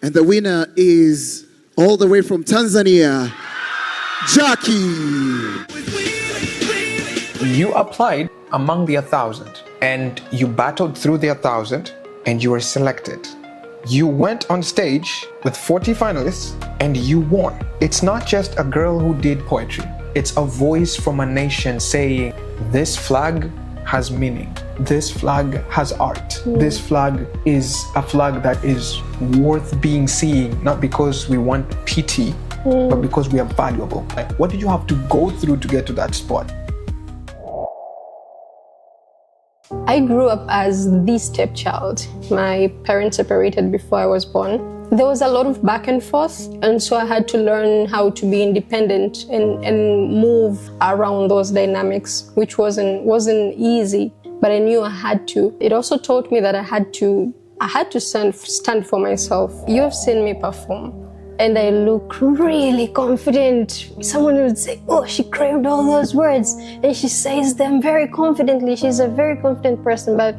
And the winner is all the way from Tanzania, Jackie. You applied among the 1,000 and you battled through the 1,000 and you were selected. You went on stage with 40 finalists and you won. It's not just a girl who did poetry. It's a voice from a nation saying, this flag has meaning. This flag has art. This flag is a flag that is worth being seen, not because we want pity, but because we are valuable. Like, what did you have to go through to get to that spot? I grew up as the stepchild. My parents separated before I was born. There was a lot of back and forth, and so I had to learn how to be independent and move around those dynamics, which wasn't easy, but I knew I had to. It also taught me that I had to stand for myself. You have seen me perform, and I look really confident. Someone would say, oh, she craved all those words, and she says them very confidently. She's a very confident person, but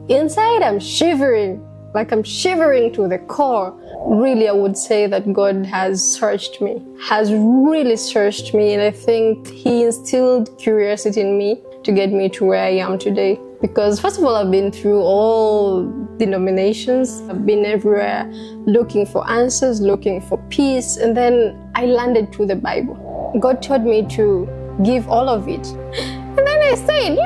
inside I'm shivering. Like I'm shivering to the core. Really, I would say that God has really searched me. And I think He instilled curiosity in me to get me to where I am today. Because first of all, I've been through all denominations. I've been everywhere looking for answers, looking for peace. And then I landed to the Bible. God taught me to give all of it. And then I said,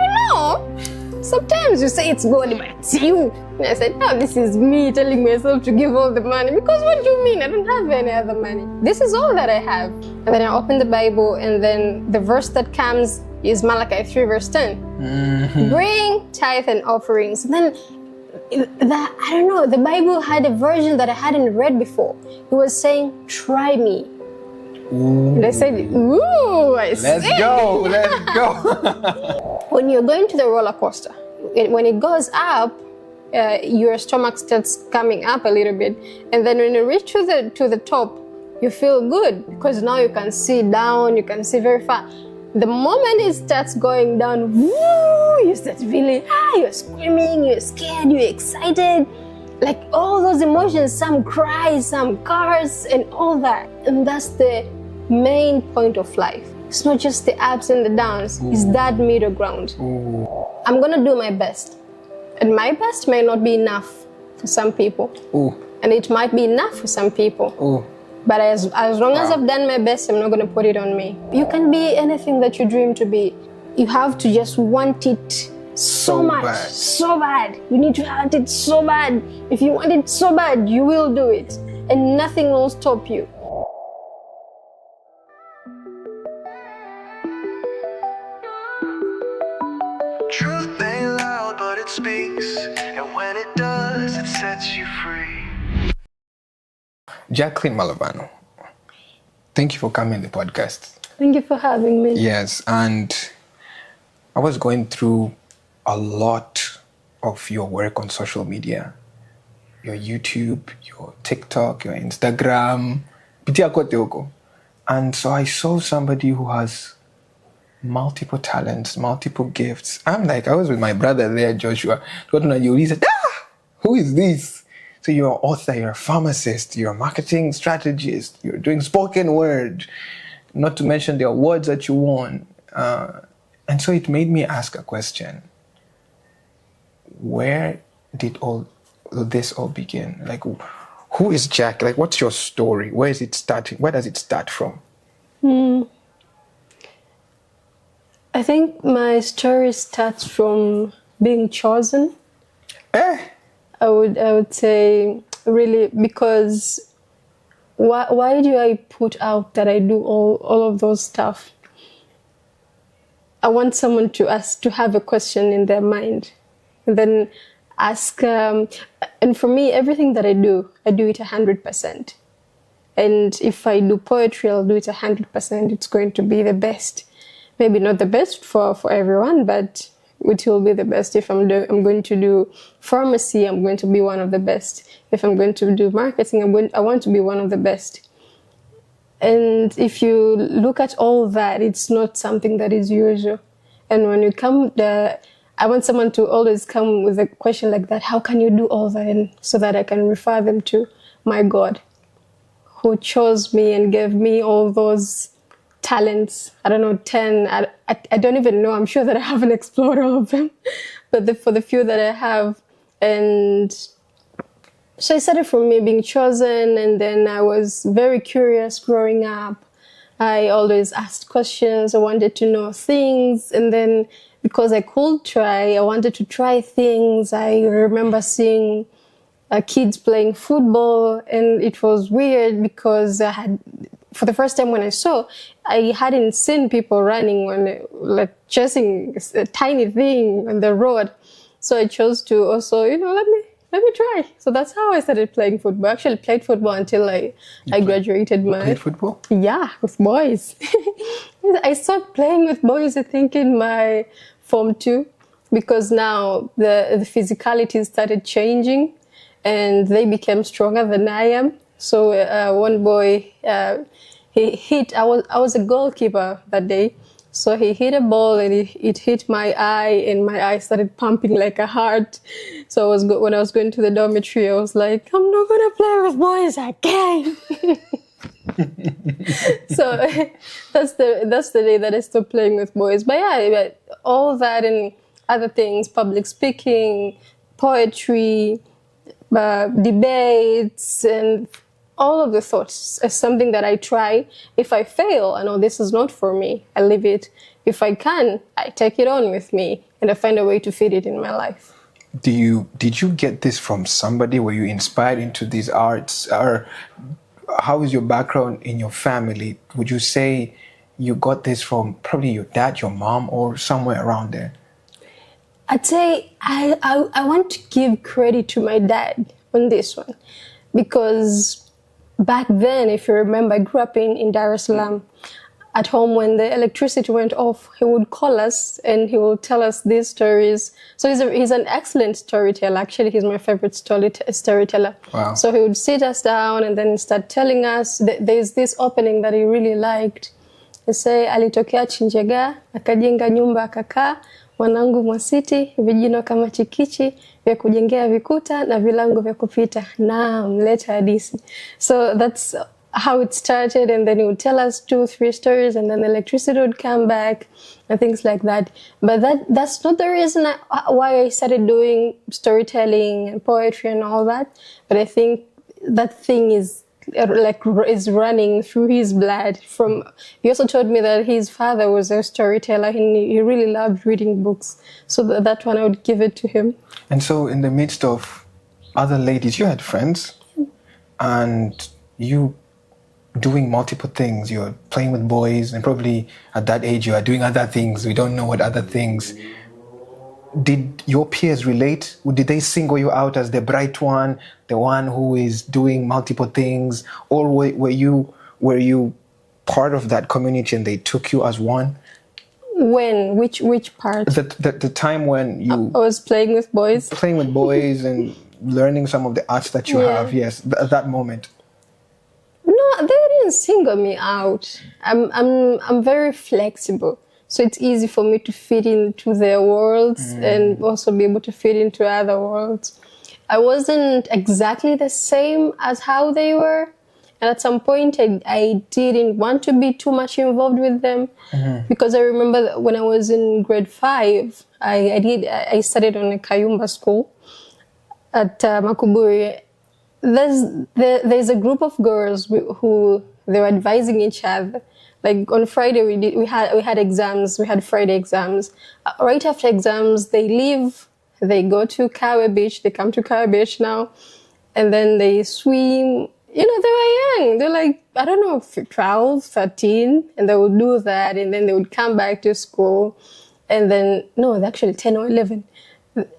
sometimes you say it's God, but it's you. And I said, no, this is me telling myself to give all the money. Because what do you mean? I don't have any other money. This is all that I have. And then I open the Bible, and then the verse that comes is Malachi 3 verse 10. Bring tithe and offerings. And then, the Bible had a version that I hadn't read before. It was saying, try me. Ooh. And I said, ooh, let's go. When you're going to the roller coaster, when it goes up, your stomach starts coming up a little bit, and then when you reach to the top, you feel good because now you can see down, you can see very far. The moment it starts going down, woo, you start feeling, you're screaming, you're scared, you're excited, like all those emotions, some cries, some curse, and all that. And that's the main point of life. It's not just the ups and the downs, it's that middle ground. I'm gonna do my best. And my best may not be enough for some people. And it might be enough for some people. But as long as I've done my best, I'm not going to put it on me. You can be anything that you dream to be. You have to just want it so much, so bad. You need to want it so bad. If you want it so bad, you will do it. And nothing will stop you. Truth ain't loud, but it speaks, and when it does, it sets you free. Jackline Malavanu, thank you for coming on the podcast. Thank you for having me. Yes, and I was going through a lot of your work on social media, your YouTube, your TikTok, your Instagram, and so I saw somebody who has multiple talents, multiple gifts. I was with my brother there, Joshua. He said, who is this? So you're an author, you're a pharmacist, you're a marketing strategist, you're doing spoken word, not to mention the awards that you won. And so it made me ask a question. Where did all this all begin? Like, who is Jack? Like, what's your story? Where is it starting? Where does it start from? I think my story starts from being chosen. I would say really, because why do I put out that I do all of those stuff? I want someone to have a question in their mind, and then ask. And for me, everything that I do it 100%. And if I do poetry, I'll do it 100%. It's going to be the best. Maybe not the best for everyone, but it will be the best. If I'm going to do pharmacy, I'm going to be one of the best. If I'm going to do marketing, I want to be one of the best. And if you look at all that, it's not something that is usual. And when you come there, I want someone to always come with a question like that. How can you do all that? And so that I can refer them to my God, who chose me and gave me all those talents. I don't know, 10. I don't even know. I'm sure that I haven't explored all of them. But for the few that I have. And so it started from me being chosen. And then I was very curious growing up. I always asked questions. I wanted to know things. And then because I could try, I wanted to try things. I remember seeing kids playing football, and it was weird because for the first time when I saw, I hadn't seen people running like chasing a tiny thing on the road. So I chose to also, let me try. So that's how I started playing football. I actually played football until I graduated. You played football? Yeah, with boys. I started playing with boys, I think, in my Form 2, because now the physicality started changing and they became stronger than I am. So one boy, he hit, I was a goalkeeper that day. So he hit a ball and it hit my eye, and my eye started pumping like a heart. So when I was going to the dormitory, I was like, I'm not going to play with boys again. So that's the day that I stopped playing with boys. But yeah, all that and other things, public speaking, poetry, debates, and all of the thoughts is something that I try. If I fail, I know this is not for me, I leave it. If I can, I take it on with me and I find a way to fit it in my life. Did you get this from somebody? Were you inspired into these arts? Or how is your background in your family? Would you say you got this from probably your dad, your mom, or somewhere around there? I'd say I want to give credit to my dad on this one, because back then, if you remember, I grew up in Dar es Salaam. At home, when the electricity went off, he would call us and he would tell us these stories. So he's an excellent storyteller. Actually, he's my favorite storyteller. Wow. So he would sit us down and then start telling us. There's this opening that he really liked. He say, alitokea Chinjega, akajenga nyumba akakaa, wanangu mwasiti, vijino kama chikichi, vya kujengea vikuta na vilango vya kupita. Naam, leta hadisi. So that's how it started, and then he would tell us 2-3 stories, and then the electricity would come back and things like that. But that's not the reason why I started doing storytelling and poetry and all that. But I think that thing is running through his blood. He also told me that his father was a storyteller and he really loved reading books. So that one I would give it to him. And so in the midst of other ladies, you had friends, and you doing multiple things. You're playing with boys, and probably at that age you are doing other things. We don't know what other things. Did your peers relate? Did they single you out as the bright one, the one who is doing multiple things? Or were you part of that community and they took you as one? When? Which part? The time when you... I was playing with boys. Playing with boys and learning some of the arts that you have, yes, that moment. No, they didn't single me out. I'm very flexible. So it's easy for me to fit into their worlds and also be able to fit into other worlds. I wasn't exactly the same as how they were. And at some point, I didn't want to be too much involved with them. Because I remember that when I was in grade 5, I studied on a Kayumba school at Makuburi. There's a group of girls who they were advising each other. Like on Friday, we had exams. We had Friday exams. Right after exams, they leave. They go to Kawe Beach. They come to Kawe Beach now, and then they swim. They were young. They're like, I don't know, 12, 13, and they would do that, and then they would come back to school, and then no, they're actually 10 or 11.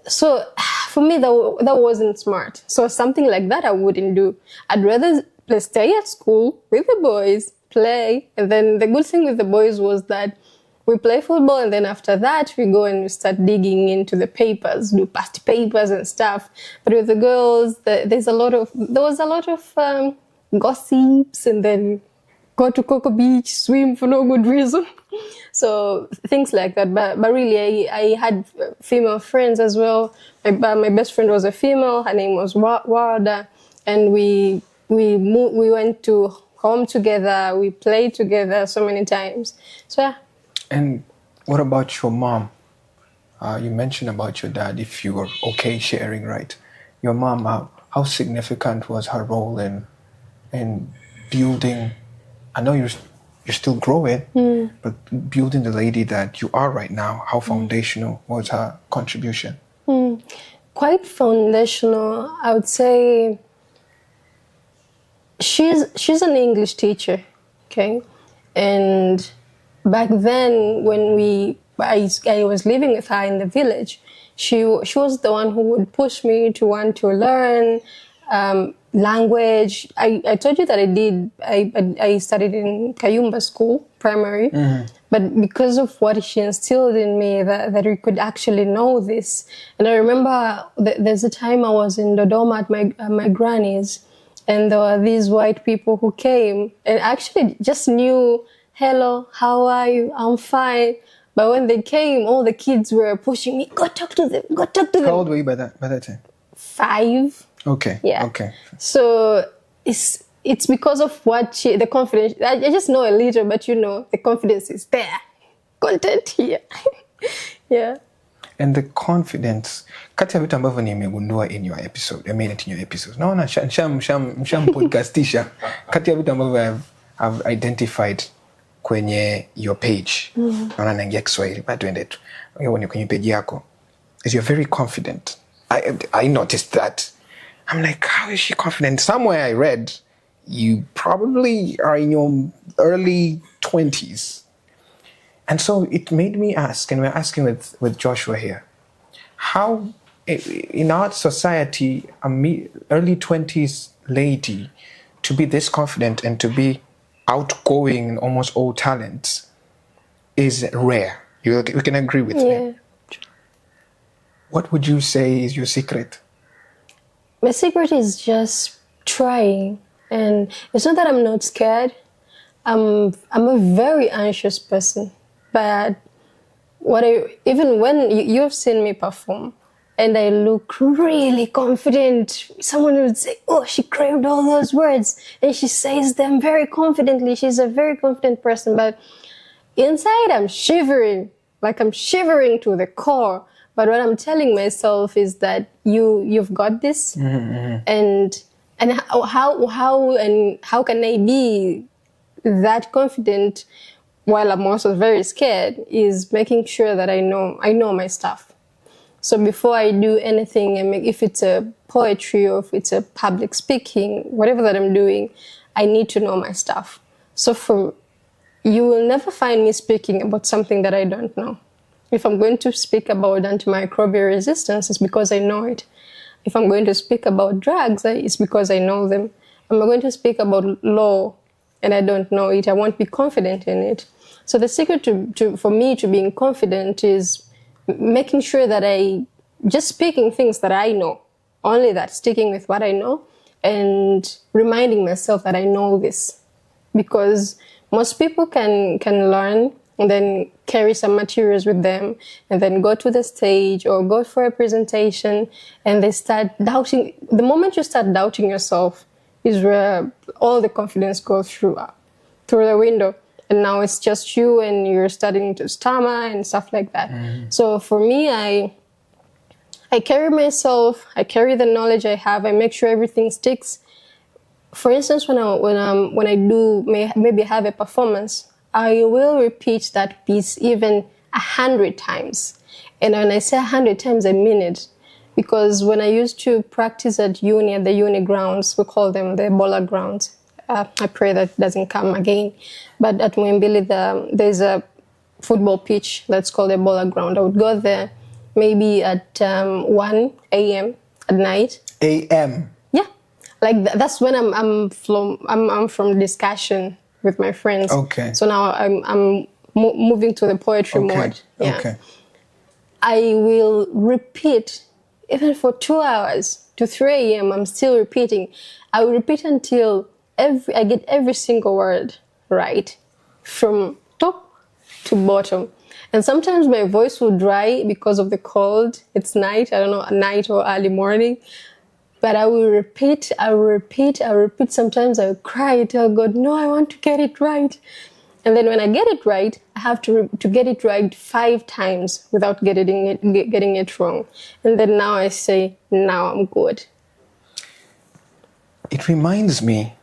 So for me, that wasn't smart. So something like that I wouldn't do. I'd rather stay at school with the boys, play. And then the good thing with the boys was that we play football, and then after that we go and we start digging into the papers, do past papers and stuff. But with the girls, there was a lot of gossips, and then go to Coco Beach, swim for no good reason. So things like that. But really, I had female friends as well. My best friend was a female. Her name was Warda. And we we went to home together. We played together so many times. So yeah. And what about your mom? You mentioned about your dad, if you were okay sharing, right? Your mom, how significant was her role in building? I know you're still growing, but building the lady that you are right now, how foundational was her contribution? Quite foundational. I would say she's an English teacher, okay? And back then when I was living with her in the village, she was the one who would push me to want to learn language. I told you that I studied in Kayumba school, primary, but because of what she instilled in me, that we could actually know this. And I remember there's a time I was in Dodoma at my granny's, and there were these white people who came and actually just knew, hello, how are you? I'm fine. But when they came, all the kids were pushing me, go talk to them, go talk to them. How old were you by that time? 5. Okay. Yeah. Okay. So it's because of the confidence. I just know a little, but the confidence is there. Content here. Yeah. And the confidence, kati ya vitu ambavyo nimegundua in your episode, I mean it in your episode. Naona sham podcastisha. Kati ya vitu ambavyo I've identified kwenye your page. Naona naingia Kiswahili, but tuende tu. Kwenye page yako, is you're very confident. I noticed that. I'm like, how is she confident? Somewhere I read, you probably are in your early 20s. And so it made me ask, and we're asking with Joshua here, how in our society, early 20s lady, to be this confident and to be outgoing in almost all talents is rare. You can agree with me. What would you say is your secret? My secret is just trying. And it's not that I'm not scared. I'm a very anxious person. But even when you've seen me perform and I look really confident, someone would say, oh, she craved all those words and she says them very confidently. She's a very confident person. But inside I'm shivering, like I'm shivering to the core. But what I'm telling myself is that you've got this, and how can I be that confident while I'm also very scared? Is making sure that I know my stuff. So before I do anything, if it's a poetry or if it's a public speaking, whatever that I'm doing, I need to know my stuff. So you will never find me speaking about something that I don't know. If I'm going to speak about antimicrobial resistance, it's because I know it. If I'm going to speak about drugs, it's because I know them. If I'm going to speak about law and I don't know it, I won't be confident in it. So the secret for me to being confident is making sure that just speaking things that I know, only that, sticking with what I know and reminding myself that I know this. Because most people can learn and then carry some materials with them and then go to the stage or go for a presentation and they start doubting. The moment you start doubting yourself is where all the confidence goes through the window. And now it's just you and you're starting to stammer and stuff like that. So for me, I carry myself, I carry the knowledge I have, I make sure everything sticks. For instance, when I do maybe have a performance, I will repeat that piece even 100 times. And when I say 100 times, I mean it. Because when I used to practice at the uni grounds, we call them the Ebola grounds. I pray that doesn't come again. But at Muhimbili, there's a football pitch that's called the Ebola ground. I would go there maybe at 1 a.m. at night. A.m.? Yeah. Like that's when I'm from discussion with my friends. Okay. So now I'm moving to the poetry mode. Yeah. Okay. I will repeat even for 2 hours to 3 a.m. I'm still repeating. I will repeat until I get every single word right, from top to bottom. And sometimes my voice will dry because of the cold. It's night. I don't know, night or early morning. But I will repeat. Sometimes I will cry, tell God, no, I want to get it right. And then when I get it right, I have to get it right 5 times without getting it wrong. And then now I say, now I'm good. It reminds me,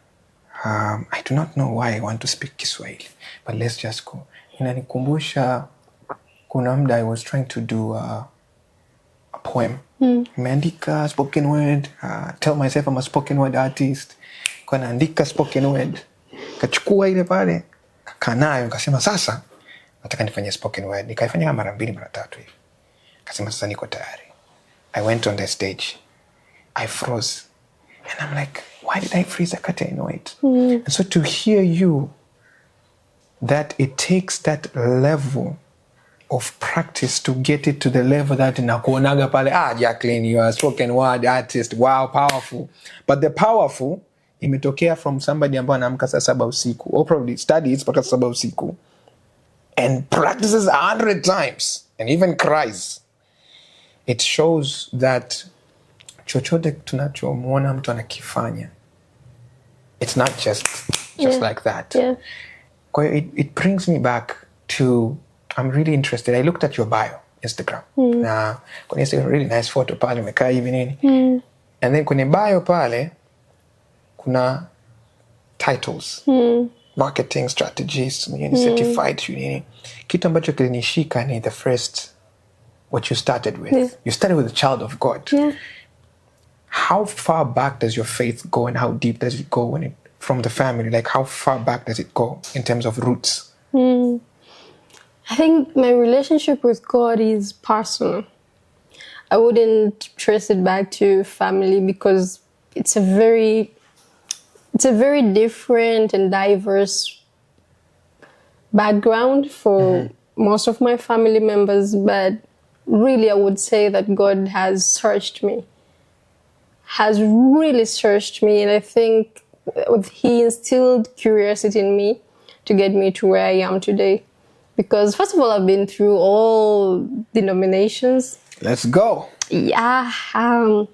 I do not know why I want to speak Kiswahili, but let's just go. Inanikumbusha kuna muda I was trying to do a poem. Nimeandika spoken word, tell myself I'm a spoken word artist. Kwa naandika spoken word. Kachukua ile pale, kakanayo, nikasema sasa nataka nifanye spoken word. Nikaifanya mara 2 mara 3 hivi. Kasema sasa niko tayari. I went on the stage. I froze. And I'm like, why did I freeze? I can't know it. And so to hear you, that it takes that level of practice to get it to the level that nakuonaga pale, Jackline, you are a spoken word artist. Wow, powerful. But the powerful, imetokea from somebody ambaye anaamka saa 7 usiku, or probably studies mpaka saa 7 usiku, and practices 100 times, and even cries. It shows that chochote tunachomwona mtu anakifanya, it's not just like that. Yeah. It brings me back to, I'm really interested. I looked at your bio, Instagram. Na kwenye Instagram, really nice photo pale, umekaa hivi nini. And then kwenye bio pale, kuna titles. Marketing strategist, certified, nini. Kitu ambacho kilinishika ni the first, what you started with. Yeah. You started with a child of God. Yeah. How far back does your faith go, and how deep does it go from the family? Like, how far back does it go in terms of roots? I think my relationship with God is personal. I wouldn't trace it back to family because it's a very different and diverse background for most of my family members. But really, I would say that God has really searched me. And I think He instilled curiosity in me to get me to where I am today. Because first of all, I've been through all denominations. Let's go. Yeah. I've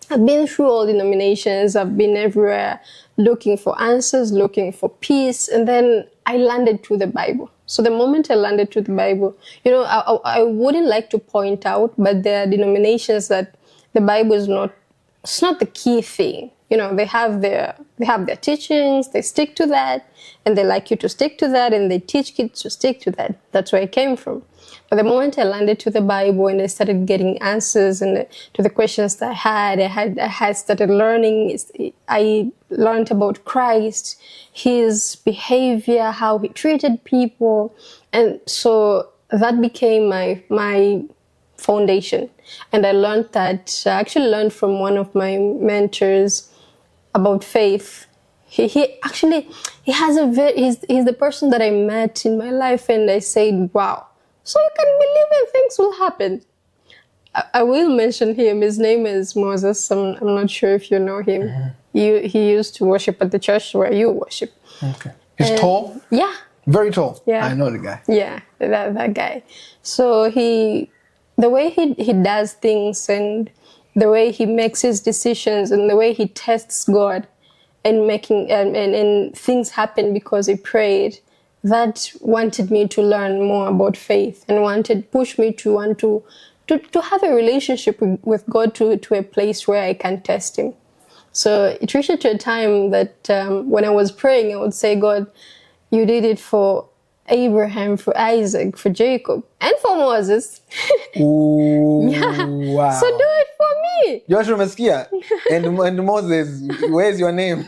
been through all denominations. I've been everywhere looking for answers, looking for peace. And then I landed to the Bible. So the moment I landed to the Bible, I wouldn't like to point out, but there are denominations that the Bible is not, it's not the key thing. They have their teachings, they stick to that, and they like you to stick to that, and they teach kids to stick to that. That's where I came from. But the moment I landed to the Bible and I started getting answers to the questions that I had started learning. I learned about Christ, His behavior, how He treated people, and so that became my foundation. And I learned that. I actually learned from one of my mentors about faith. He's the person that I met in my life, and I said, wow, so you can believe in things will happen. I will mention him. His name is Moses. I'm not sure if you know him. He used to worship at the church where you worship. Okay. He's tall? Yeah. Very tall? Yeah. I know the guy. Yeah, that guy. So the way he does things, and the way he makes his decisions, and the way he tests God and and things happen because he prayed, that wanted me to learn more about faith and push me to want to have a relationship with God to a place where I can test Him. So it reached to a time that when I was praying, I would say, God, you did it for Abraham, for Isaac, for Jacob, and for Moses. Ooh, yeah. Wow. So do it for me. Joshua Meskia and Moses, where's your name?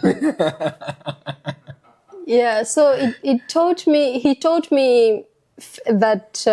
Yeah, so he taught me that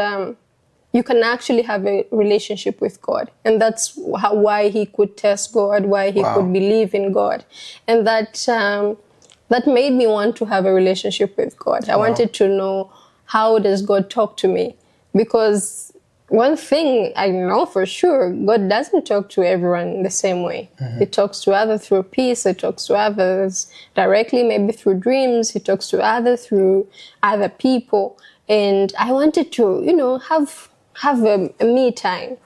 you can actually have a relationship with God. And that's why he could test God, why he could believe in God. And that made me want to have a relationship with God. I wanted to know, how does God talk to me? Because one thing I know for sure, God doesn't talk to everyone the same way. He talks to others through peace. He talks to others directly, maybe through dreams. He talks to others through other people. And I wanted to, have a me time.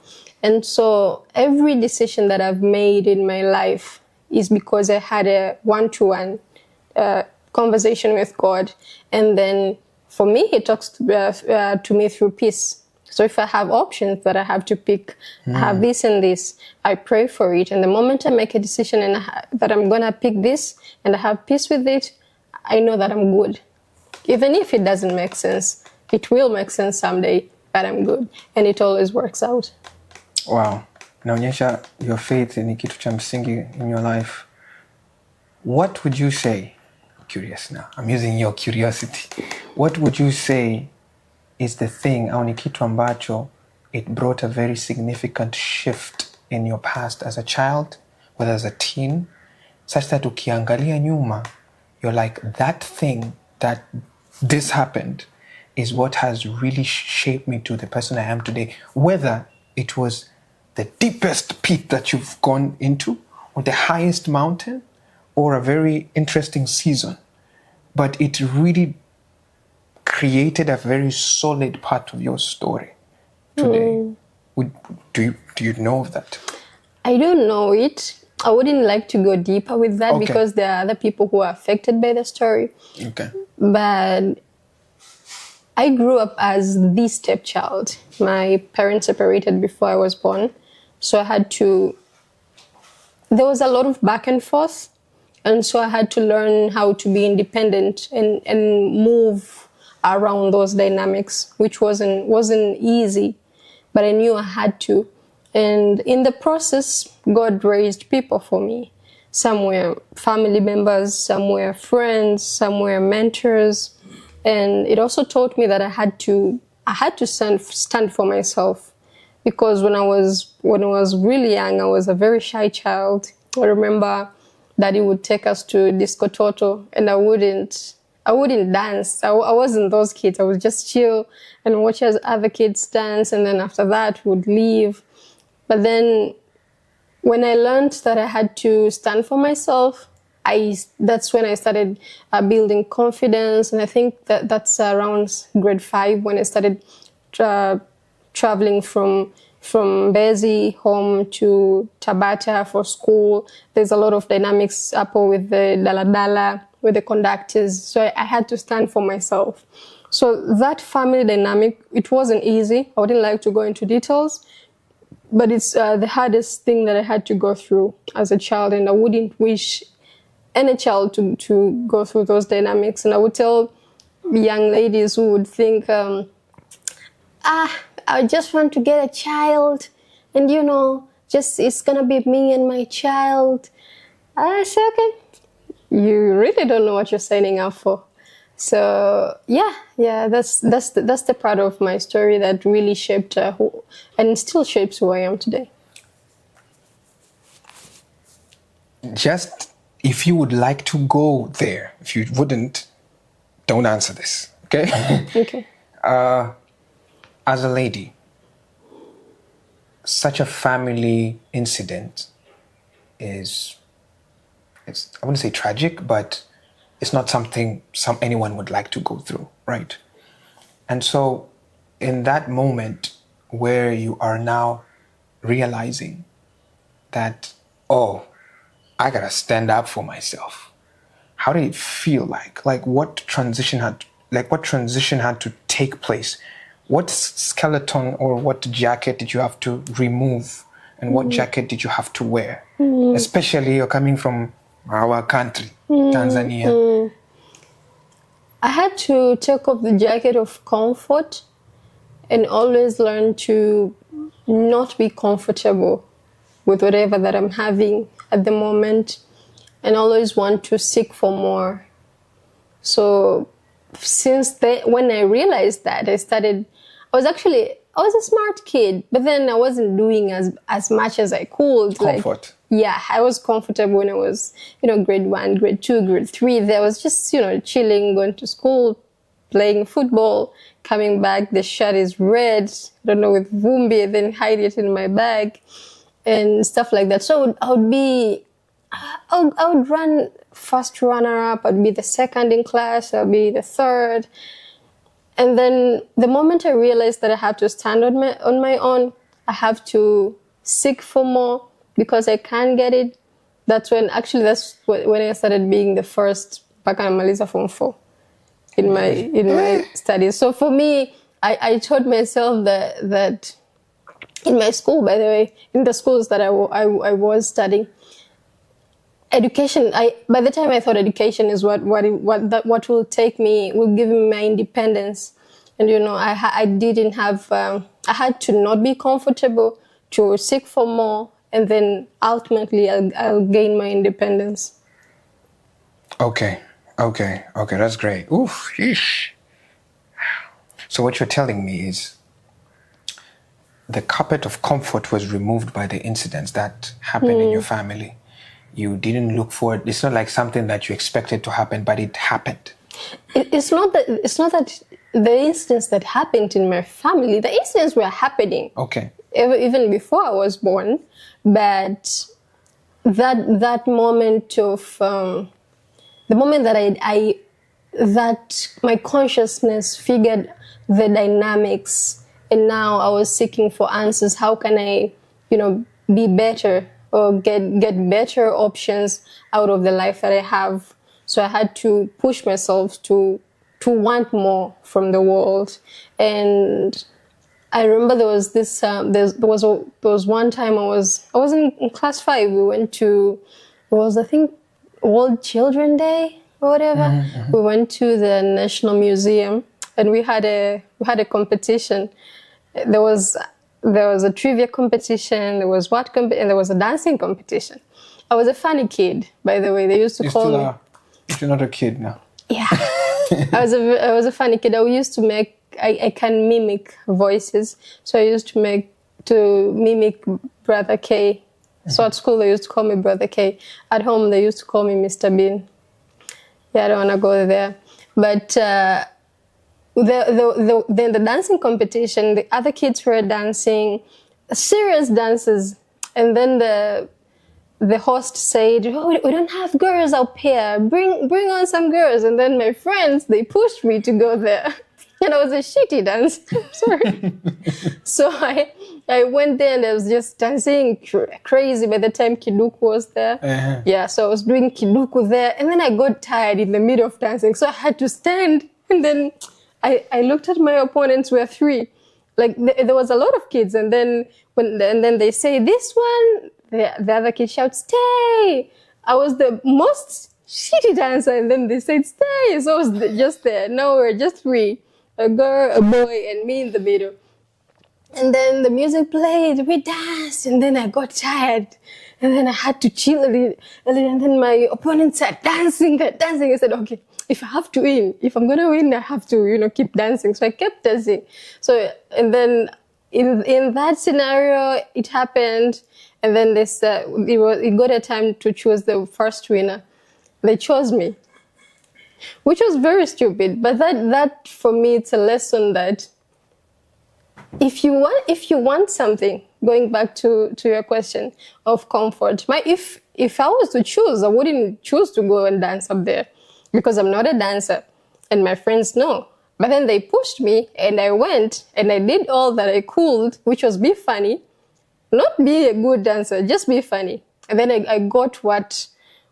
And so every decision that I've made in my life is because I had a one-to-one conversation with God. And then for me, He talks to me through peace. So if I have options that I have to pick, I have this and this, I pray for it. And the moment I make a decision and that I'm going to pick this and I have peace with it, I know that I'm good. Even if it doesn't make sense, it will make sense someday, but I'm good. And it always works out. Wow. Naonyesha your faith ni kitu cha msingi in your life. What would you say, curious now, I'm using your curiosity. What would you say is the thing, au ni kitu ambacho, it brought a very significant shift in your past as a child, whether as a teen, such that ukiangalia nyuma, you're like, that thing that this happened is what has really shaped me to the person I am today. Whether it was the deepest pit that you've gone into, or the highest mountain, or a very interesting season, but it really created a very solid part of your story today. Do you know of that? I don't know it. I wouldn't like to go deeper with that because there are other people who are affected by the story. Okay. But I grew up as the stepchild. My parents separated before I was born. So there was a lot of back and forth. And so I had to learn how to be independent and move around those dynamics, which wasn't easy, but I knew I had to. And in the process, God raised people for me. Some were family members, some were friends, some were mentors. And it also taught me that I had to stand for myself. Because when I was really young, I was a very shy child. I remember Daddy would take us to Disco Toto, and I wouldn't dance. I wasn't those kids. I would just chill and watch as other kids dance, and then after that would leave. But then when I learned that I had to stand for myself, that's when I started building confidence. And I think that's around grade 5 when I started traveling from Mbezi home to Tabata for school. There's a lot of dynamics up with the daladala, with the conductors. So I had to stand for myself. So that family dynamic, it wasn't easy. I wouldn't like to go into details, but it's the hardest thing that I had to go through as a child. And I wouldn't wish any child to go through those dynamics. And I would tell young ladies who would think, I just want to get a child, and it's gonna be me and my child. I say, okay, you really don't know what you're signing up for. So yeah, that's the part of my story that really shaped and still shapes who I am today. Just if you would like to go there, if you wouldn't, don't answer this, okay? Okay. As a lady, such a family incident is, I wouldn't say tragic, but it's not something anyone would like to go through, right? And so in that moment where you are now realizing that, oh, I gotta stand up for myself, how did it feel like? Like what transition had to take place? What skeleton or what jacket did you have to remove, and what jacket did you have to wear? Especially you're coming from our country, Tanzania. I had to take off the jacket of comfort and always learn to not be comfortable with whatever that I'm having at the moment, and always want to seek for more. So when I realized that, I was a smart kid, but then I wasn't doing as much as I could. Comfort. I was comfortable when I was, grade 1, grade 2, grade 3. There was just, chilling, going to school, playing football, coming back, the shirt is red, I don't know, with vumbi, and then hide it in my bag and stuff like that. So I would run first runner-up, I'd be the second in class, I'd be the third. And then the moment I realized that I had to stand on my own, I have to seek for more because I can't get it. That's when when I started being the first mpaka namaliza form 4 in my studies. So for me, I taught myself that in my school, by the way, in the schools that I was studying, education. By the time I thought education is what will give me my independence, and I didn't have. I had to not be comfortable, to seek for more, and then ultimately I'll gain my independence. Okay, that's great. Oof, yeesh. So what you're telling me is the carpet of comfort was removed by the incidents that happened in your family. You didn't look for it. It's not like something that you expected to happen, but it happened. It's not that the incidents that happened in my family, the incidents were happening. Okay. Even before I was born, but that moment of the moment that that my consciousness figured the dynamics, and now I was seeking for answers. How can I, be better or get better options out of the life that I have? So I had to push myself to want more from the world. And I remember there was this there was one time I was in class 5. We went to, it was, I think, World Children Day or whatever. Mm-hmm. We went to the National Museum and we had a competition. There was a trivia competition. There was and there was a dancing competition. I was a funny kid, by the way. They used to call me. You're not a kid now. Yeah, I was a funny kid. I used to make. I can mimic voices, so I used to mimic Brother K. Mm-hmm. So at school they used to call me Brother K. At home they used to call me Mr. Bean. Yeah, I don't want to go there, but. The dancing competition, the other kids were dancing serious dances, and then the host said, "Oh, we don't have girls up here. Bring on some girls." And then my friends, they pushed me to go there, and I was a shitty dancer. Sorry. So I went there and I was just dancing crazy. By the time Kiduku was there, yeah, so I was doing Kiduku there, and then I got tired in the middle of dancing, so I had to stand, and then. I looked at my opponents were 3. Like there was a lot of kids, and then then they say this one, the other kid shouts stay. I was the most shitty dancer, and then they said stay. So I was just there. No, we're just 3, a girl, a boy, and me in the middle. And then the music played, we danced, and then I got tired. And then I had to chill a little, and then my opponents are dancing. I said, okay, if I have to win, if I'm going to win, I have to, keep dancing. So I kept dancing. So, and then in that scenario, it happened. And then it got a time to choose the first winner. They chose me, which was very stupid. But that for me, it's a lesson that if you want something, going back to your question of comfort, if I was to choose, I wouldn't choose to go and dance up there because I'm not a dancer, and my friends know. But then they pushed me, and I went, and I did all that I could, which was be funny, not be a good dancer, just be funny. And then I got what,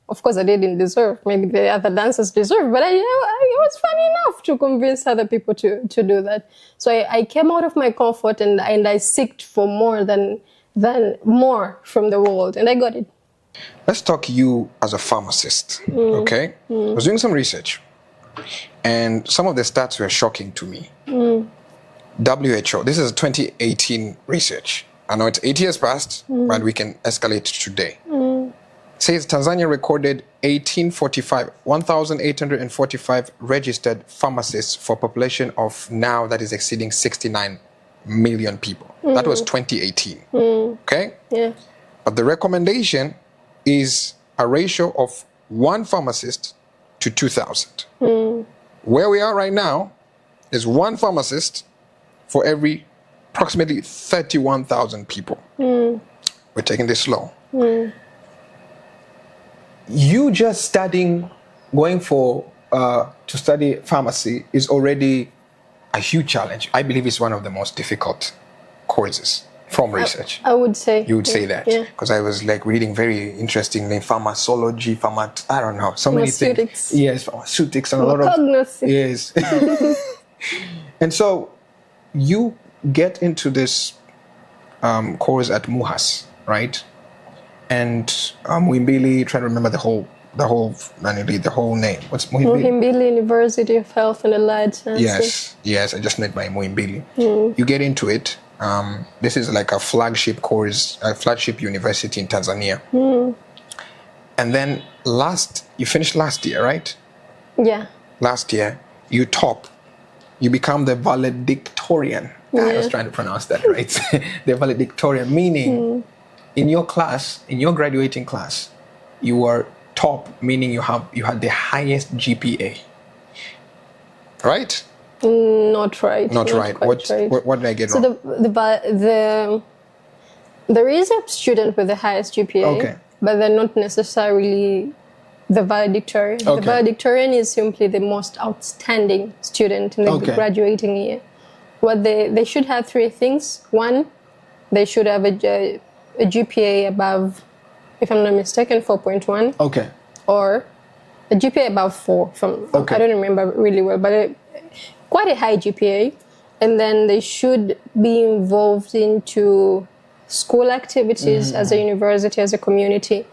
of course, I didn't deserve. Maybe the other dancers deserve, but I was funny enough to convince other people to do that. So I came out of my comfort, and I seeked for more than more from the world, and I got it. Let's talk you as a pharmacist, okay? I was doing some research, and some of the stats were shocking to me. WHO, this is a 2018 research. I know it's 8 years past, but we can escalate today. Says Tanzania recorded 1,845 registered pharmacists for a population of now that is exceeding 69 million people. That was 2018, okay? Yeah. But the recommendation is a ratio of 1 pharmacist to 2,000. Where we are right now is 1 pharmacist for every approximately 31,000 people. We're taking this slow. You just studying, going for to study pharmacy is already a huge challenge. I believe it's one of the most difficult courses. from research. I would say. You would say that. Yeah. Because I was like reading very interestingly pharmacology, I don't know, so many things. Pharmaceutics. Yes, pharmaceutics and a lot of... Cognosy. Yes. And so you get into this course at MUHAS, right? And Muhimbili, trying to remember the whole name. What's Muhimbili? Muhimbili University of Health and Allied Sciences. Yes, I just met by Muhimbili. You get into it. This is like a flagship course, a flagship university in Tanzania. And then you finished last year, right? Yeah. Last year, you become the valedictorian. I was trying to pronounce that right. The valedictorian, meaning in your class, in your graduating class, you were top, meaning you had the highest GPA. Right? Not right. Not right. What did I get wrong? So there is a student with the highest GPA, Okay. but they're not necessarily the valedictorian. Okay. The valedictorian is simply the most outstanding student in the graduating year. What they should have three things. One, they should have a GPA above, if I'm not mistaken, 4.1. Okay. Or a GPA above 4. I don't remember really well, but quite a high GPA. And then they should be involved into school activities as a university, as a community.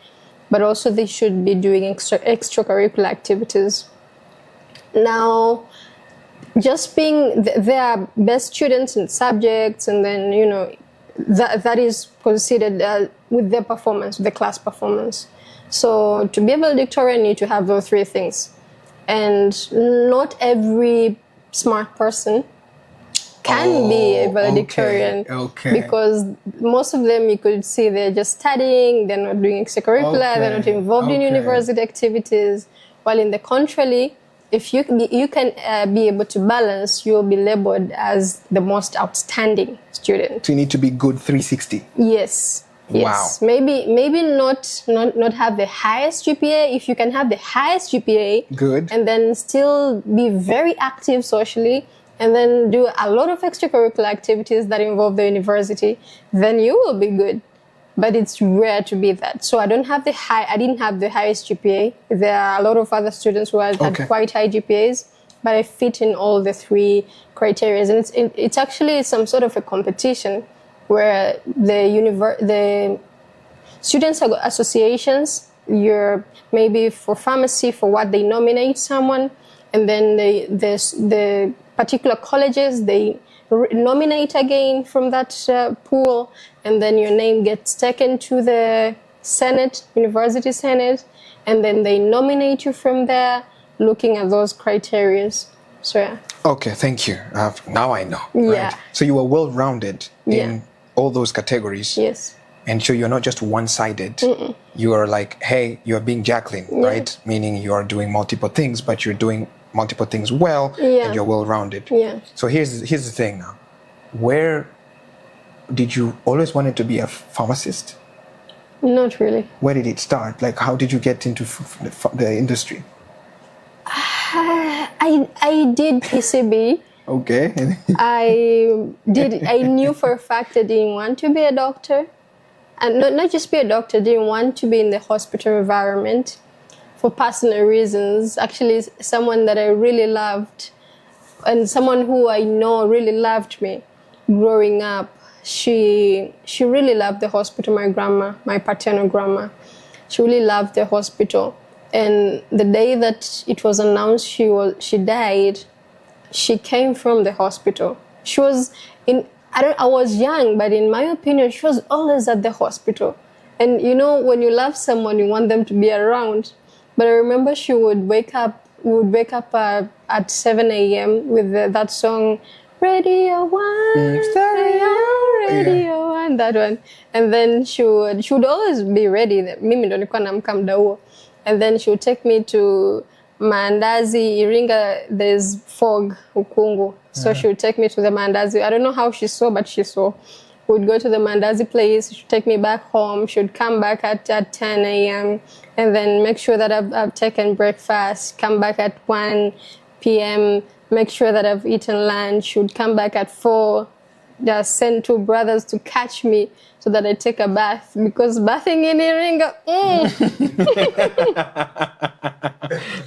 But also they should be doing extracurricular activities. Now, just being their best students in subjects, and then, that is considered with their performance, the class performance. So to be a valedictorian, you need to have those three things. And not every smart person can be a valedictorian. Okay. Because most of them, you could see they're just studying, they're not doing extracurricular, they're not involved in university activities. While in the contrary, if you can be able to balance, you'll be labeled as the most outstanding student. So you need to be good 360. Yes. Yes. Wow. Maybe not have the highest GPA. If you can have the highest GPA, good, and then still be very active socially, and then do a lot of extracurricular activities that involve the university, then you will be good. But it's rare to be that. So I didn't have the highest GPA. There are a lot of other students who had quite high GPAs, but I fit in all the three criteria. And it's actually some sort of a competition where the students associations, you're maybe for pharmacy, for what they nominate someone, and then the particular colleges, they nominate again from that pool, and then your name gets taken to the Senate, University Senate, and then they nominate you from there, looking at those criteria. So yeah. Okay, thank you. Now I know. Yeah. Right? So you were well-rounded in all those categories. Yes. And so you're not just one-sided. You are like, hey, you're being Jackline, right? Meaning you are doing multiple things, but you're doing multiple things well, and you're well-rounded. Yeah. So here's the thing now. Where did you always wanted to be a pharmacist? Not really. Where did it start? Like, how did you get into the industry? I did PCB. Okay. I knew for a fact I didn't want to be a doctor. And not just be a doctor, didn't want to be in the hospital environment for personal reasons. Actually, someone that I really loved and someone who I know really loved me growing up, she really loved the hospital. My grandma, my paternal grandma, she really loved the hospital. And the day that it was announced she died, she came from the hospital. She was I was young, but in my opinion, she was always at the hospital. And when you love someone, you want them to be around. But I remember she would wake up at 7 a.m. with that song, Radio 1, Radio 1, that one. And then she would always be ready. Mimi ndo nilikuwa naamka muda huo. And then she would take me to Mandazi, Iringa, there's fog, Ukungu. So she would take me to the Mandazi. I don't know how she saw, but she saw. We'd go to the Mandazi place. She'd take me back home. She'd come back at 10 a.m. and then make sure that I've taken breakfast, come back at 1 p.m., make sure that I've eaten lunch. She'd come back at 4, send two brothers to catch me so that I take a bath, because bathing in Iringa,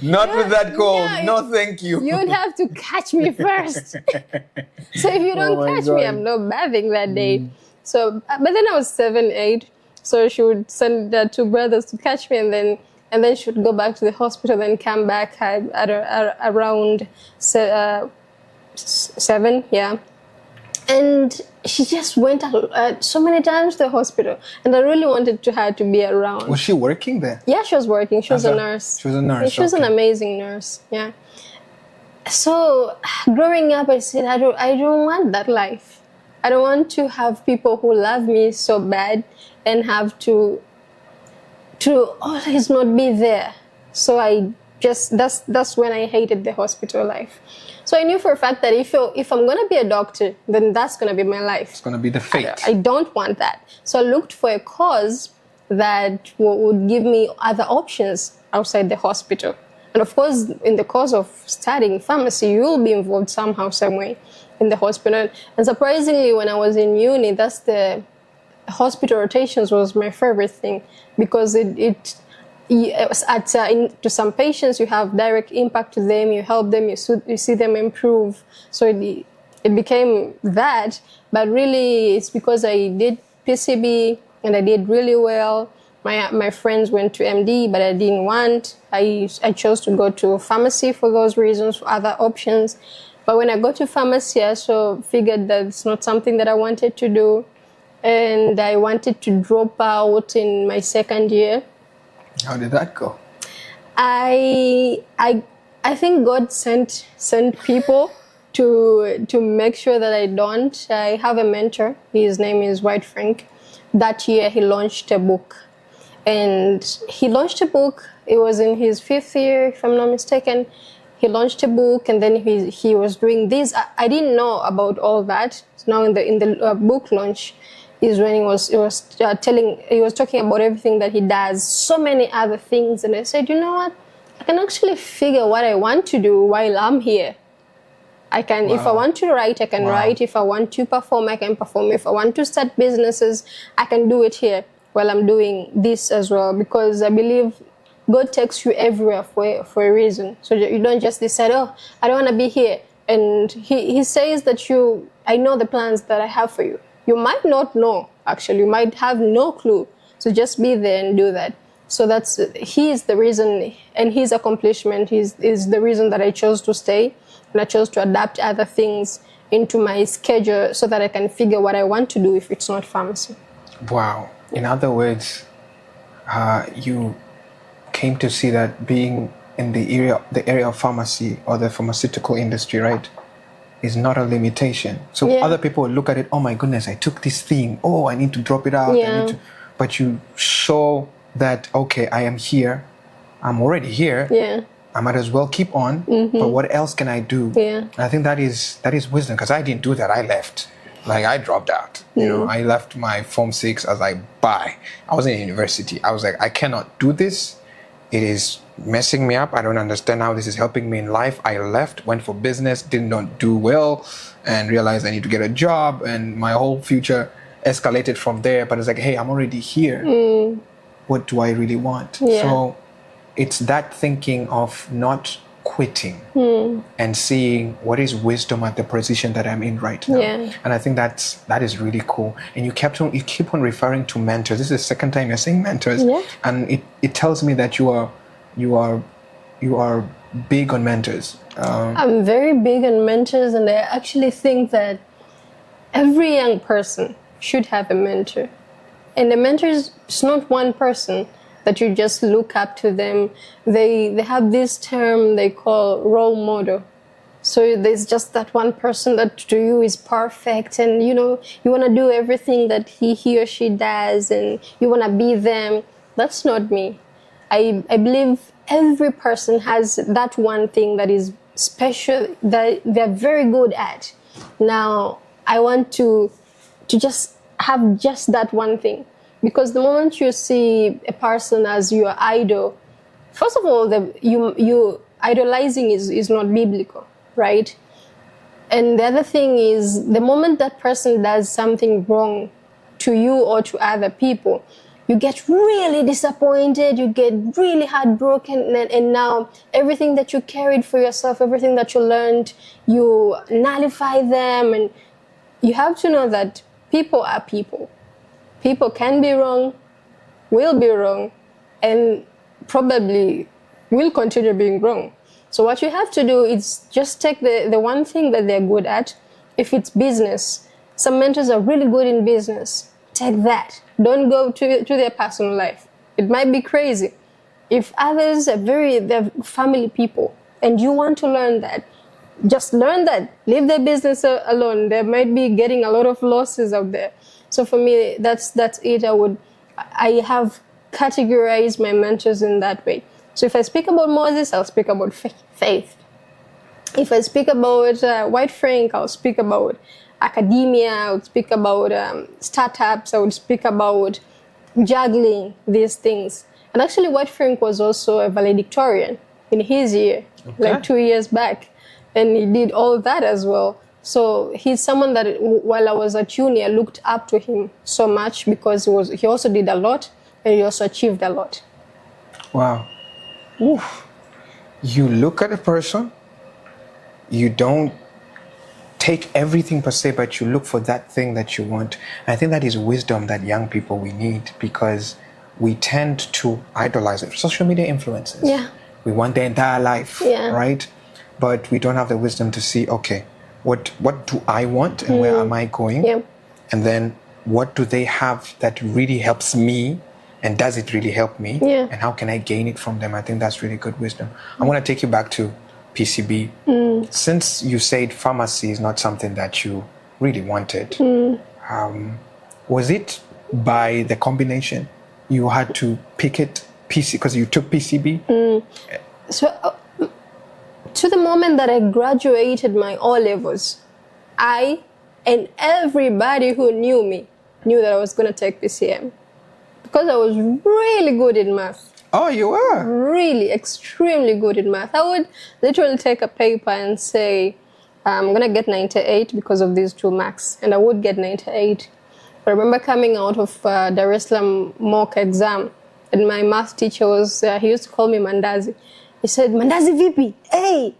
Not with that cold. yeah, No, thank you. you'd have to catch me first. So if you don't my catch me, God. I'm not bathing that day. So, but then I was 7, 8. So she would send the two brothers to catch me, and then she would go back to the hospital and come back at around 7, yeah. And she just went so many times to the hospital, and I really wanted her to be around. Was she working there? Yeah, she was working. She was a nurse. She was a nurse. Yeah, she was an amazing nurse. Yeah. So growing up, I said, I don't want that life. I don't want to have people who love me so bad and have to always not be there. So that's when I hated the hospital life. So I knew for a fact that if I'm going to be a doctor, then that's going to be my life. It's going to be the fate. I don't want that. So I looked for a cause that would give me other options outside the hospital. And of course, in the course of studying pharmacy, you will be involved somehow, some way in the hospital. And surprisingly, when I was in uni, that's the hospital rotations was my favorite thing, because to some patients, you have direct impact to them, you help them, you see them improve. So it became that, but really it's because I did PCB and I did really well. My friends went to MD, but I didn't want. I chose to go to pharmacy for those reasons, for other options. But when I got to pharmacy, I also figured that it's not something that I wanted to do. And I wanted to drop out in my second year. How did that go? I think God sent people to make sure that I don't. I have a mentor. His name is White Frank. That year he launched a book. And he launched a book. It was in his 5th year, if I'm not mistaken. He launched a book, and then he was doing this. I didn't know about all that. So now in the book launch is when he was talking about everything that he does, so many other things. And I said, you know what? I can actually figure what I want to do while I'm here. I can, if I want to write, I can write. If I want to perform, I can perform. If I want to start businesses, I can do it here while I'm doing this as well. Because I believe God takes you everywhere for a reason. So you don't just decide, oh, I don't want to be here. And he says that I know the plans that I have for you. You might not know, actually. You might have no clue. So just be there and do that. So he is the reason, and his accomplishment is the reason that I chose to stay. And I chose to adapt other things into my schedule so that I can figure what I want to do if it's not pharmacy. Wow. In other words, you came to see that being in the area of pharmacy or the pharmaceutical industry, right, is not a limitation. So other people will look at it, oh my goodness, I took this thing, oh, I need to drop it out. Yeah. But you show that, okay, I am here, I'm already here. Yeah. I might as well keep on, but what else can I do? Yeah. And I think that is wisdom, because I didn't do that. I left. Like, I dropped out. You know, I left my Form 6. I was like, bye. I was in university. I was like, I cannot do this. It is messing me up. I don't understand how this is helping me in life. I left, went for business, did not do well, and realized I need to get a job, and my whole future escalated from there. But it's like, hey, I'm already here. What do I really want? Yeah. So it's that thinking of not quitting and seeing what is wisdom at the position that I'm in right now. Yeah. And I think that is really cool. And you keep on referring to mentors. This is the second time you're saying mentors. Yeah. And it tells me that you are big on mentors. I'm very big on mentors, and I actually think that every young person should have a mentor. And the mentor is not one person that you just look up to them. They have this term they call role model. So there's just that one person that to you is perfect, and you want to do everything that he or she does, and you want to be them. That's not me. I believe every person has that one thing that is special, that they're very good at. Now, I want to just have just that one thing. Because the moment you see a person as your idol, first of all, you idolizing is not biblical, right? And the other thing is, the moment that person does something wrong to you or to other people, you get really disappointed, you get really heartbroken, and now everything that you carried for yourself, everything that you learned, you nullify them. And you have to know that people are people. People can be wrong, will be wrong, and probably will continue being wrong. So what you have to do is just take the one thing that they're good at. If it's business, some mentors are really good in business. Take that. Don't go to their personal life. It might be crazy. If others are they're family people and you want to learn that, just learn that. Leave their business alone. They might be getting a lot of losses out there. So for me, that's it. I have categorized my mentors in that way. So if I speak about Moses, I'll speak about faith. If I speak about White Frank, I'll speak about academia, I would speak about startups, I would speak about juggling these things. And actually, White Frank was also a valedictorian in his year, like 2 years back. And he did all that as well. So he's someone that while I was at uni, I looked up to him so much because he also did a lot and he also achieved a lot. Wow. Oof. You look at a person, you don't take everything per se, but you look for that thing that you want. And I think that is wisdom that young people we need, because we tend to idolize it. Social media influencers. Yeah. We want their entire life, right? But we don't have the wisdom to see, okay, what do I want and where am I going? Yeah. And then what do they have that really helps me? And does it really help me? Yeah. And how can I gain it from them? I think that's really good wisdom. I want to take you back to PCB. Since you said pharmacy is not something that you really wanted, was it by the combination? You had to pick it, because you took PCB? So to the moment that I graduated my O-levels, I and everybody who knew me knew that I was going to take PCM. Because I was really good in math. Oh, you were? Really, extremely good in math. I would literally take a paper and say, I'm going to get 98 because of these 2 marks. And I would get 98. I remember coming out of Dar es Salaam mock exam, and my math teacher he used to call me Mandazi. He said, Mandazi vipi? Hey!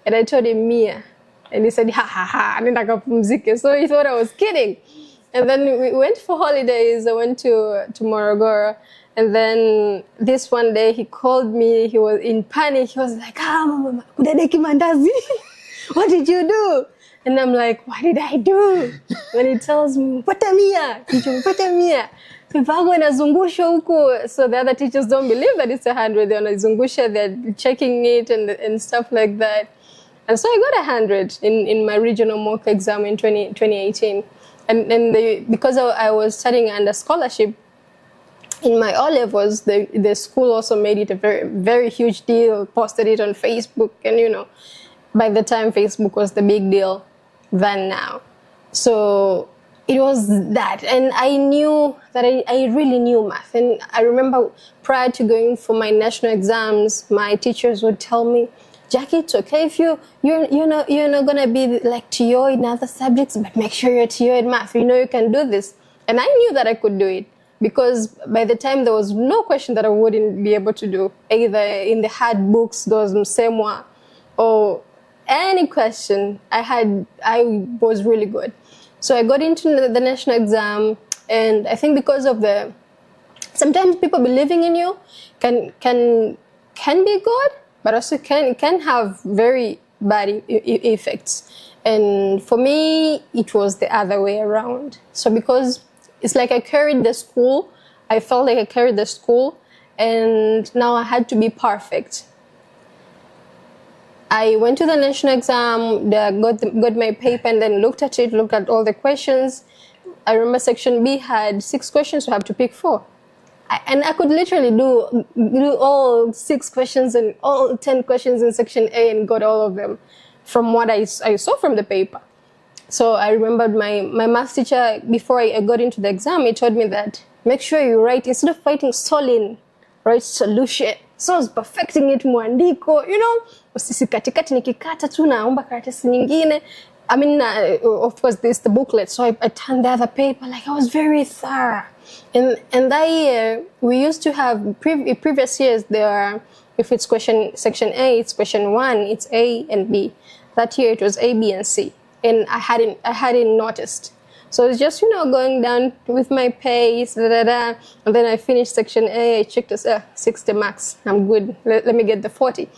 And I told him Mia. And he said, ha ha ha, nenda kapumzike. So he thought I was kidding. And then we went for holidays. I went to Morogoro. And then this one day he called me. He was in panic. He was like, mama, kudadeki mandazi. What did you do? And I'm like, what did I do? And he tells me, pata mia. Vivago inazungusha huku. So the other teachers don't believe that it's 100. They're inazungusha. They're checking it and stuff like that. And so I got 100 in my regional mock exam in 2018. And because I was studying under scholarship in my O-levels, the school also made it a very, very huge deal, posted it on Facebook. And, by the time Facebook was the big deal than now. So it was that. And I knew that I really knew math. And I remember prior to going for my national exams, my teachers would tell me, Jackie, it's okay if you're not gonna be like TO in other subjects, but make sure you're TO in math. You can do this. And I knew that I could do it, because by the time there was no question that I wouldn't be able to do, either in the hard books, those msemwa, or any question I was really good. So I got into the national exam, and I think because of sometimes people believing in you can be good, but also can have very bad effects. And for me, it was the other way around. So because it's like I carried the school, I felt like I carried the school, and now I had to be perfect. I went to the national exam, got my paper, and then looked at all the questions. I remember section B had 6 questions, so I have to pick 4. And I could literally do all 6 questions and all 10 questions in section A and got all of them from what I saw from the paper. So I remembered my math teacher, before I got into the exam, he told me that make sure you write, instead of writing solin, write solution. So I was perfecting it mwandiko, usisi katikati nikikata tu naomba karatasi nyingine. I mean, of course, this the booklet. So I turned the other paper. Like, I was very thorough. And that year, we used to have, previous years, there are, if it's section A, it's question 1, it's A and B. That year, it was A, B, and C. And I hadn't noticed. So it's just, going down with my pace, and then I finished section A, I checked 60 marks. I'm good. Let me get the 40.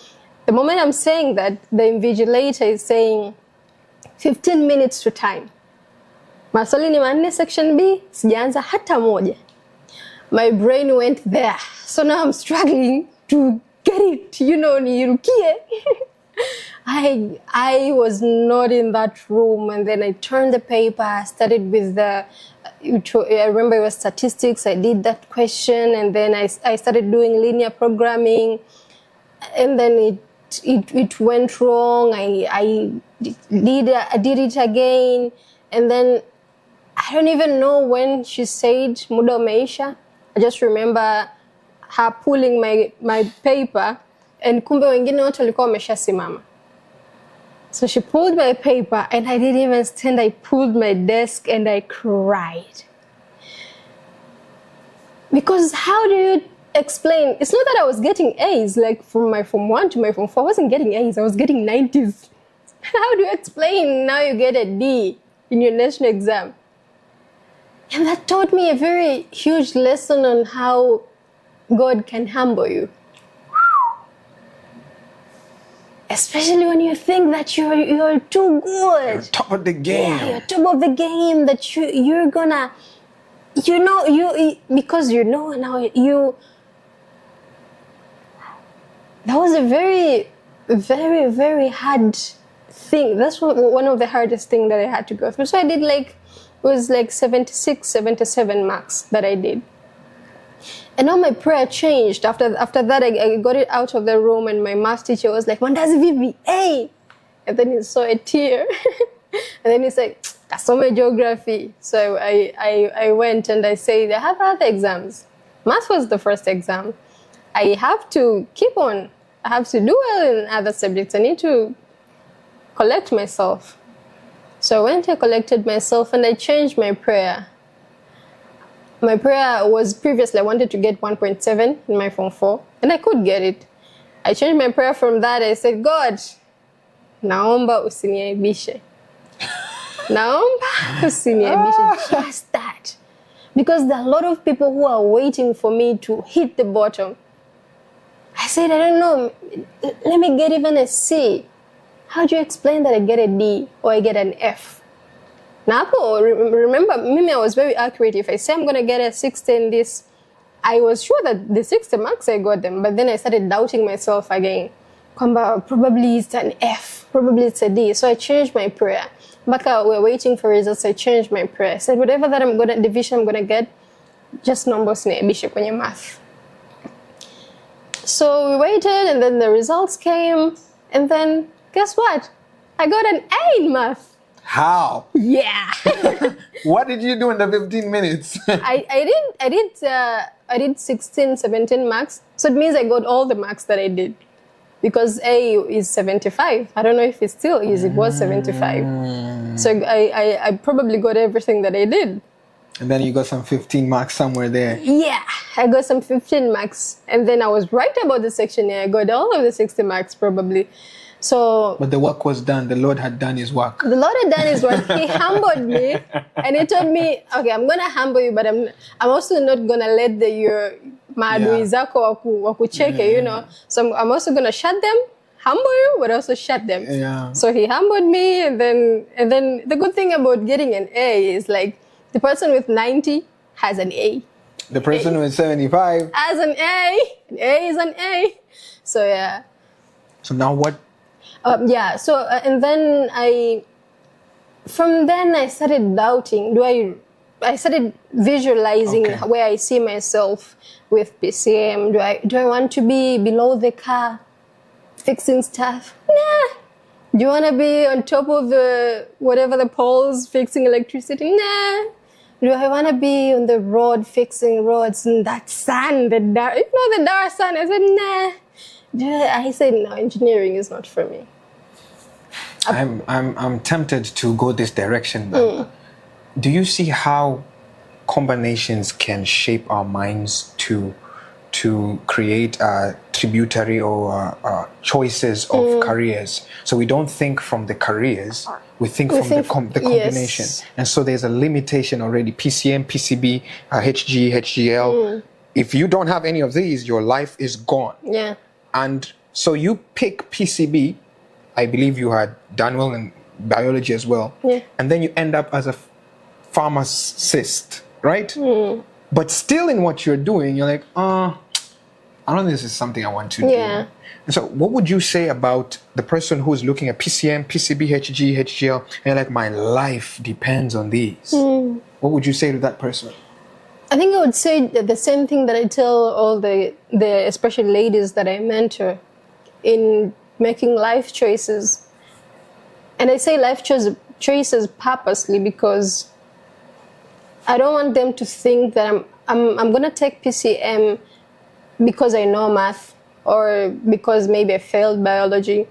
The moment I'm saying that, the invigilator is saying 15 minutes to time. Maswali ni manne section B, sijaanza hata moja. My brain went there. So now I'm struggling to get it, nirukie. I was not in that room, and then I turned the paper. I started with I remember it was statistics. I did that question, and then I started doing linear programming, and then it went wrong. I did it again, and then I don't even know when she said muda umeisha. I just remember her pulling my paper, and kumbe wengine wote walikuwa wameshasimama. So she pulled my paper, and I didn't even stand. I pulled my desk and I cried. Because how do you explain? It's not that I was getting A's, like from my Form 1 to my Form 4. I wasn't getting A's, I was getting 90s. How do you explain now you get a D in your national exam? And that taught me a very huge lesson on how God can humble you. Especially when you think that you're too good. You're top of the game. Yeah, you're top of the game, that you're gonna, because now that was a very, very, very hard thing. That's one of the hardest things that I had to go through. So I did it was 76, 77 marks that I did. And now my prayer changed. After that, I got it out of the room, and my math teacher was like, "Mandazi Vivi, hey!" And then he saw a tear. And then he's like, "Kasome geography." So I went and I said, I have other exams. Math was the first exam. I have to keep on. I have to do well in other subjects. I need to collect myself. So I went and collected myself, and I changed my prayer. My prayer was previously I wanted to get 1.7 in my Form 4, and I could get it. I changed my prayer from that. I said, God, naomba usiniaibishe. Naomba usiniaibishe. Just that. Because there are a lot of people who are waiting for me to hit the bottom. I said, I don't know, let me get even a C. How do you explain that I get a D or I get an F? Now, remember, Mimi, I was very accurate. If I say I'm going to get a 60 in this, I was sure that the 60 marks I got them, but then I started doubting myself again. Probably it's an F, probably it's a D. So I changed my prayer. Baka, we're waiting for results, I changed my prayer. I said, whatever that division I'm going to get, just numbers niaibishe kwenye math. So we waited, and then the results came, and then guess what? I got an A in math. How? Yeah. What did you do in the 15 minutes? I did 16, 17 marks. So it means I got all the marks that I did. Because A is 75. I don't know if it still is. It was 75. So I probably got everything that I did. And then you got some 15 marks somewhere there. Yeah, I got some 15 marks. And then I was right about the section A. I got all of the 60 marks probably. So, but the work was done. The Lord had done his work. The Lord had done his work. He humbled me, and he told me, okay, I'm going to humble you, but I'm also not going to let your maadui zako wakucheke, So I'm also going to shut them, humble you, but also shut them. Yeah. So he humbled me, and then the good thing about getting an A is like the person with 90 has an A. The person with 75 has an A. An A is an A. So yeah. So now what? So and then from then I started doubting. I started visualizing where I see myself with PCM. Do I want to be below the car, fixing stuff? Nah. Do you want to be on top of whatever the poles, fixing electricity? Nah. Do I want to be on the road, fixing roads in that sun, the dark sun? I said, nah. I said, no, engineering is not for me. I'm tempted to go this direction. But do you see how combinations can shape our minds to create tributary or choices of careers? So we don't think from the careers, we think from the combination. Yes. And so there's a limitation already. PCM, PCB, HG, HGL. If you don't have any of these, your life is gone. Yeah. And so you pick PCB. I believe you had done well in biology as well. Yeah. And then you end up as a pharmacist, right? But still in what you're doing, you're like, I don't think this is something I want to do. Yeah. And so what would you say about the person who's looking at PCM, PCB, HG, HGL, and you're like, my life depends on these? What would you say to that person? I think I would say the same thing that I tell all the especially ladies that I mentor in making life choices. And I say life choices purposely because I don't want them to think that I'm going to take PCM because I know math or because maybe I failed biology.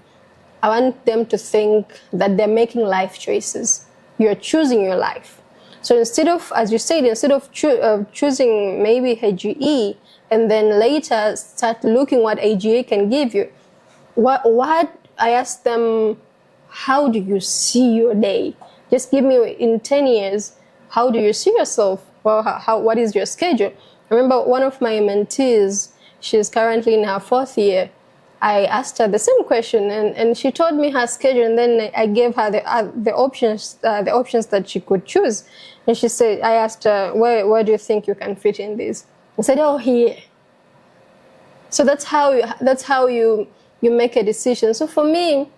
I want them to think that they're making life choices. You're choosing your life. So instead of, as you said, instead of choosing maybe HGE and then later start looking what AGA can give you, what I ask them, how do you see your day? Just give me in 10 years, how do you see yourself? Well, what is your schedule? I remember one of my mentees, she's currently in her 4th year. I asked her the same question, and she told me her schedule, and then I gave her the options that she could choose. And she said, I asked her, where do you think you can fit in this? I said, oh, here. So that's how you make a decision. So for me,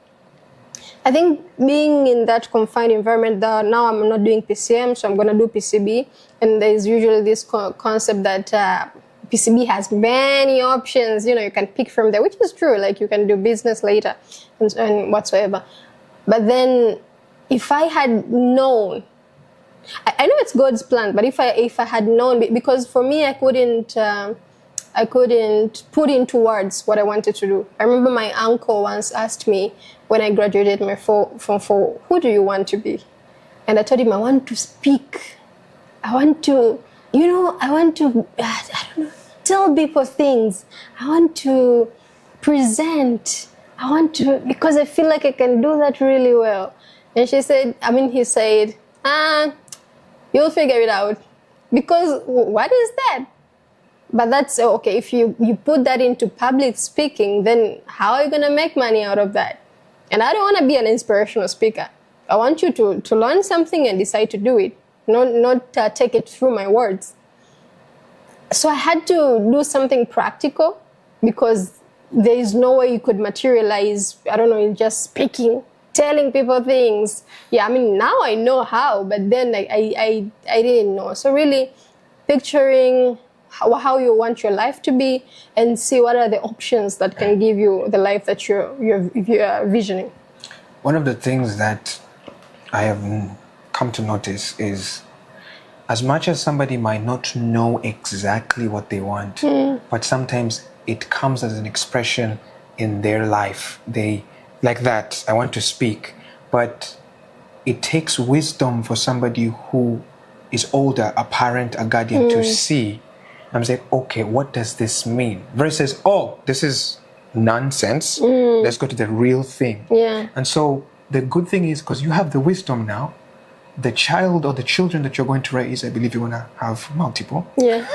I think being in that confined environment, that now I'm not doing PCM, so I'm going to do PCB. And there's usually this concept that PCB has many options. You know, you can pick from there, which is true. Like you can do business later and whatsoever. But then if I had known, I know it's God's plan, but if I had known, because for me, I couldn't put into words what I wanted to do. I remember my uncle once asked me when I graduated my Form 4, who do you want to be? And I told him, I want to speak. I want to, I don't know, tell people things. I want to present. Because I feel like I can do that really well. And he said, you'll figure it out. Because what is that? But that's okay. If you put that into public speaking, then how are you going to make money out of that? And I don't want to be an inspirational speaker. I want you to learn something and decide to do it, not take it through my words. So I had to do something practical because there is no way you could materialize, I don't know, in just speaking, telling people things. Yeah, now I know how, but then I didn't know. So really picturing how you want your life to be and see what are the options that can give you the life that you're visioning. One of the things that I have come to notice is, as much as somebody might not know exactly what they want, but sometimes it comes as an expression in their life. They, like that, I want to speak, but it takes wisdom for somebody who is older, a parent, a guardian, to see. I'm saying, okay, what does this mean? Versus, oh, this is nonsense. Let's go to the real thing. Yeah. And so the good thing is, because you have the wisdom now, the child or the children that you're going to raise, I believe you're going to have multiple. Yeah.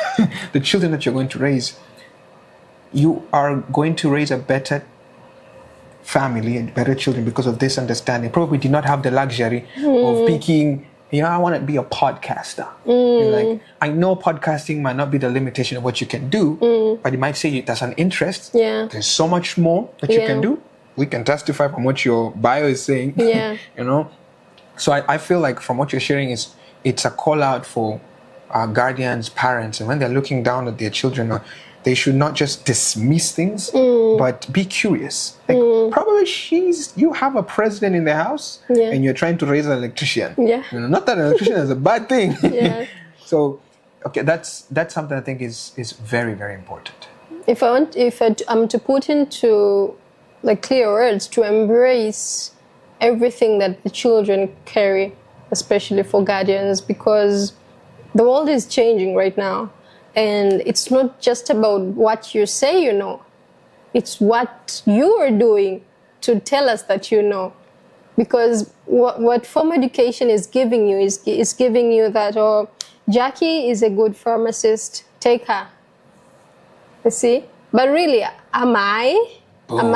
The children that you're going to raise, you are going to raise a better family and better children because of this understanding. Probably did not have the luxury of picking, I want to be a podcaster. Like, I know podcasting might not be the limitation of what you can do, but it might say that's an interest. Yeah. There's so much more that you can do. We can testify from what your bio is saying. Yeah. So I feel like from what you're sharing it's a call out for guardians, parents, and when they're looking down at their children, they should not just dismiss things, but be curious. Like, probably you have a president in the house, and you're trying to raise an electrician. Yeah. Not that an electrician is a bad thing. Yeah. So, okay, that's something I think is very, very important. If I'm to put into like clear words, to embrace everything that the children carry, especially for guardians, because the world is changing right now. And it's not just about what you say you know. It's what you are doing to tell us that you know. Because what formal education is giving you is giving you that, oh, Jackie is a good pharmacist, take her. You see? But really, am I? Can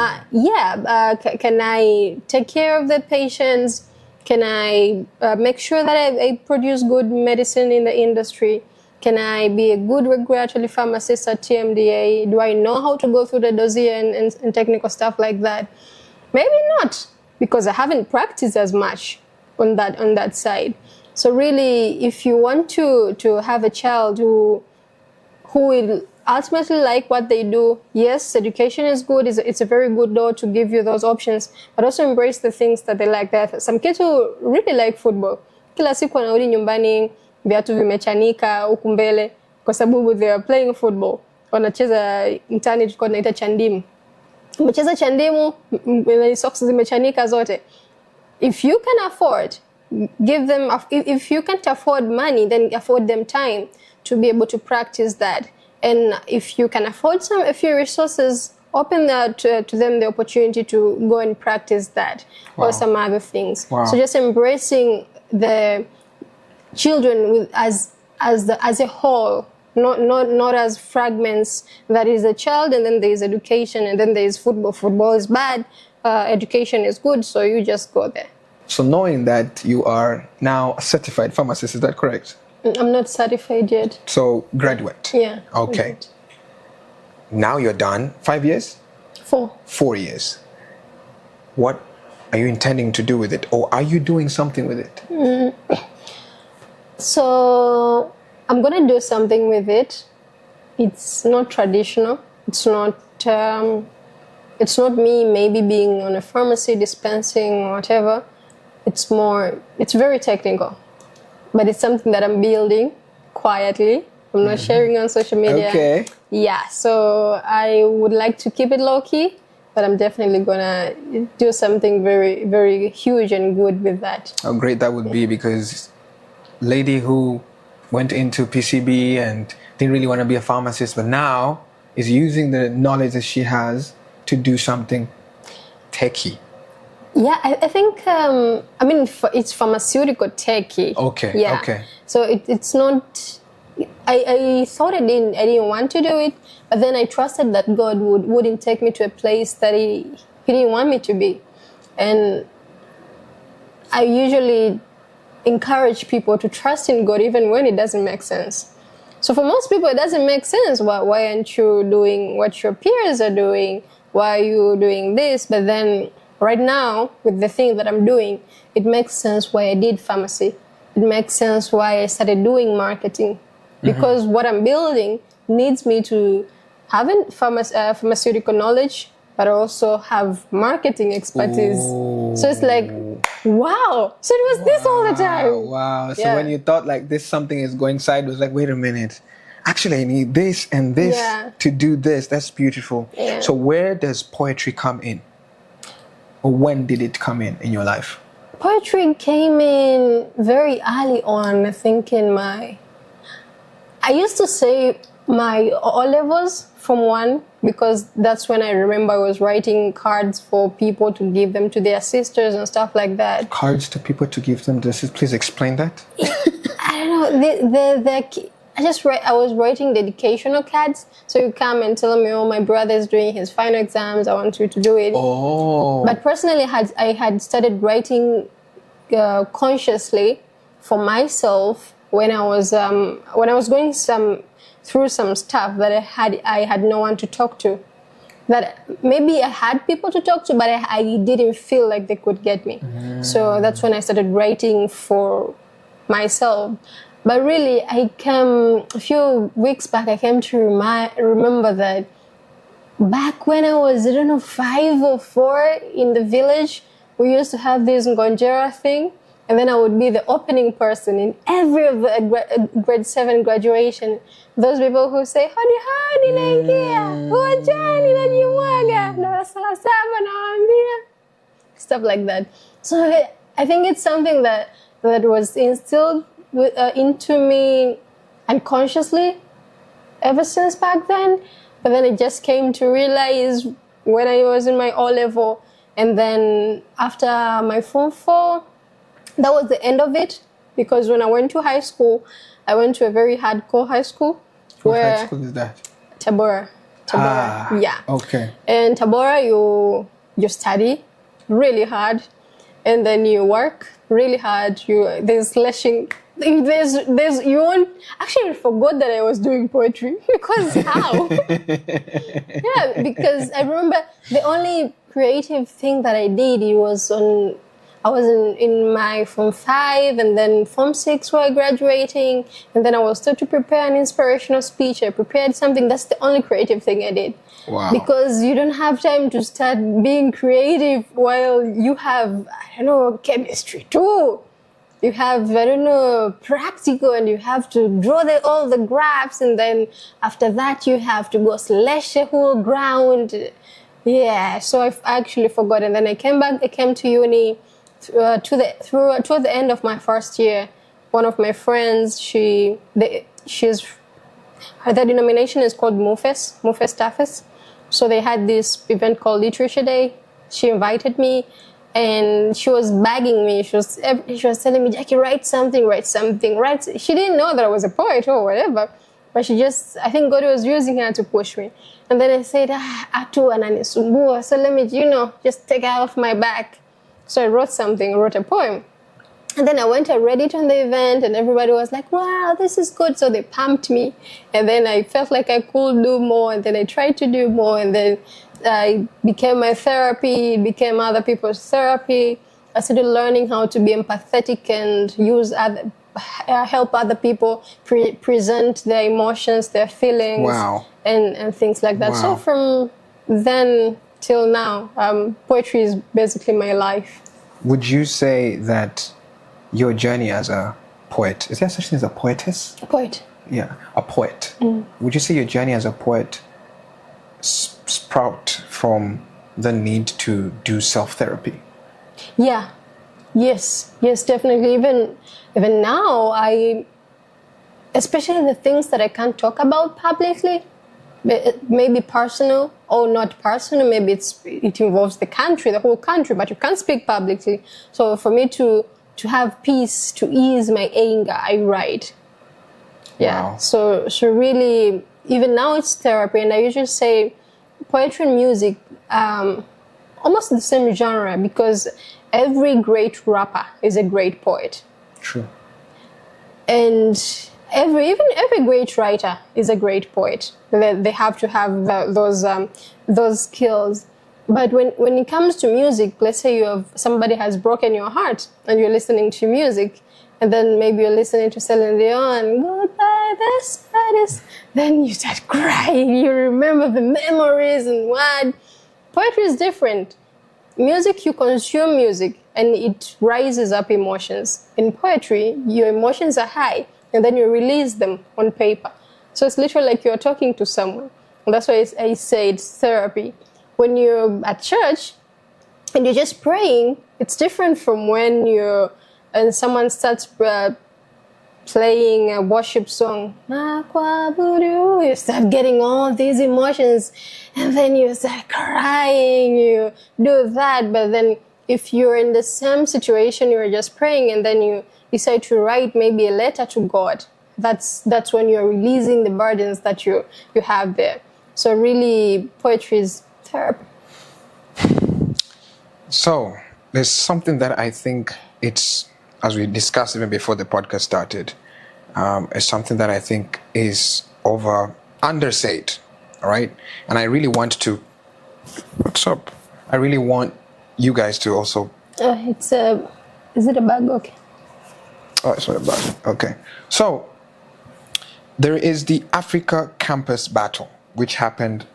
I take care of the patients? Can I make sure that I produce good medicine in the industry? Can I be a good regulatory pharmacist at TMDA? Do I know how to go through the dossier and technical stuff like that? Maybe not, because I haven't practiced as much on that side. So really, if you want to have a child who will ultimately like what they do, yes, education is good. It's a very good door to give you those options, but also embrace the things that they like. That some kids who really like football, kila siku wanarudi nyumbani viatu vimechanika huku mbele kwa sababu they are playing football. Wanacheza mtani tulikuwa tunaita chandimu. Umecheza chandimu, socks zimechanika zote. If you can afford, give them. If you can't afford money, then afford them time to be able to practice that. And if you can afford a few resources, open to them the opportunity to go and practice that. Wow. Or some other things. Wow. So just embracing the children as a whole, not as fragments. That is a child, and then there is education, and then there is football. Football is bad, education is good, so you just go there. So knowing that you are now a certified pharmacist, is that correct? I'm not certified yet. So graduate? Yeah. Okay. Graduate. Now you're done. 5 years? 4. 4 years. What are you intending to do with it? Or are you doing something with it? So I'm going to do something with it. It's not traditional. It's not me maybe being on a pharmacy dispensing or whatever. It's very technical. But it's something that I'm building quietly. I'm not sharing on social media. Okay. Yeah, so I would like to keep it low-key, but I'm definitely going to do something very, very huge and good with that. How great that would be, because lady who went into PCB and didn't really want to be a pharmacist, but now is using the knowledge that she has to do something techie. Yeah, I think, it's pharmaceutical techie. Okay, yeah. Okay. So it's not, I thought I didn't want to do it, but then I trusted that God wouldn't take me to a place that he didn't want me to be. And I usually encourage people to trust in God even when it doesn't make sense. So for most people, it doesn't make sense. Why aren't you doing what your peers are doing? Why are you doing this? But then right now, with the thing that I'm doing, it makes sense why I did pharmacy. It makes sense why I started doing marketing. Because what I'm building needs me to have pharmaceutical knowledge, but also have marketing expertise. Ooh. So it's like, wow. So it was this all the time. Wow. So when you thought like this, something is going sideways, like, wait a minute. Actually, I need this and this to do this. That's beautiful. Yeah. So where does poetry come in? Or when did it come in your life? Poetry came in very early on, I think I used to say my O-levels from 1, because that's when I remember I was writing cards for people to give them to their sisters and stuff like that. Cards to people to give them to their sisters? Please explain that. I don't know. I was writing dedicational cards. So you come and tell me, oh, my brother's doing his final exams, I want you to do it. Oh. But personally, I had started writing consciously for myself when I was going through some stuff that I had no one to talk to. That maybe I had people to talk to, but I didn't feel like they could get me. So that's when I started writing for myself. But really, a few weeks back, I came to remember that back when I was, 5 or 4 in the village, we used to have this Ngonjera thing. And then I would be the opening person in every of the grade 7 graduation. Those people who say, hodi hodi naingia, uwanjani najimwaga, darasa la 7 nawaambia. Stuff like that. So I think it's something that was instilled into me unconsciously ever since back then. But then it just came to realize when I was in my O level, and then after my Form 4, that was the end of it. Because when I went to high school, I went to a very hardcore high school. What high school is that? Tabora. Yeah. Okay. And Tabora, you study really hard, and then you work really hard. There's slashing. There's you won't actually I forgot that I was doing poetry because how? Yeah, because I remember the only creative thing that I did I was in my Form 5 and then Form 6 were graduating, and then I was told to prepare an inspirational speech. I prepared something. That's the only creative thing I did. Wow. Because you don't have time to start being creative while you have, I don't know, chemistry too. You have, I don't know, practical, and you have to draw all the graphs, and then after that you have to go slash the whole ground. Yeah, so I actually forgot, and then I came to uni. Toward the end of my first year, one of my friends, her denomination is called MUHAS Staffers. So they had this event called Literature Day. She invited me, and she was begging me. She was telling me, Jackie, write something. She didn't know that I was a poet or whatever, but I think God was using her to push me. And then I said, atu ananisumbua, so let me, just take it off my back. So I wrote a poem. And then I read it on the event, and everybody was like, wow, this is good. So they pumped me. And then I felt like I could do more. And then I tried to do more. And then I became my therapy. It became other people's therapy. I started learning how to be empathetic and help other people present their emotions, their feelings, wow, and things like that. Wow. So from then till now, poetry is basically my life. Would you say that your journey as a poet, is there such thing as a poetess? A poet. Yeah, a poet. Would you say your journey as a poet sprout from the need to do self-therapy? Yeah. Yes, definitely. Even now, especially the things that I can't talk about publicly, maybe personal or not personal, maybe it involves the whole country, but you can't speak publicly. So for me to have peace, to ease my anger, I write. Yeah. Wow. So really, even now it's therapy, and I usually say poetry and music, almost the same genre, because every great rapper is a great poet. True. And every great writer is a great poet. They have to have those skills. But when it comes to music, let's say somebody has broken your heart and you're listening to music, and then maybe you're listening to Celine Dion, goodbye, this, then you start crying. You remember the memories and what. Poetry is different. Music, you consume music and it rises up emotions. In poetry, your emotions are high, and then you release them on paper. So it's literally like you're talking to someone. And that's why I say it's therapy. When you're at church and you're just praying, it's different from when someone starts playing a worship song. You start getting all these emotions, and then you start crying, you do that. But then if you're in the same situation, you're just praying, and then you decide to write maybe a letter to God, that's when you're releasing the burdens that you have there. So really, poetry is therapy. So there's something that I think it's, as we discussed even before the podcast started, is something that I think is undersaid, all right? And I really want to, what's up? I really want you guys to also. Is it a bag? Okay. Oh, it's not a bag. Okay. So there is the Africa Campus Battle, which happened,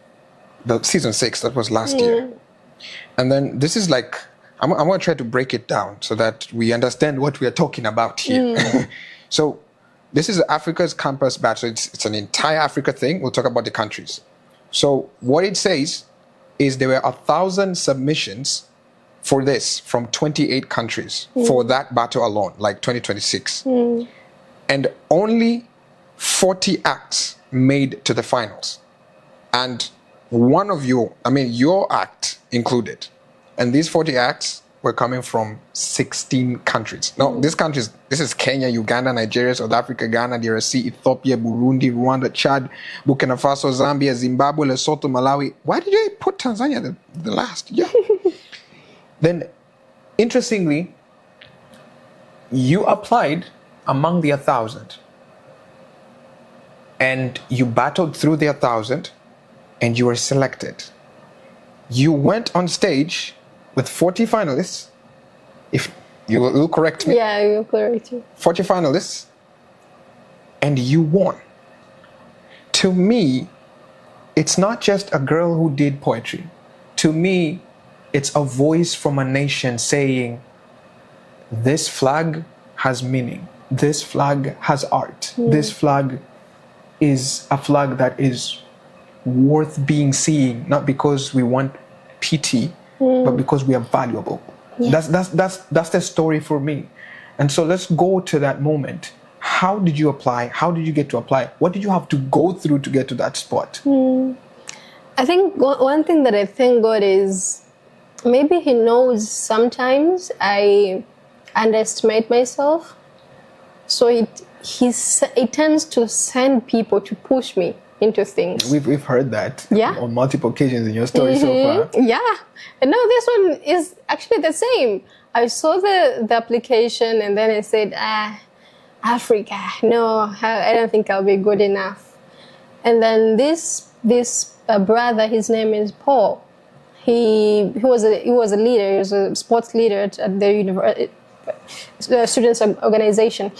the season 6, that was last year. And then this is like, I'm going to try to break it down so that we understand what we are talking about here. So this is Africa's Campus Battle. It's an entire Africa thing. We'll talk about the countries. So what it says is there were 1,000 submissions for this from 28 countries for that battle alone, like 2026. And only 40 acts made to the finals. And one of you, I mean, your act included. And these 40 acts were coming from 16 countries. Now, these countries, this is Kenya, Uganda, Nigeria, South Africa, Ghana, DRC, Ethiopia, Burundi, Rwanda, Chad, Burkina Faso, Zambia, Zimbabwe, Lesotho, Malawi. Why did they put Tanzania the last? Yeah. Then, interestingly, you applied among the 1,000. And you battled through the 1,000 and you were selected. You went on stage with 40 finalists. If you will correct me. Yeah, you'll correct me. 40 finalists, and you won. To me, it's not just a girl who did poetry. To me, it's a voice from a nation saying, this flag has meaning. This flag has art. This flag is a flag that is worth being seen, not because we want pity, but because we are valuable. Yeah. That's the story for me. And so let's go to that moment. How did you apply? How did you get to apply? What did you have to go through to get to that spot? I think one thing that I thank God is maybe He knows sometimes I underestimate myself. So it tends to send people to push me into things. We've heard that on multiple occasions in your story so far. Yeah. And now this one is actually the same. I saw the application and then I said, Africa, no, I don't think I'll be good enough. And then this brother, his name is Paul. He was a leader. He was a sports leader at the students' organization.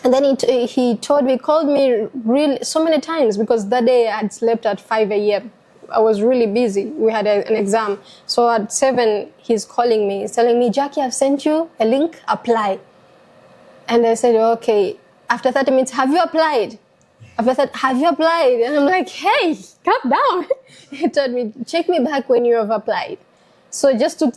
And then he called me really so many times because that day I had slept at 5 a.m. I was really busy. We had an exam. So at 7, he's calling me. He's telling me, Jackie, I've sent you a link, apply. And I said, okay. After 30 minutes, have you applied? After that, have you applied? And I'm like, hey, calm down. He told me, check me back when you have applied. So just to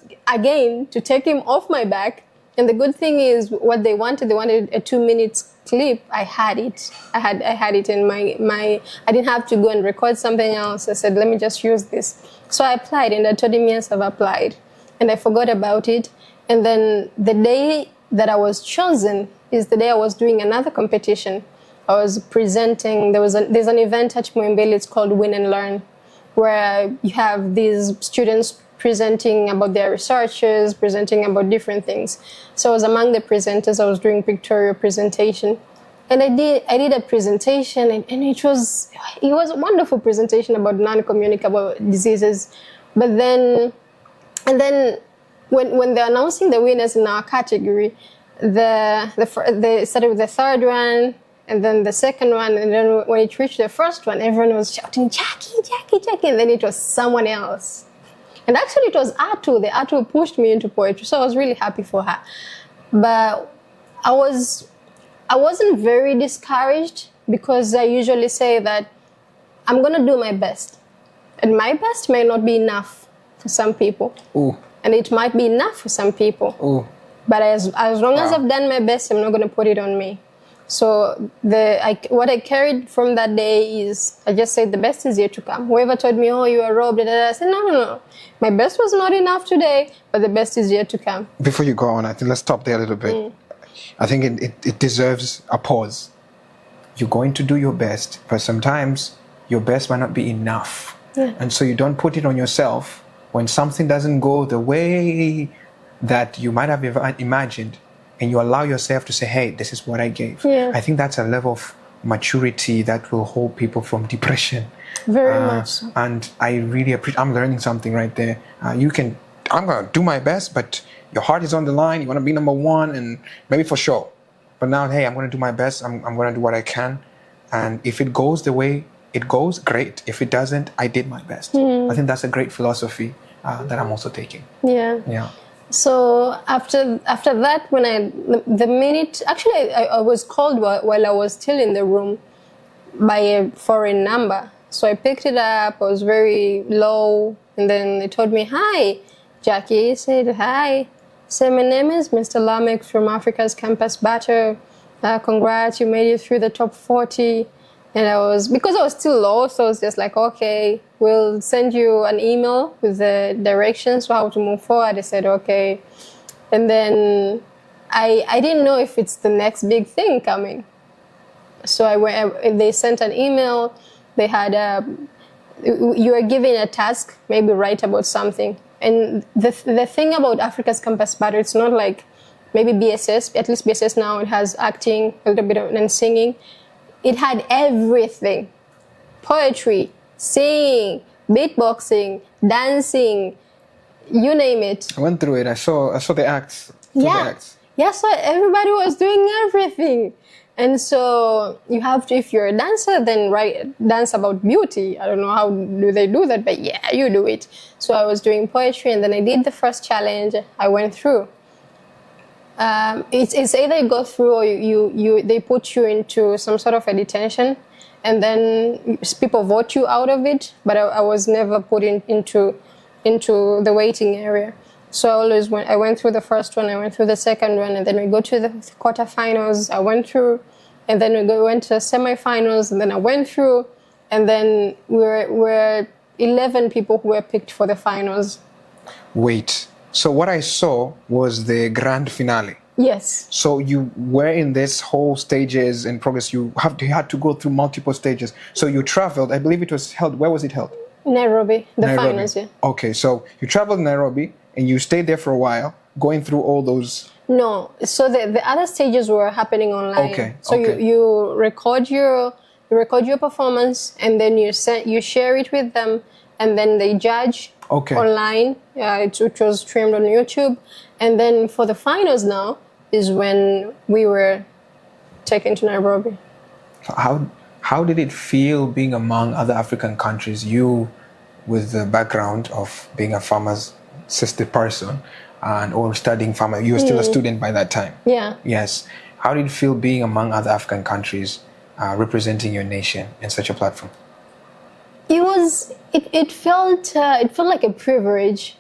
take him off my back. And the good thing is what they wanted a 2-minute clip. I had it. I had it in my I didn't have to go and record something else. I said, let me just use this. So I applied and I told him, yes, I've applied. And I forgot about it. And then the day that I was chosen is the day I was doing another competition. I was presenting, there's an event at Muhimbili, it's called Win and Learn, where you have these students presenting about their researches, presenting about different things. So I was among the presenters. I was doing pictorial presentation, and I did a presentation, and it was a wonderful presentation about non-communicable diseases. But then when they're announcing the winners in our category, they started with the third one, and then the second one, and then when it reached the first one, everyone was shouting, Jackie, Jackie, Jackie, and then it was someone else. And actually it was Atu. The Atu pushed me into poetry, so I was really happy for her. But I wasn't very discouraged because I usually say that I'm gonna do my best. And my best may not be enough for some people. Ooh. And it might be enough for some people. Ooh. But as long as I've done my best, I'm not gonna put it on me. So what I carried from that day is I just said the best is yet to come. Whoever told me, oh, you are robbed, I said, no. My best was not enough today, but the best is yet to come. Before you go on, I think let's stop there a little bit. I think it deserves a pause. You're going to do your best, but sometimes your best might not be enough. Yeah. And so you don't put it on yourself when something doesn't go the way that you might have imagined. And you allow yourself to say, hey, this is what I gave. Yeah. I think that's a level of maturity that will hold people from depression. Very much so. And I really appreciate, I'm learning something right there. I'm going to do my best, but your heart is on the line. You want to be number one, and maybe for sure. But now, hey, I'm going to do my best. I'm going to do what I can. And if it goes the way it goes, great. If it doesn't, I did my best. I think that's a great philosophy that I'm also taking. Yeah. Yeah. So after that, when I was called while I was still in the room by a foreign number. So I picked it up. I was very low, and then they told me, "Hi, Jackie said, hi. So my name is Mr. Lamek from Africa's Campus Battle. Congrats, you made it through the top 40. And because I was still low, so I was just like, okay, we'll send you an email with the directions for how to move forward. I said, okay. And then I didn't know if it's the next big thing coming. So they sent an email. They had you are given a task, maybe write about something. And the thing about Africa's Campus Battle, it's not like maybe BSS, at least BSS now, it has acting, a little bit and singing. It had everything. Poetry, singing, beatboxing, dancing, you name it. I went through it. I saw the acts. Yeah, so everybody was doing everything. And so you have to, if you're a dancer, then dance about beauty. I don't know how do they do that, but yeah, you do it. So I was doing poetry, and then I did the first challenge. I went through. It's either you go through or they put you into some sort of a detention, and then people vote you out of it. But I was never put into the waiting area. So I went through the first one, I went through the second one, and then we go to the quarterfinals. I went through, and then we went to semifinals, and then I went through, and then we're 11 people who were picked for the finals. Wait. So what I saw was the grand finale. Yes. So you were in this whole stages in progress. You had to go through multiple stages. So you traveled. I believe it was held. Where was it held? Nairobi. Nairobi. Finals. Yeah. Okay. So you traveled to Nairobi and you stayed there for a while, going through all those. No. So the other stages were happening online. Okay. So you record your performance, and then you share it with them, and then they judge. Okay. Online, which was streamed on YouTube. And then for the finals now is when we were taken to Nairobi. How did it feel being among other African countries, you with the background of being a pharmacist person or studying pharmacy? You were still a student by that time. Yeah. Yes. How did it feel being among other African countries, representing your nation in such a platform? It felt like a privilege.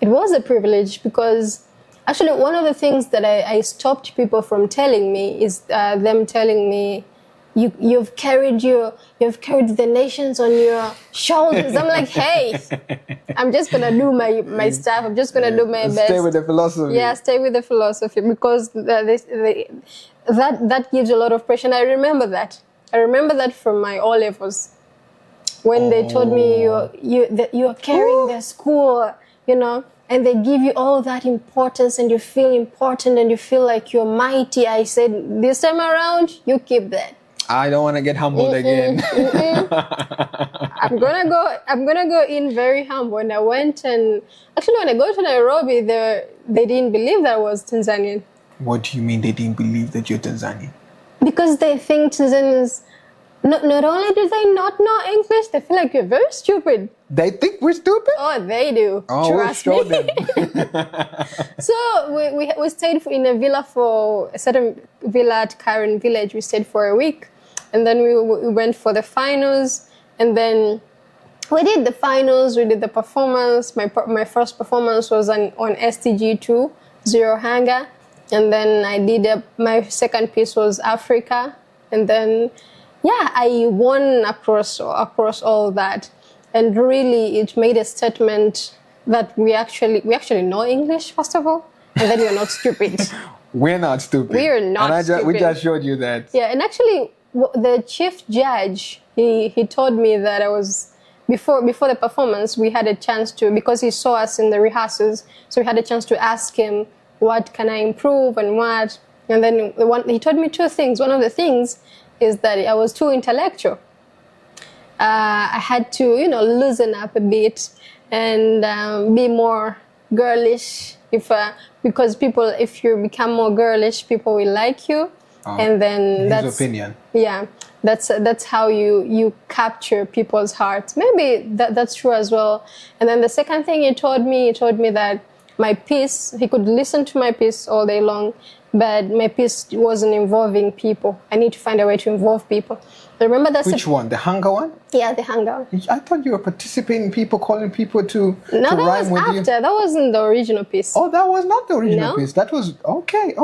It was a privilege because actually one of the things that I stopped people from telling me is them telling me, you've carried the nations on your shoulders. I'm like, hey, I'm just gonna do my stuff. I'm just gonna do my best. Stay with the philosophy. Yeah, stay with the philosophy, because that gives a lot of pressure. And I remember that. from my O levels. When they told me you're carrying the school, and they give you all that importance, and you feel important, and you feel like you're mighty. I said, this time around, you keep that. I don't want to get humbled again. I'm gonna go in very humble. And I went, and actually when I go to Nairobi, they didn't believe that I was Tanzanian. What do you mean they didn't believe that you're Tanzanian? Because they think Tanzanians. Not only do they not know English, they feel like you're very stupid. They think we're stupid? Oh, they do. Oh, Trust we'll show me. them. So we stayed in a villa, for a certain villa at Karen Village. We stayed for a week, and then we went for the finals, and then we did the finals. We did the performance. My first performance was on STG2 Zero Hunger, and then I did my second piece was Africa, and then. Yeah, I won across all that, and really it made a statement that we actually know English, first of all, and that we're not stupid. We're not stupid. We are not stupid. We just showed you that. Yeah, and actually the chief judge, he told me that I was before the performance we had a chance to, because he saw us in the rehearsals, so we had a chance to ask him what can I improve and what, and then he told me two things. One of the things is that I was too intellectual. I had to, loosen up a bit and be more girlish. Because if you become more girlish, people will like you, and then his opinion. Yeah, that's how you capture people's hearts. Maybe that's true as well. And then the second thing he told me that my piece, he could listen to my piece all day long, but my piece wasn't involving people. I need to find a way to involve people. I remember that's Which one? The hunger one? Yeah, the hunger. I thought you were participating, people calling people to No, that rhyme was with after. you. That wasn't the original piece. Oh, that was not the original No. piece. That was okay.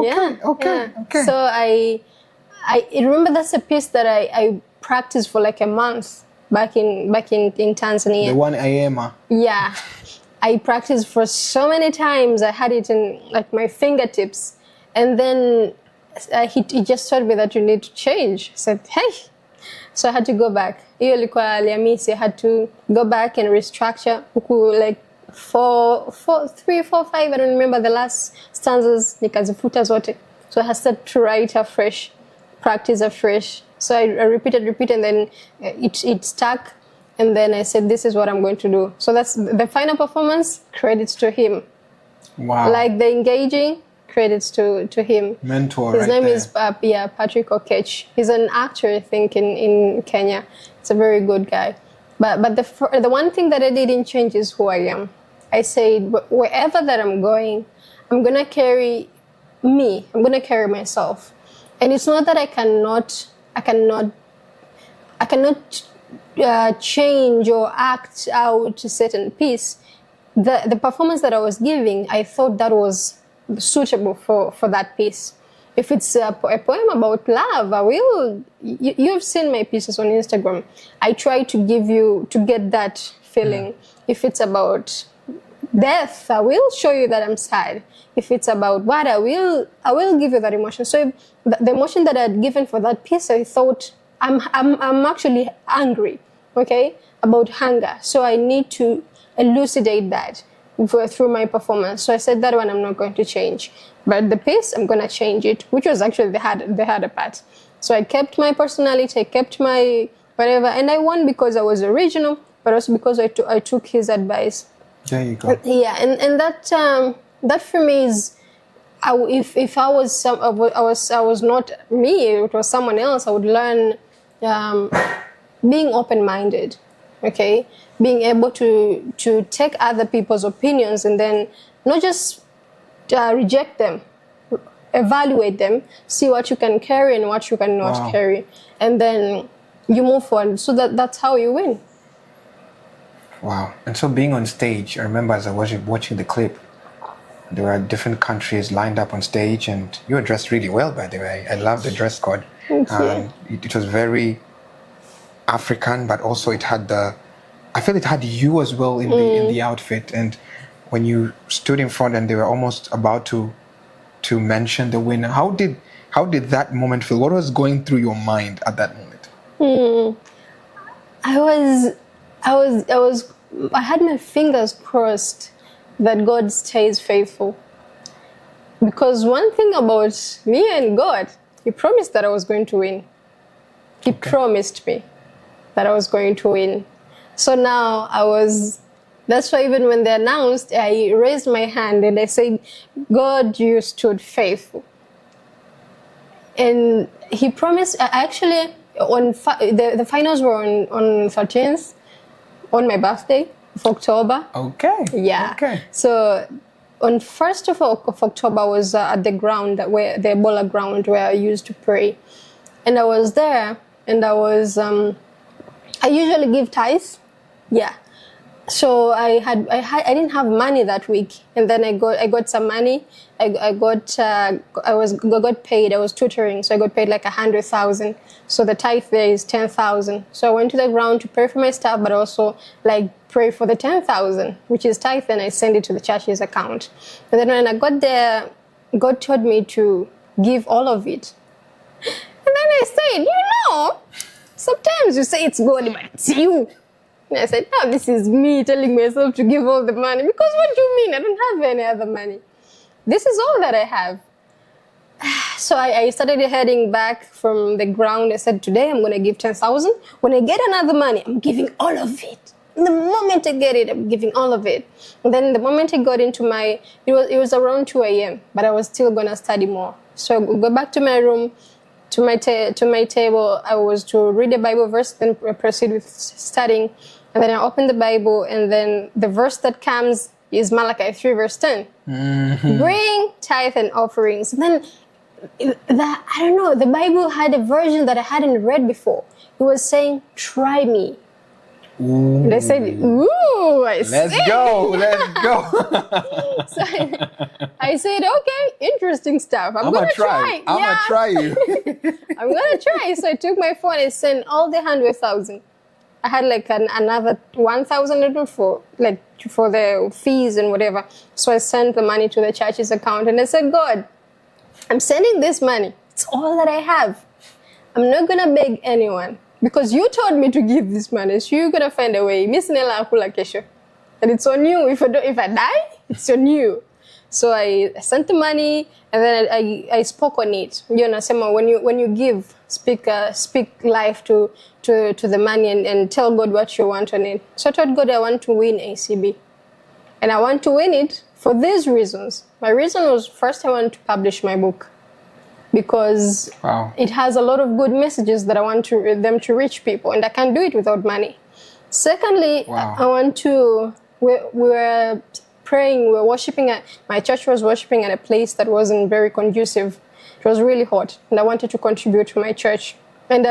So I remember that's a piece that I practiced for like a month back in Tanzania. The one Ayema. Yeah, I practiced for so many times. I had it in like my fingertips, and then he just told me that you need to change. I said, hey. So I had to go back. Hiyo ilikuwa Alhamisi. I had to go back and restructure like 4, 3, 4, 5. I don't remember the last stanzas. Nikazifuta zote. So I had started to write afresh, practice afresh. So I repeated, and then it stuck. And then I said, this is what I'm going to do. So that's the final performance, credits to him. Wow. Like the engaging, credits to him. Mentor. His right name there. is Patrick Okech. He's an actor, I think, in Kenya. He's a very good guy. But the one thing that I didn't change is who I am. I said, wherever that I'm going, I'm going to carry me. I'm going to carry myself. And it's not that I cannot change or act out a certain piece. The performance that I was giving, I thought that was suitable for that piece. If it's a poem about love, I will. You've seen my pieces on Instagram. I try to get that feeling. If it's about death, I will show you that I'm sad. If it's about what, I will give you that emotion. So the emotion that I had given for that piece, I thought I'm actually angry, okay, about hunger. So I need to elucidate that through my performance. So I said that one I'm not going to change, but the piece I'm going to change it, which was actually the harder part. So I kept my personality, I kept my whatever, and I won because I was original, but also because I took his advice. There you go. Yeah, and that for me is, if I was not me, it was someone else, I would learn being open-minded, okay, being able to take other people's opinions and then not just reject them, evaluate them, see what you can carry and what you cannot carry, and then you move forward. So that's how you win. Wow. And so being on stage, I remember as I was watching the clip, there were different countries lined up on stage, and you were dressed really well, by the way. I love the dress code. Thank you. It was very African, but also I feel it had you as well in the outfit. And when you stood in front and they were almost about to mention the winner, how did that moment feel? What was going through your mind at that moment? I had my fingers crossed that God stays faithful. Because one thing about me and God, He promised that I was going to win. He promised me that I was going to win. So now that's why even when they announced, I raised my hand and I said, God, you stood faithful. And He promised, actually, the finals were on 13th, on my birthday of October. Okay. Yeah. Okay. So on 1st of October, I was at the ground, the Ebola ground where I used to pray. And I was there, and I usually give tithes. Yeah. So I didn't have money that week, and then I got some money. I got paid. I was tutoring, so I got paid like 100,000. So the tithe there is 10,000. So I went to the ground to pray for my staff, but also like pray for the 10,000, which is tithe, and I send it to the church's account. And then when I got there, God told me to give all of it. And then I said, sometimes you say it's God, but it's you. And I said, no, this is me telling myself to give all the money. Because what do you mean? I don't have any other money. This is all that I have. So I started heading back from the ground. I said, today I'm going to give 10,000. When I get another money, I'm giving all of it. The moment I get it, I'm giving all of it. And then the moment I got into it was around 2 a.m., but I was still going to study more. So I go back to my room, to my table. I was to read a Bible verse, then proceed with studying. And then I open the Bible, and then the verse that comes is Malachi 3 verse 10. Bring tithe and offerings. Then, I don't know, the Bible had a version that I hadn't read before. It was saying, try me. Ooh. And I said, ooh, Let's go. So I said, okay, interesting stuff. I'm going to try. I'm going to try you. I'm going to try. So I took my phone and sent all the 100,000. I had like another 1,000 for the fees and whatever. So I sent the money to the church's account and I said, God, I'm sending this money. It's all that I have. I'm not going to beg anyone because you told me to give this money. So you're going to find a way. Miss Nela akula kesho. And it's on you. If I die, it's on you. So I sent the money and then I spoke on it. You know, when you give, speak life to the money and tell God what you want on it. So I told God I want to win ACB. And I want to win it for these reasons. My reason was, first, I want to publish my book because it has a lot of good messages that I want them to reach people, and I can't do it without money. Secondly, I want to, we were praying, we were worshiping my church was worshiping at a place that wasn't very conducive. It was really hot, and I wanted to contribute to my church. And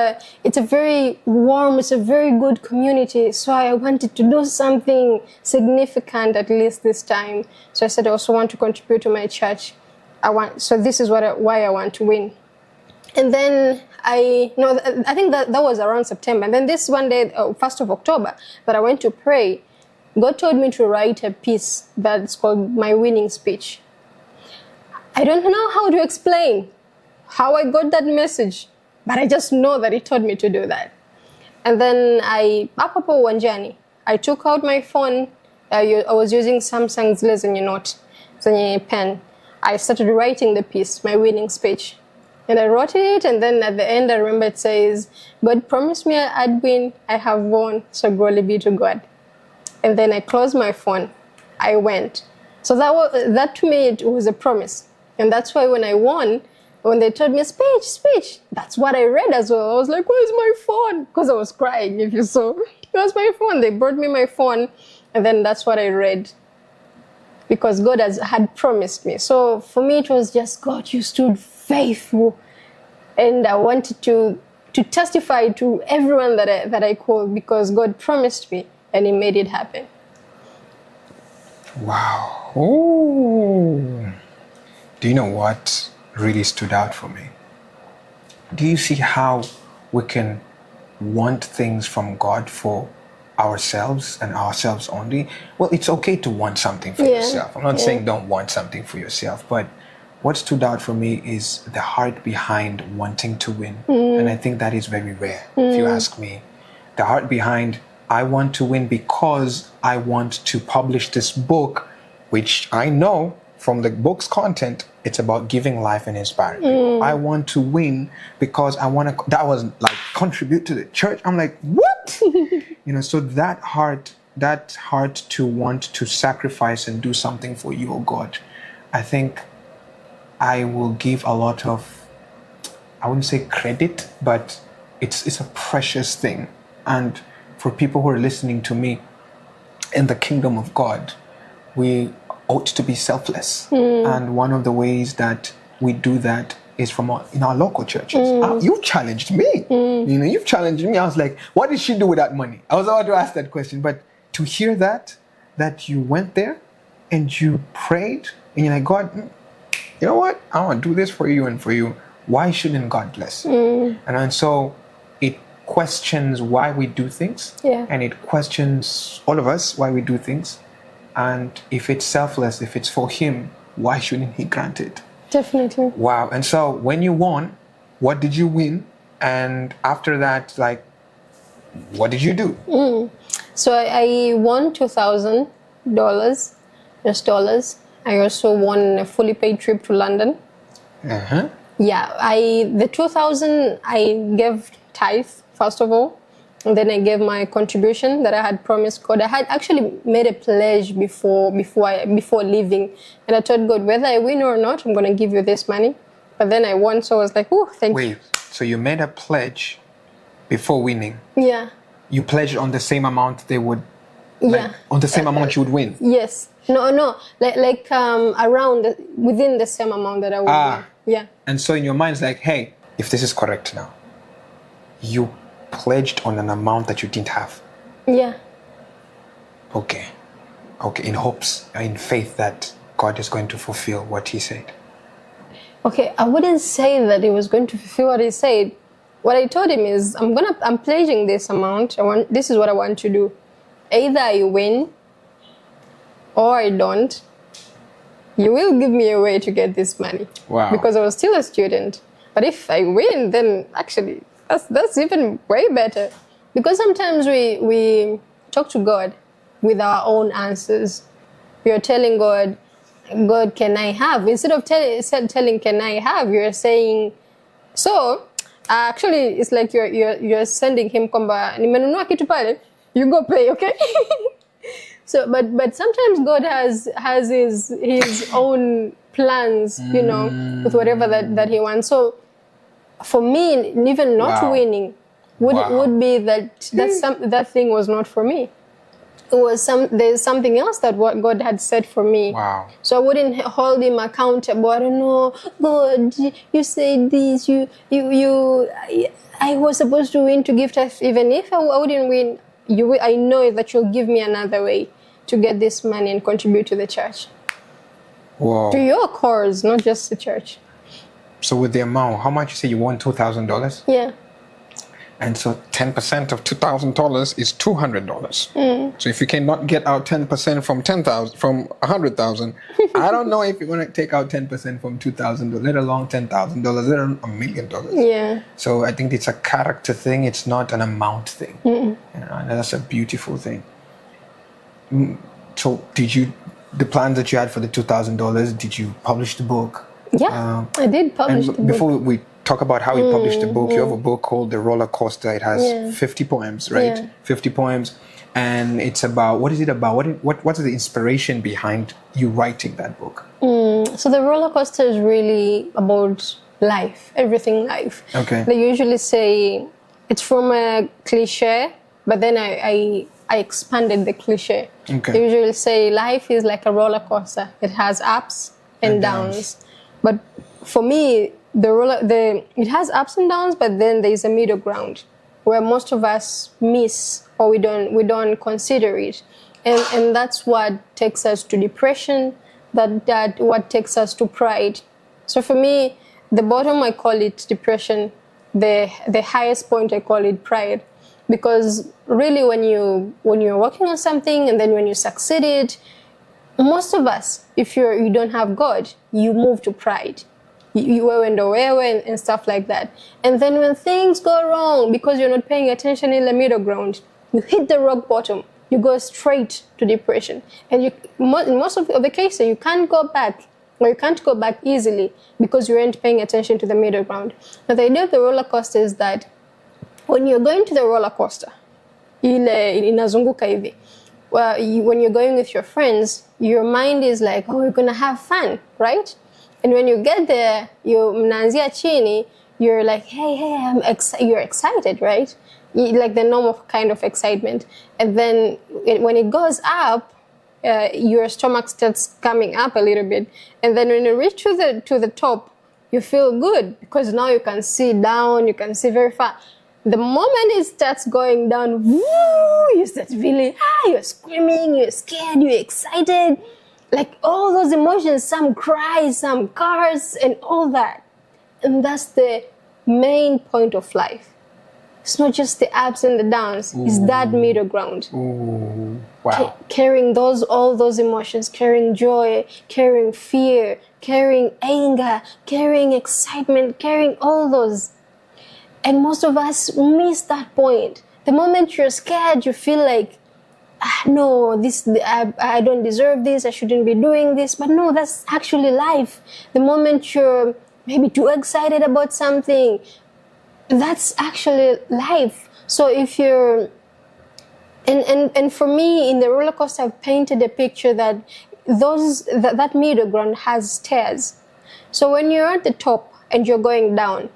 it's a very warm, it's a very good community. So I wanted to do something significant at least this time. So I said I also want to contribute to my church. So this is why I want to win. And then I think that was around September. And then this one day, 1st of October, that I went to pray, God told me to write a piece that's called My Winning Speech. I don't know how to explain how I got that message. But I just know that he told me to do that. And then I took out my phone. I was using Samsung's zenye note, zenye pen. I started writing the piece, My Winning Speech. And I wrote it, and then at the end I remember it says, God promised me I'd win, I have won, so glory be to God. And then I closed my phone. I went. So that to me, it was a promise. And that's why when I won, when they told me speech, that's what I read as well. I was like, where's my phone? Because I was crying, if you saw. Where's my phone? They brought me my phone, and then that's what I read. Because God had promised me. So for me, it was just, God, you stood faithful. And I wanted to testify to everyone that I called because God promised me, and he made it happen. Wow. Ooh. Do you know what really stood out for me? Do you see how we can want things from God for ourselves and ourselves only? Well, it's okay to want something for yourself. I'm not saying don't want something for yourself, but what stood out for me is the heart behind wanting to win. And I think that is very rare, if you ask me. The heart behind, I want to win because I want to publish this book, which I know from the book's content, it's about giving life and inspiring people. I want to win because I want to, that was like contribute to the church. I'm like, what? So that heart to want to sacrifice and do something for you, oh God, I think I will give a lot of, I wouldn't say credit, but it's a precious thing. And for people who are listening to me, in the kingdom of God, we ought to be selfless. And one of the ways that we do that is in our local churches. You challenged me. You've challenged me. I was like, what did she do with that money? I was about to ask that question. But to hear that you went there and you prayed and you're like, God, you know what? I want to do this for you and for you. Why shouldn't God bless you? And so it questions why we do things. And it questions all of us why we do things. And if it's selfless, if it's for him, why shouldn't he grant it? Definitely. Wow. And so when you won, what did you win? And after that, like, what did you do? So I won $2,000, US dollars. I also won a fully paid trip to London. Yeah, the 2,000 I gave tithe, first of all. And then I gave my contribution that I had promised God. I had actually made a pledge before leaving. And I told God, whether I win or not, I'm going to give you this money. But then I won, so I was like, oh, thank you. Wait, so you made a pledge before winning? Yeah. You pledged on the same amount they would, on the same amount you would win? Yes. No, like around within the same amount that I would win. Yeah. And so in your mind, it's like, hey, if this is correct now, you pledged on an amount that you didn't have. Yeah. Okay, in hopes, in faith that God is going to fulfill what he said. Okay, I wouldn't say that he was going to fulfill what he said. What I told him is, I'm pledging this amount. This is what I want to do. Either I win or I don't. You will give me a way to get this money. Wow. Because I was still a student. But if I win, then actually that's even way better. Because sometimes we talk to God with our own answers. We are telling God, can I have? Instead of telling, can I have? You're saying, so actually it's like you're sending him kwamba nimenunua kitu pale, you go pay, okay? So but sometimes God has his own plans, you know, with whatever that he wants. So for me, even not winning would be that thing was not for me. It was there's something else that what God had said for me. Wow. So I wouldn't hold him accountable. I don't know, God, you said this, I was supposed to win to give tithe. Even if I wouldn't win, I know that you'll give me another way to get this money and contribute to the church. Wow. To your cause, not just the church. So with the amount, how much you say you won? $2,000? Yeah. And so 10% of $2,000 is $200. So if you cannot get out 10% from 10,000, from 100,000, I don't know if you're going to take out 10% from $2,000, let alone $10,000, let alone $1 million. Yeah. So I think it's a character thing. It's not an amount thing. You know, and that's a beautiful thing. So the plans that you had for the $2,000, did you publish the book? Yeah, I did publish the book. Before we talk about how you published the book, you have a book called The Roller Coaster. It has 50 poems, right? Yeah. 50 poems. And it's about, what is it about? What's the inspiration behind you writing that book? So The Roller Coaster is really about life, everything life. Okay. They usually say, it's from a cliche, but then I expanded the cliche. Okay. They usually say life is like a roller coaster. It has ups and downs. But for me, it has ups and downs, but then there's a middle ground where most of us miss or we don't consider it, and that's what takes us to depression. That what takes us to pride. So for me, the bottom I call it depression. The highest point I call it pride, because really when you're working on something and then when you succeeded, most of us, if you don't have God, you move to pride. You and stuff like that. And then when things go wrong, because you're not paying attention in the middle ground, you hit the rock bottom. You go straight to depression. And in most of the cases, you can't go back, or you can't go back easily because you aren't paying attention to the middle ground. Now, the idea of the roller coaster is that when you're going to the roller coaster, inazunguka hivi, when you're going with your friends, your mind is like, oh, we're going to have fun, right? And when you get there, mnaanzia chini, you're like, hey, you're excited, right? Like the normal kind of excitement. And then when it goes up, your stomach starts coming up a little bit. And then when you reach to the top, you feel good because now you can see down, you can see very far. The moment it starts going down, woo, you start feeling, you're screaming, you're scared, you're excited. Like all those emotions, some cries, some curse, and all that. And that's the main point of life. It's not just the ups and the downs. Ooh. It's that middle ground. Ooh. Wow. Carrying all those emotions, carrying joy, carrying fear, carrying anger, carrying excitement, carrying all those. And most of us miss that point. The moment you're scared, you feel like, no, I don't deserve this, I shouldn't be doing this. But no, that's actually life. The moment you're maybe too excited about something, that's actually life. So if you're, and for me, in the roller coaster, I've painted a picture that that middle ground has stairs. So when you're at the top and you're going down,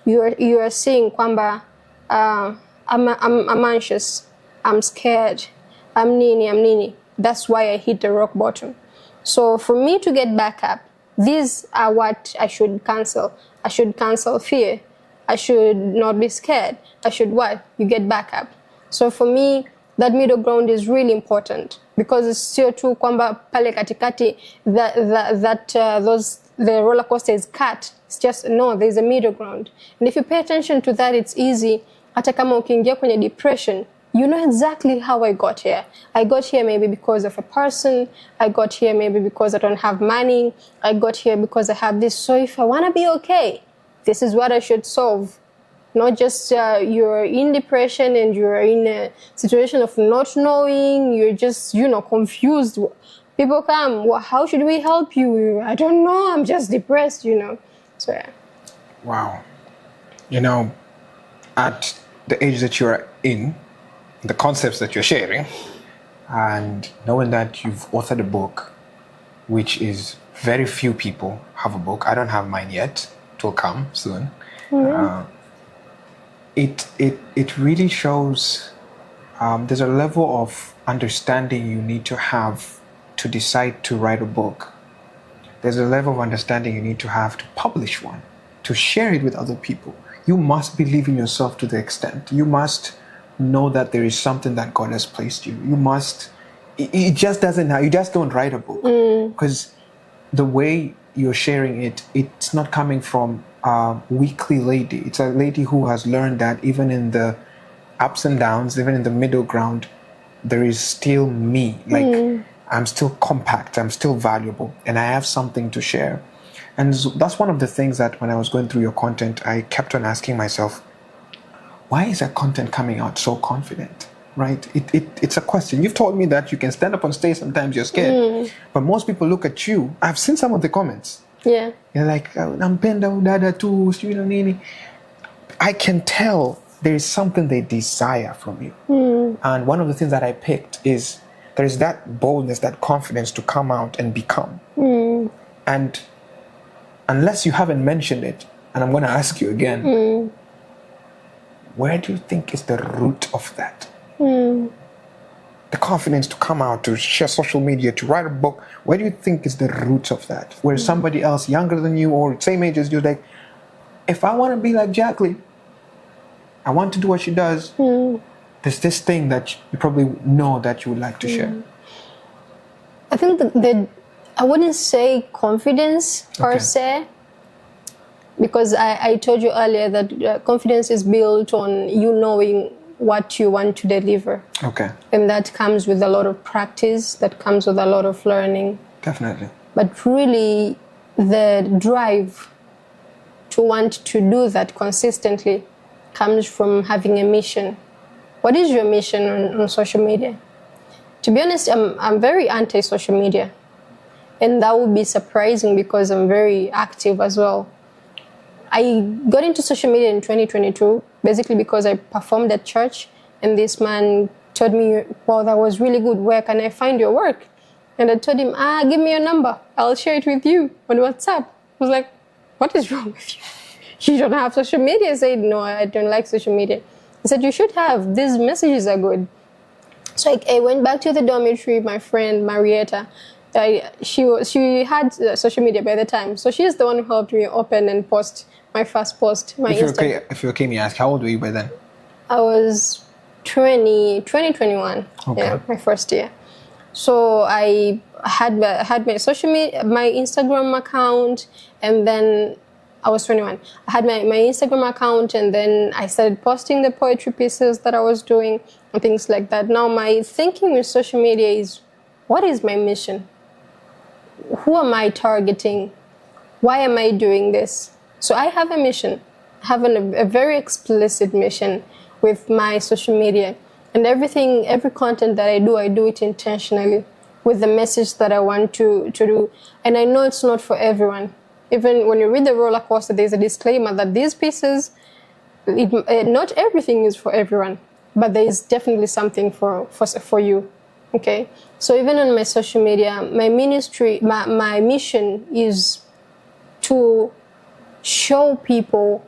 you are seeing kwamba, I'm anxious, I'm scared, I'm nini. That's why I hit the rock bottom. So for me to get back up, these are what I should cancel. I should cancel fear. I should not be scared. I should what? You get back up. So for me, that middle ground is really important, because sio tu kwamba pale katikati the roller coaster is cut. It's just, no, there's a middle ground. And if you pay attention to that, it's easy. Hata kama ukiingia kwenye depression, you know exactly how I got here. I got here maybe because of a person. I got here maybe because I don't have money. I got here because I have this. So if I want to be okay, this is what I should solve. Not just you're in depression and you're in a situation of not knowing. You're just, confused. People come, well, how should we help you? I don't know. I'm just depressed, So, yeah. Wow. At the age that you're in, the concepts that you're sharing, and knowing that you've authored a book, which is very few people have a book. I don't have mine yet. It will come soon. Mm-hmm. It really shows there's a level of understanding you need to have to decide to write a book. There's a level of understanding you need to have to publish one, to share it with other people. You must believe in yourself to the extent. You must know that there is something that God has placed you. You must, it just doesn't, you just don't write a book. Because the way you're sharing it, it's not coming from a weakly lady. It's a lady who has learned that even in the ups and downs, even in the middle ground, there is still me. Like, I'm still compact, I'm still valuable, and I have something to share. And that's one of the things that when I was going through your content, I kept on asking myself, why is that content coming out so confident, right? It's a question. You've told me that you can stand up on stage, sometimes you're scared. But most people look at you. I've seen some of the comments. Yeah. You're like, nampenda udada tu, nini. I can tell there is something they desire from you. And one of the things that I picked is there is that boldness, that confidence to come out and become. And unless you haven't mentioned it, and I'm going to ask you again, where do you think is the root of that? The confidence to come out, to share social media, to write a book, where do you think is the root of that? Where somebody else younger than you or same age as you, like, if I want to be like Jackline, I want to do what she does, there's this thing that you probably know that you would like to share. I think that I wouldn't say confidence per se, because I told you earlier that confidence is built on you knowing what you want to deliver. Okay. And that comes with a lot of practice, that comes with a lot of learning. Definitely. But really, the drive to want to do that consistently comes from having a mission. What is your mission on social media? To be honest, I'm very anti-social media. And that would be surprising because I'm very active as well. I got into social media in 2022, basically because I performed at church, and this man told me, wow, that was really good. Where can I find your work? And I told him, give me your number. I'll share it with you on WhatsApp. I was like, what is wrong with you? You don't have social media? I said, no, I don't like social media. He said, you should have. These messages are good. So I went back to the dormitory. My friend, Marietta, she had social media by the time. So she's the one who helped me open and post my first post, my Instagram. If you're okay, me ask, how old were you by then? I was 21. Okay. Yeah, my first year. So I had my social media, my Instagram account, and then I was 21. I had my Instagram account, and then I started posting the poetry pieces that I was doing and things like that. Now my thinking with social media is, what is my mission? Who am I targeting? Why am I doing this? So I have a mission. I have a very explicit mission with my social media. And every content that I do it intentionally with the message that I want to do. And I know it's not for everyone. Even when you read the roller coaster, there's a disclaimer that these pieces, not everything is for everyone, but there is definitely something for you. Okay? So even on my social media, my ministry, my mission is to show people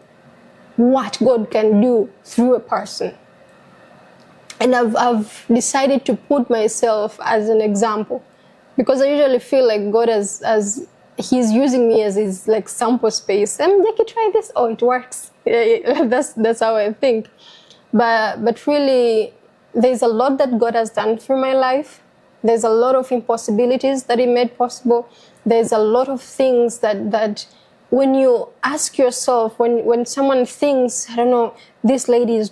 what God can do through a person. And I've decided to put myself as an example. because I usually feel like God as He's using me as His like sample space. Jackie, try this. Oh, it works. Yeah, that's how I think. But really, there's a lot that God has done through my life. There's a lot of impossibilities that He made possible. There's a lot of things that when you ask yourself, when someone thinks, I don't know, this lady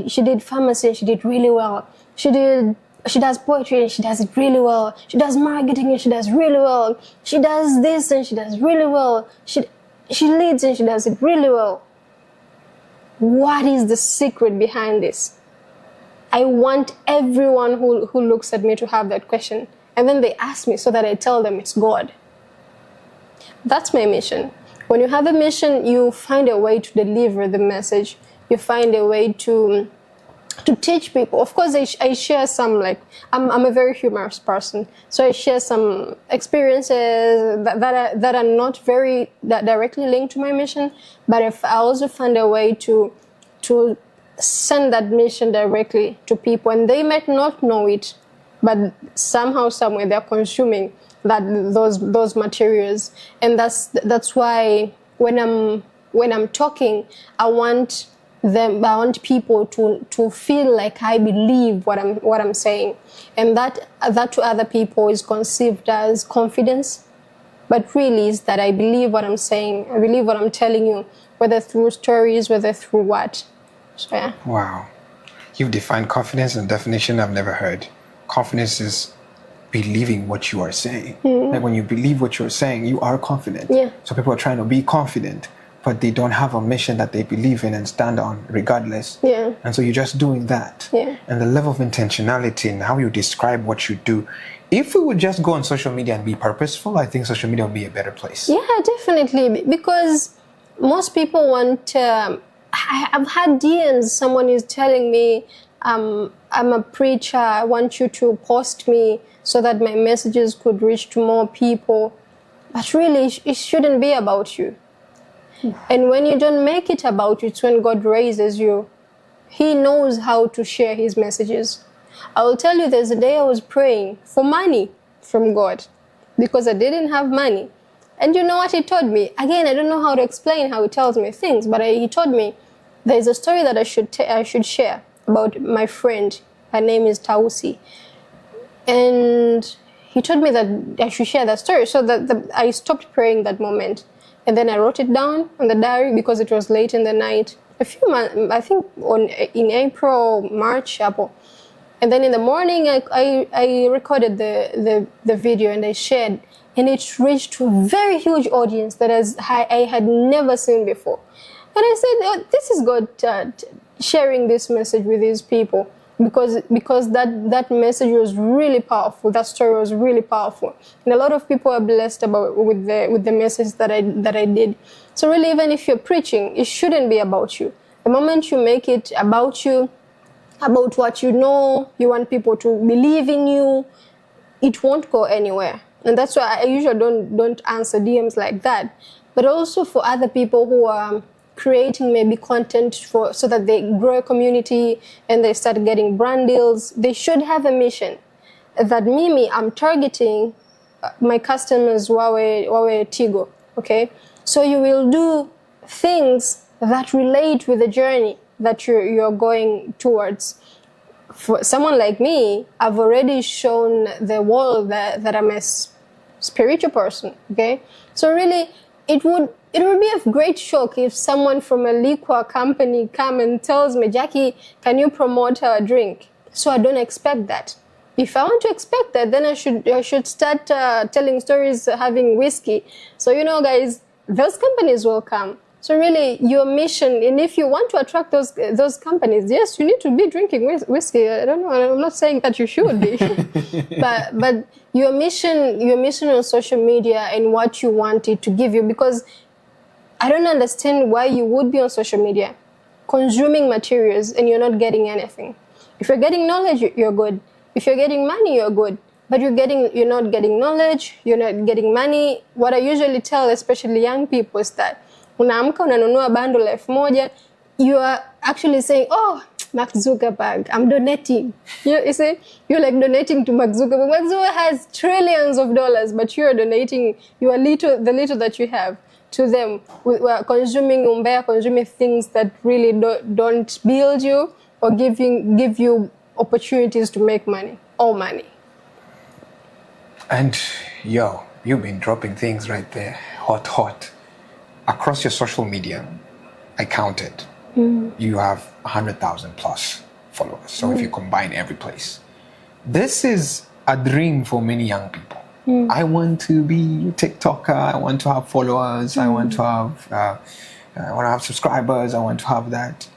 she did pharmacy and she did really well. She does poetry and she does it really well. She does marketing and she does really well. She does this and she does really well. She leads and she does it really well. What is the secret behind this? I want everyone who looks at me to have that question. And then they ask me so that I tell them it's God. That's my mission. When you have a mission, you find a way to deliver the message. You find a way to teach people. Of course, I share some, like, I'm a very humorous person. So I share some experiences that are not very directly linked to my mission. But if I also find a way to send that mission directly to people, and they might not know it, but somehow, somewhere, they're consuming those materials. And that's why when I'm talking, I want people to feel like I believe what I'm saying, and that to other people is conceived as confidence, but really is that I believe what I'm saying. I believe what I'm telling you, whether through stories, whether through what. So, yeah. Wow. You've defined confidence in a definition I've never heard. Confidence is believing what you are saying. Mm-hmm. Like when you believe what you're saying, you are confident. Yeah. So people are trying to be confident, but they don't have a mission that they believe in and stand on regardless. Yeah. And so you're just doing that. Yeah. And the level of intentionality and how you describe what you do. If we would just go on social media and be purposeful, I think social media would be a better place. Yeah, definitely. Because most people want... I've had DMs. Someone is telling me, I'm a preacher. I want you to post me so that my messages could reach to more people. But really, it shouldn't be about you. And when you don't make it about you, it's when God raises you. He knows how to share His messages. I will tell you, there's a day I was praying for money from God because I didn't have money. And you know what He told me? Again, I don't know how to explain how He tells me things, but He told me there's a story that I should share about my friend. Her name is Tausi. And He told me that I should share that story. So that I stopped praying that moment. And then I wrote it down on the diary because it was late in the night. A few months, I think in April, March, April. And then in the morning, I recorded the video and I shared. And it reached to a very huge audience that I had never seen before. And I said, oh, this is God sharing this message with these people. Because that message was really powerful. That story was really powerful, and a lot of people are blessed with the message that I did. So really, even if you're preaching, it shouldn't be about you. The moment you make it about you, about what you know, you want people to believe in you, it won't go anywhere. And that's why I usually don't answer DMs like that. But also for other people who are creating maybe content so that they grow a community and they start getting brand deals, they should have a mission. That I'm targeting my customers wawe Tigo, okay? So you will do things that relate with the journey that you're going towards. For someone like me, I've already shown the world that I'm a spiritual person, okay? So really, it would be a great shock if someone from a liquor company come and tells me, Jackie, can you promote our drink? So I don't expect that. If I want to expect that, then I should start telling stories having whiskey. So, guys, those companies will come. So really, your mission, and if you want to attract those companies, yes, you need to be drinking whiskey. I don't know. I'm not saying that you should be, but your mission on social media and what you want it to give you, because I don't understand why you would be on social media consuming materials and you're not getting anything. If you're getting knowledge, you're good. If you're getting money, you're good. But you're not getting knowledge, you're not getting money. What I usually tell, especially young people, is that unaamka unanunua bundle 1,000, you are actually saying, oh, Mark Zuckerberg, I'm donating. You see, you're like donating to Mark Zuckerberg. Mark Zuckerberg has trillions of dollars, but you're donating the little that you have to them. We're consuming umbea, consuming things that really don't build you or give you opportunities to make money, all money. And yo, you've been dropping things right there, hot. Across your social media, I counted. You have 100,000 plus followers. So if you combine every place, this is a dream for many young people. I want to be a TikToker. I want to have followers. I want to have subscribers. I want to have that.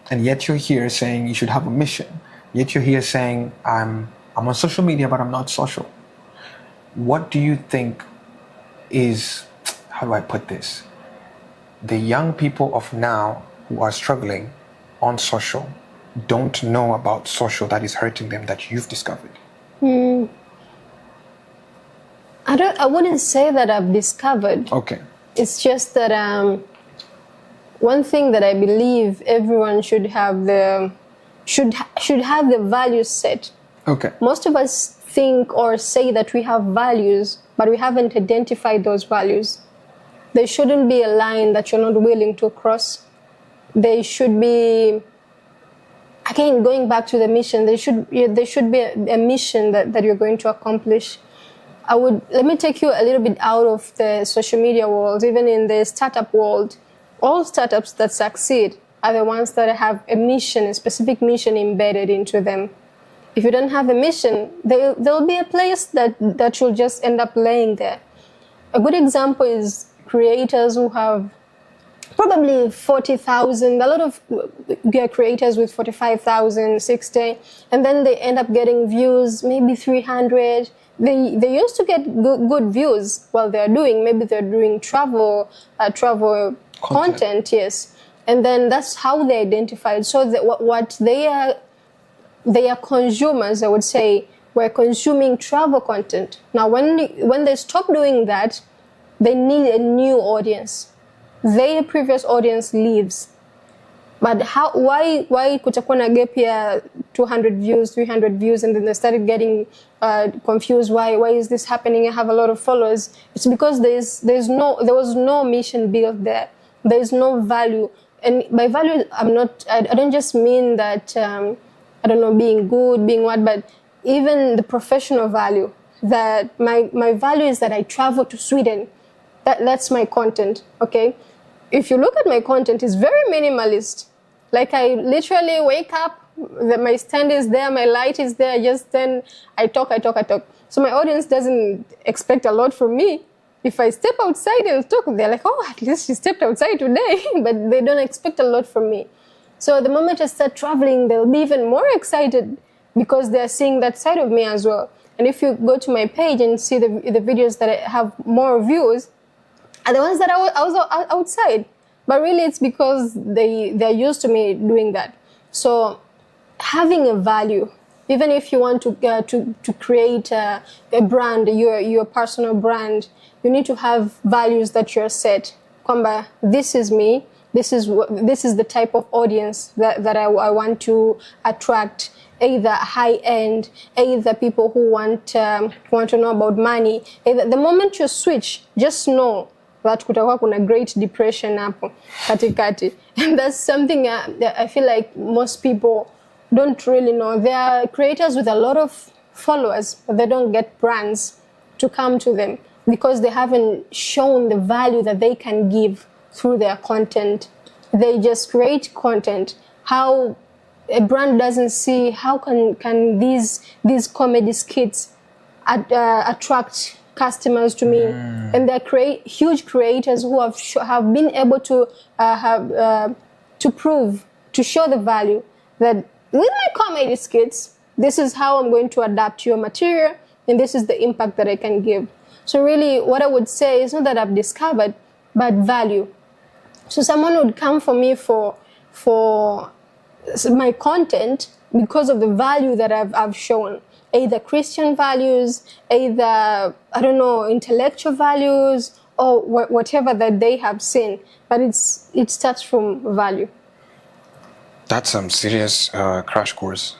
And yet you're here saying you should have a mission. Yet you're here saying I'm on social media, but I'm not social. What do you think is, how do I put this? The young people of now who are struggling on social don't know about social that is hurting them that you've discovered. I wouldn't say that I've discovered. Okay. It's just that one thing that I believe everyone should have the values set. Okay. Most of us think or say that we have values, but we haven't identified those values. There shouldn't be a line that you're not willing to cross. There should be, again, going back to the mission, there should be a mission that you're going to accomplish. Let me take you a little bit out of the social media world, even in the startup world. All startups that succeed are the ones that have a mission, a specific mission embedded into them. If you don't have a mission, there'll be a place that you'll just end up laying there. A good example is creators who have probably 40,000, a lot of creators with 45,000, 60, and then they end up getting views, maybe 300. They used to get good views while they're doing travel content, yes. And then that's how they identified. So that what they are consumers, I would say, were consuming travel content. Now, when they stop doing that, they need a new audience. Their previous audience leaves. But why kutakuwa na gap ya 200 views, 300 views, and then they started getting confused. Why is this happening? I have a lot of followers. It's because there was no mission built there. There is no value. And by value, I don't just mean that, being good, being what, but even the professional value. That my value is that I travel to Sweden. That's my content, okay? If you look at my content, it's very minimalist. Like I literally wake up, my stand is there, my light is there, just then I talk. So my audience doesn't expect a lot from me. If I step outside, they'll talk. They're like, oh, at least she stepped outside today. But they don't expect a lot from me. So the moment I start traveling, they'll be even more excited because they're seeing that side of me as well. And if you go to my page and see the videos that have more views, are the ones that I was outside. But really it's because they're used to me doing that. So having a value, even if you want to create a brand, your personal brand, you need to have values that you're set. Kwamba, this is me, this is the type of audience that I want to attract. Either high end, either people who want to know about money. Either the moment you switch, just know that kutakuwa kuna Great Depression hapo katikati. And that's something that I feel like most people don't really know. There are creators with a lot of followers, but they don't get brands to come to them because they haven't shown the value that they can give through their content. They just create content. How a brand doesn't see how can these comedy skits attract customers to me, and they're huge creators who have been able to prove, to show the value that with my comedy skits, this is how I'm going to adapt your material, and this is the impact that I can give. So really, what I would say is not that I've discovered, but value. So someone would come for me for my content because of the value that I've shown. Either Christian values, either, intellectual values, or whatever that they have seen. But it starts from value. That's some serious crash course.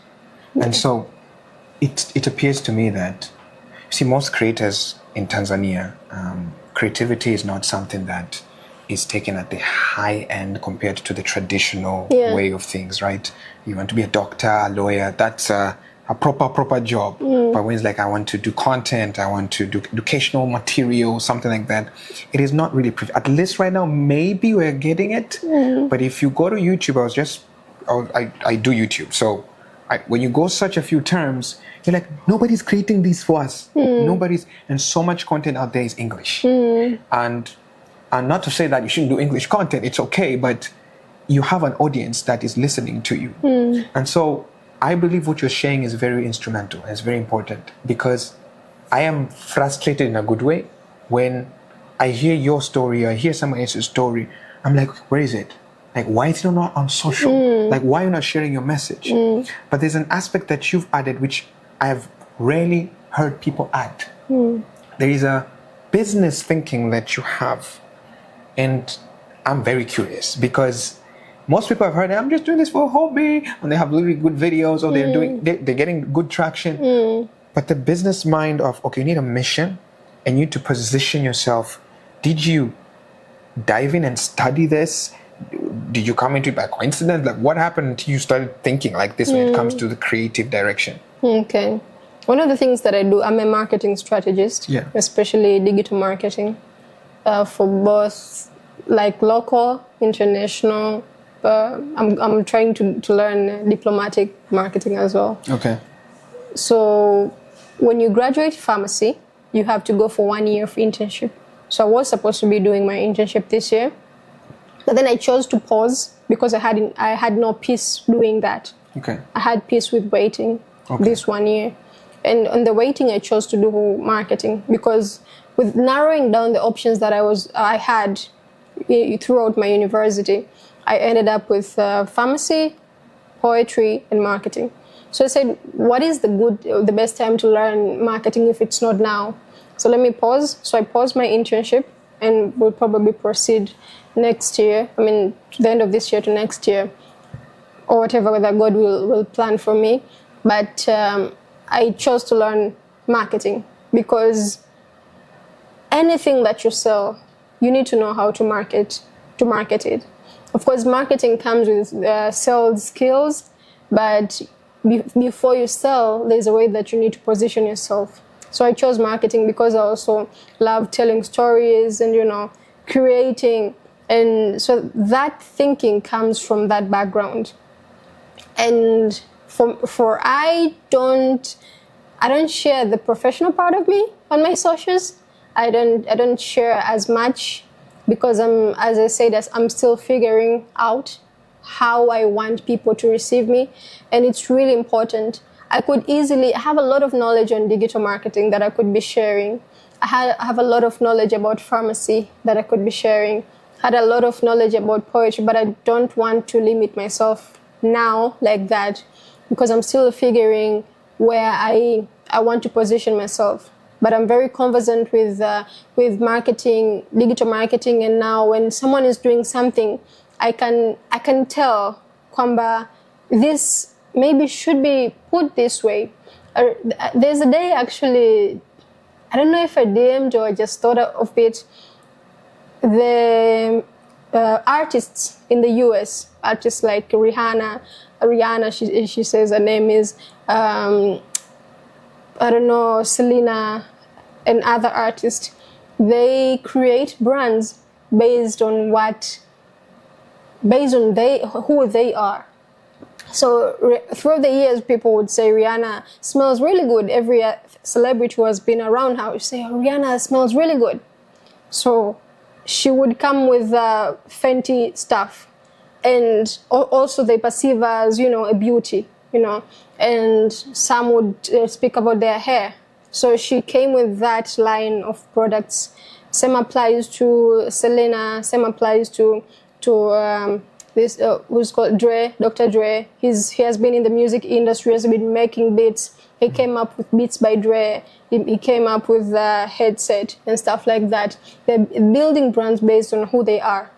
And so it appears to me that, see, most creators in Tanzania, creativity is not something that is taken at the high end compared to the traditional way of things, right? You want to be a doctor, a lawyer, that's a proper job. But when it's like, I want to do content, I want to do educational material, something like that, it is not really, at least right now, maybe we're getting it. But if you go to YouTube, I do YouTube. So when you go search a few terms, you're like, nobody's creating these for us. And so much content out there is English. And not to say that you shouldn't do English content, it's okay, but you have an audience that is listening to you. And so I believe what you're sharing is very instrumental. It's very important, because I am frustrated in a good way when I hear your story, I hear someone else's story. I'm like, where is it? Like, why is it not on social? Like, why are you not sharing your message? But there's an aspect that you've added which I have rarely heard people add. There is a business thinking that you have. And I'm very curious, because most people have heard, I'm just doing this for a hobby, and they have really good videos, or they're getting good traction. But the business mind of, okay, you need a mission and you need to position yourself. Did you dive in and study this? Did you come into it by coincidence? Like, what happened until you started thinking like this when it comes to the creative direction? Okay. One of the things that I do, I'm a marketing strategist, especially digital marketing, for both like local, international. I'm trying to learn diplomatic marketing as well. Okay. So when you graduate pharmacy, you have to go for 1 year of internship. So I was supposed to be doing my internship this year, but then I chose to pause because I had no peace doing that. Okay. I had peace with waiting this 1 year. And on the waiting, I chose to do marketing, because with narrowing down the options that I had throughout my university, I ended up with pharmacy, poetry, and marketing. So I said, what is the best time to learn marketing if it's not now? So let me pause. So I paused my internship, and will probably proceed next year. I mean, to the end of this year to next year, or whatever that God will plan for me. But I chose to learn marketing, because anything that you sell, you need to know how to market it. Of course, marketing comes with sales skills, but before you sell, there's a way that you need to position yourself. So I chose marketing because I also love telling stories and, creating. And so that thinking comes from that background. And I don't share the professional part of me on my socials. I don't share as much, because as I said, I'm still figuring out how I want people to receive me, and it's really important. I have a lot of knowledge on digital marketing that I could be sharing. I have a lot of knowledge about pharmacy that I could be sharing. I had a lot of knowledge about poetry, but I don't want to limit myself now like that, because I'm still figuring where I want to position myself. But I'm very conversant with marketing, digital marketing, and now when someone is doing something, I can tell kwamba this maybe should be put this way. There's a day, actually, I don't know if I DM'd or I just thought of it. The artists in the US, artists like Rihanna, she says her name is, Selena, and other artists, they create brands based on who they are. So throughout the years, people would say Rihanna smells really good. Every celebrity who has been around her would say, Rihanna smells really good. So she would come with Fenty stuff, and also they perceive as, a beauty, and some would speak about their hair. So she came with that line of products. Same applies to Selena, same applies to this who's called Dre, Dr. Dre. He has been in the music industry, has been making beats. He came up with Beats by Dre. He came up with the headset and stuff like that. They're building brands based on who they are.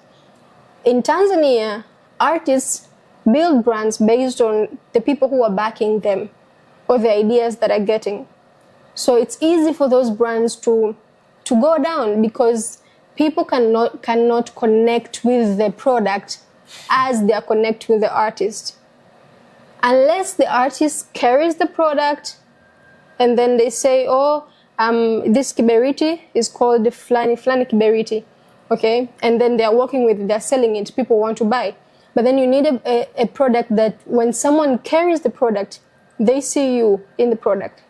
In Tanzania, artists build brands based on the people who are backing them or the ideas that are getting. So it's easy for those brands to go down because people cannot connect with the product as they are connect with the artist. Unless the artist carries the product and then they say, oh, this kiberiti is called the flani kiberiti, okay? And then they're working with it, they're selling it, people want to buy. But then you need a product that when someone carries the product, they see you in the product.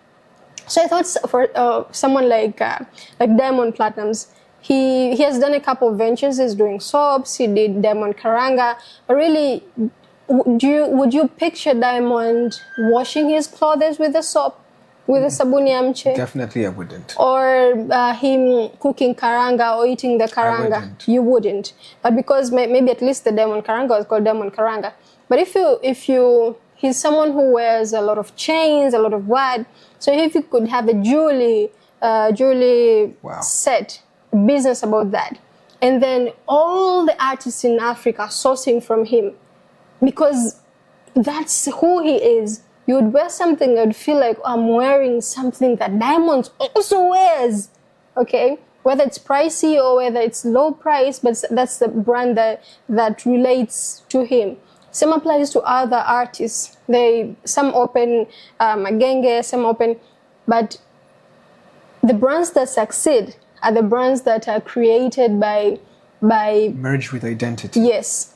So I thought for someone like Diamond Platnumz, he has done a couple of ventures. He's doing soaps, he did Diamond Karanga. But really, would you picture Diamond washing his clothes with a soap, with a sabuni amche? Definitely I wouldn't. Or him cooking karanga or eating the karanga? I wouldn't. You wouldn't. But because maybe at least the Diamond Karanga was called Diamond Karanga. But he's someone who wears a lot of chains, a lot of what. So if you could have a jewelry wow. set, business about that, and then all the artists in Africa sourcing from him, because that's who he is. You would wear something that would feel like, oh, I'm wearing something that Diamond also wears, okay? Whether it's pricey or whether it's low price, but that's the brand that relates to him. Same applies to other artists. Some open magenge, some open, but the brands that succeed are the brands that are created by merge with identity. Yes,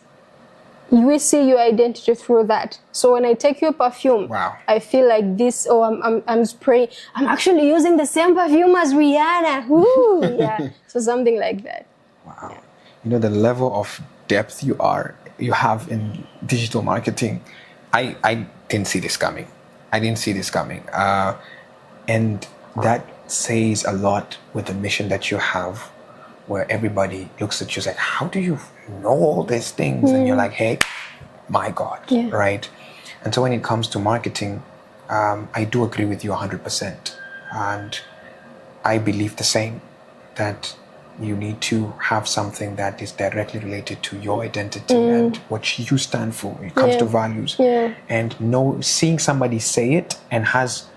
you will see your identity through that. So when I take your perfume, wow, I feel like this. Oh, I'm spraying. I'm actually using the same perfume as Rihanna. Woo, yeah. So something like that. Wow, yeah. You know the level of depth you have in digital marketing. I didn't see this coming. And that says a lot with the mission that you have, where everybody looks at you like, how do you know all these things? And you're like, hey, my God, yeah. Right? And so when it comes to marketing, I do agree with you 100%. And I believe the same, that you need to have something that is directly related to your identity and what you stand for when it comes to values. Yeah. And seeing somebody say it and has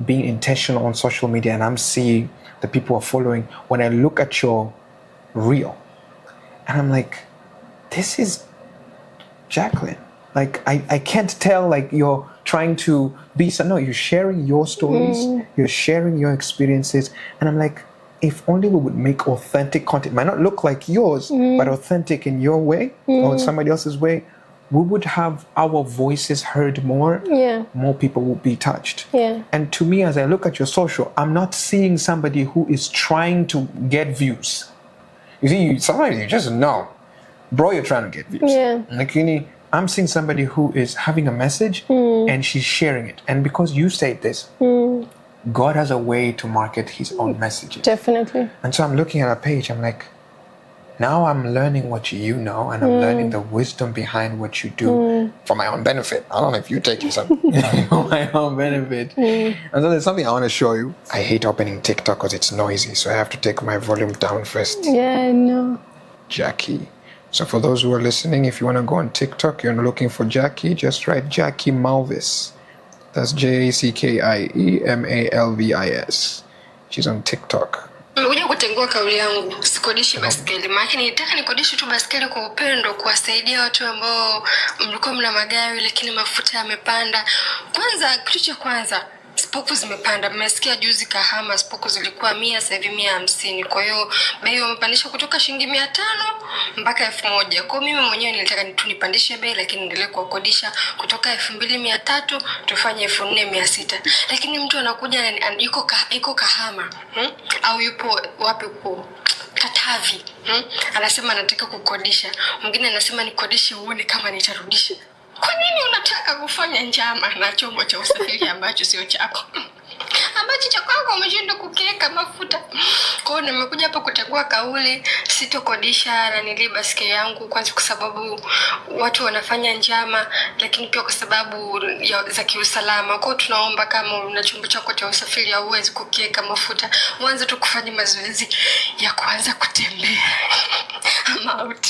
being intentional on social media, and I'm seeing the people are following. When I look at your reel, and I'm like, this is Jackline. Like I can't tell like you're trying to be no, you're sharing your stories, you're sharing your experiences, and I'm like, if only we would make authentic content. It might not look like yours, but authentic in your way or in somebody else's way, we would have our voices heard more. Yeah. More people will be touched. Yeah. And to me, as I look at your social, I'm not seeing somebody who is trying to get views. You see, sometimes you just know, bro, you're trying to get views. Yeah. Like, I'm seeing somebody who is having a message and she's sharing it. And because you said this, God has a way to market his own messages. Definitely. And so I'm looking at a page, I'm like, now I'm learning what you know, and I'm learning the wisdom behind what you do for my own benefit. I don't know if you're taking something for my own benefit. And so there's something I want to show you. I hate opening TikTok because it's noisy, so I have to take my volume down first. Yeah, I know. Jackie. So for those who are listening, if you want to go on TikTok, you're looking for Jackie, just write Jackie Malvis. That's JACKIE She's on TikTok. Nimekuja kutengua kauli yangu, sikodishi baskeli. Maana nitaka nikodishi tu baskeli kwa upendo, kuwasaidia watu ambao mlikuwa mna magari lakini mafuta yamepanda. Kwanza, kitu cha kwanza, spoku zimepanda. Mmesikia juzi Kahama spoku zilikuwa 100, sasa hivi 150. Kwa hiyo bei wamepandisha kutoka shilingi 500 mpaka 1000. Kwa mimi mwenyewe nilitaka nipandishe bei, lakini niendelee kukodisha kutoka 2300 tufanye 4600. Lakini mtu anakuja yuko Kahama, au yupo wapi huko Katavi, anasema anataka kukodisha. Mwingine anasema nikodishe uone kama nitarudisha. Kwa nini unataka kufanya njama na chombo cha usafiri ambacho sio chako? Ambacho cha kwako umeshindwa kukiweka mafuta. Kwa hiyo nimekuja hapa kutegua kauli, sitokodisha na nili baskeli yangu, kwanza kwa sababu watu wanafanya njama, lakini pia kwa sababu za kiusalama. Kwa hiyo tunaomba kama una chombo chako cha usafiri hauwezi kukiweka mafuta, mwanzo tu kufanya mazoezi ya kuanza kutembea. I'm out.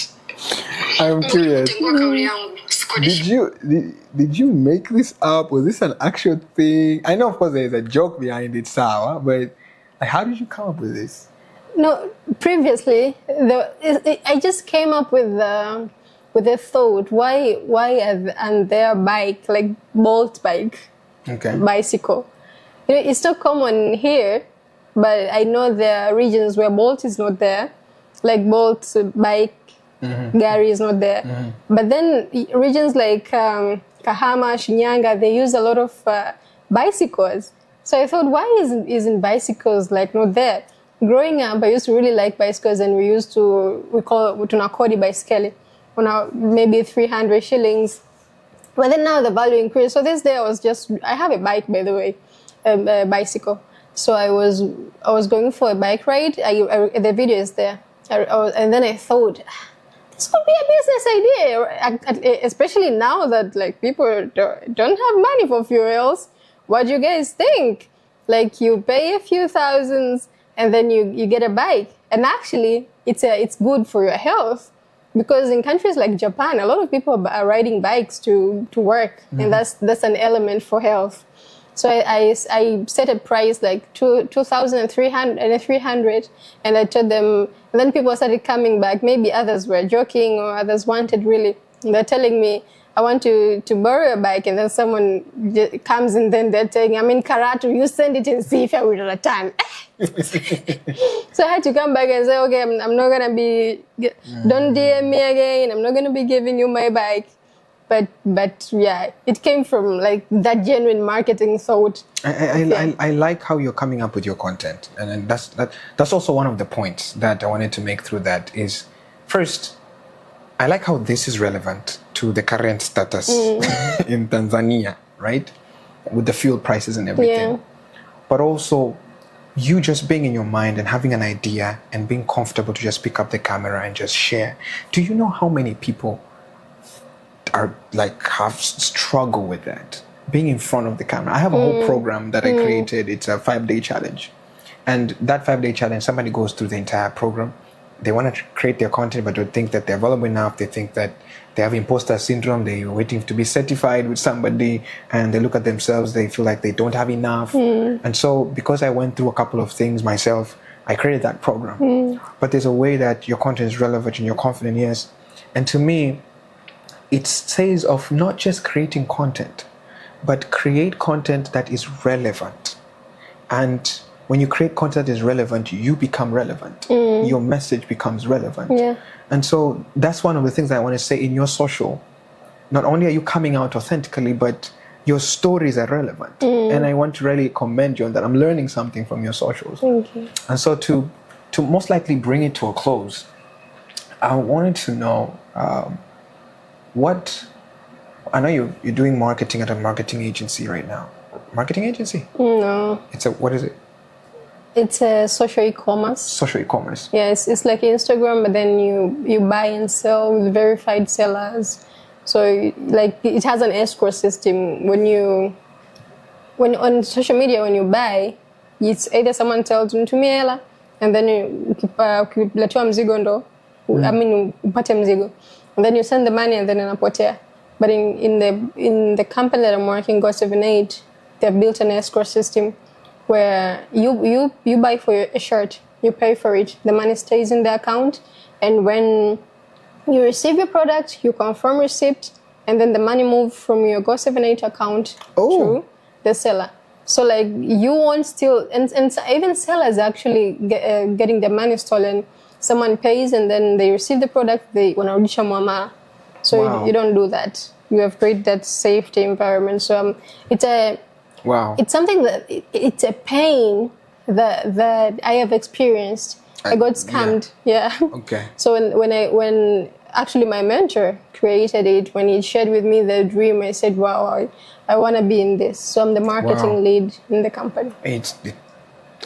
I'm curious. Kauli yangu Sikodishi. Did you make this up? Was this an actual thing? I know, of course, there's a joke behind it, Sawa, but like, how did you come up with this? No, previously, I just came up with the thought, why and their bike, like Bolt bike, bicycle. You know, it's not common here, but I know there are regions where Bolt is not there, like Bolt bike, Gary is not there. But then regions like Kahama, Shinyanga, they use a lot of bicycles. So I thought, why isn't bicycles like not there? Growing up, I used to really like bicycles, and we call it tunakodi baiskeli, maybe 300 shillings. But then now the value increased. So this day I have a bike, by the way, a bicycle. So I was going for a bike ride. The video is there. And then I thought, this could be a business idea, especially now that like people don't have money for fuels. What do you guys think? Like, you pay a few thousands and then you get a bike. And actually, it's good for your health, because in countries like Japan, a lot of people are riding bikes to work, and that's an element for health. So I set a price like 2,300 and 300, and I told them. And then people started coming back. Maybe others were joking, or others wanted really. And they're telling me, I want to borrow a bike, and then someone comes and then they're saying, I'm in Karatu, you send it and see if I will return. So I had to come back and say, okay, I'm not going to be, don't DM me again, I'm not going to be giving you my bike. But yeah, it came from like that genuine marketing thought. I like how you're coming up with your content. And that's also one of the points that I wanted to make through that is, first, I like how this is relevant to the current status in Tanzania, right? With the fuel prices and everything. Yeah. But also, you just being in your mind and having an idea and being comfortable to just pick up the camera and just share. Do you know how many people have struggle with that, being in front of the camera? I have a whole program that I created. It's a 5-day challenge, and that 5-day challenge, somebody goes through the entire program. They want to create their content, but don't think that they're valuable enough. They think that they have imposter syndrome. They're waiting to be certified with somebody, and they look at themselves. They feel like they don't have enough. And so, because I went through a couple of things myself, I created that program. But there's a way that your content is relevant and you're confident, yes. And to me, it says of not just creating content, but create content that is relevant. And when you create content that is relevant, you become relevant. Your message becomes relevant. Yeah. And so that's one of the things that I want to say in your social. Not only are you coming out authentically, but your stories are relevant. And I want to really commend you on that. I'm learning something from your socials. Thank you. And so to most likely bring it to a close, I wanted to know I know you're doing marketing at a marketing agency right now. Marketing agency? No. What is it? It's a social e-commerce. Social e-commerce. Yeah, it's like Instagram, but then you buy and sell with verified sellers. So like it has an escrow system. When on social media, when you buy, it's either someone tells mtumie hela, and then ukipatiwa mzigo ndo, upate mzigo, and then you send the money and then inapotea. But in the company that I'm working, Go78, they've built an escrow system where you buy for a shirt, you pay for it, the money stays in the account, and when you receive your product, you confirm receipt, and then the money moves from your Go78 account to the seller. So like you won't steal, and even sellers actually getting the money stolen. Someone pays and then they receive the product, they wanarudisha muamala. So Wow. you don't do that. You have created that safety environment. So it's something that it's a pain that I have experienced. I got scammed. Yeah. Okay. So when actually my mentor created it, when he shared with me the dream, I said, wow, I want to be in this. So I'm the marketing lead in the company.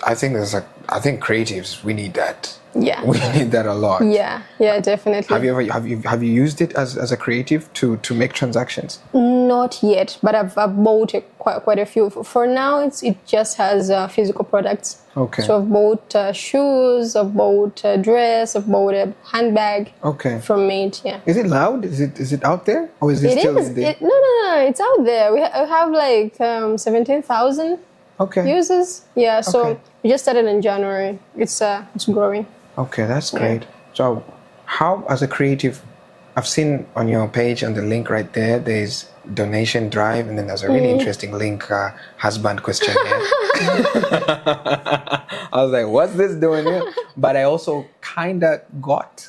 I think creatives, we need that. Yeah. We need that a lot. Yeah, definitely. Have you used it as a creative to make transactions? Not yet, but I've bought quite a few. For now, it just has physical products. Okay. So I've bought shoes, I've bought a dress, I've bought a handbag. Okay. From Mate, yeah. Is it loud? Is it out there, or is it still in the? No, it's out there. We have like 17,000 users. Yeah, so Okay. we just started in January. It's growing. Okay, that's great. So, how, as a creative, I've seen on your page on the link right there, there's donation drive, and then there's a really interesting link, husband questionnaire. I was like, what's this doing here? But I also kind of got,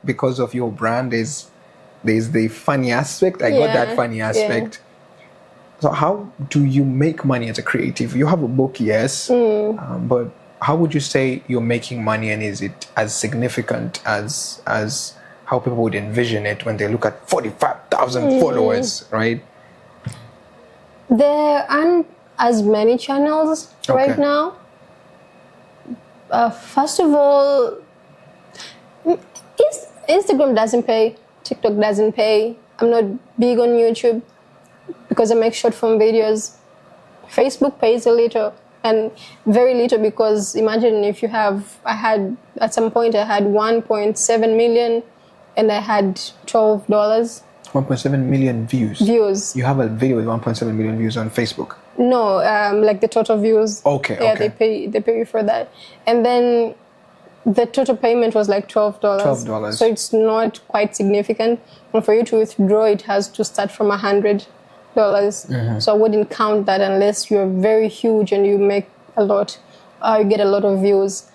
because of your brand, there's the funny aspect. I got that funny aspect. So how do you make money as a creative? You have a book, yes, but how would you say you're making money, and is it as significant as how people would envision it when they look at 45,000 followers, right? There aren't as many channels right now. First of all, Instagram doesn't pay, TikTok doesn't pay. I'm not big on YouTube because I make short form videos. Facebook pays a little, and very little, because imagine if at some point I had 1.7 million and I had $12. 1.7 million views. You have a video with 1.7 million views on Facebook. No, like the total views. Okay. Yeah, they pay you for that, and then the total payment was like $12. $12. So it's not quite significant, and for you to withdraw, it has to start from $100. So I wouldn't count that unless you're very huge and you make a lot, you get a lot of views.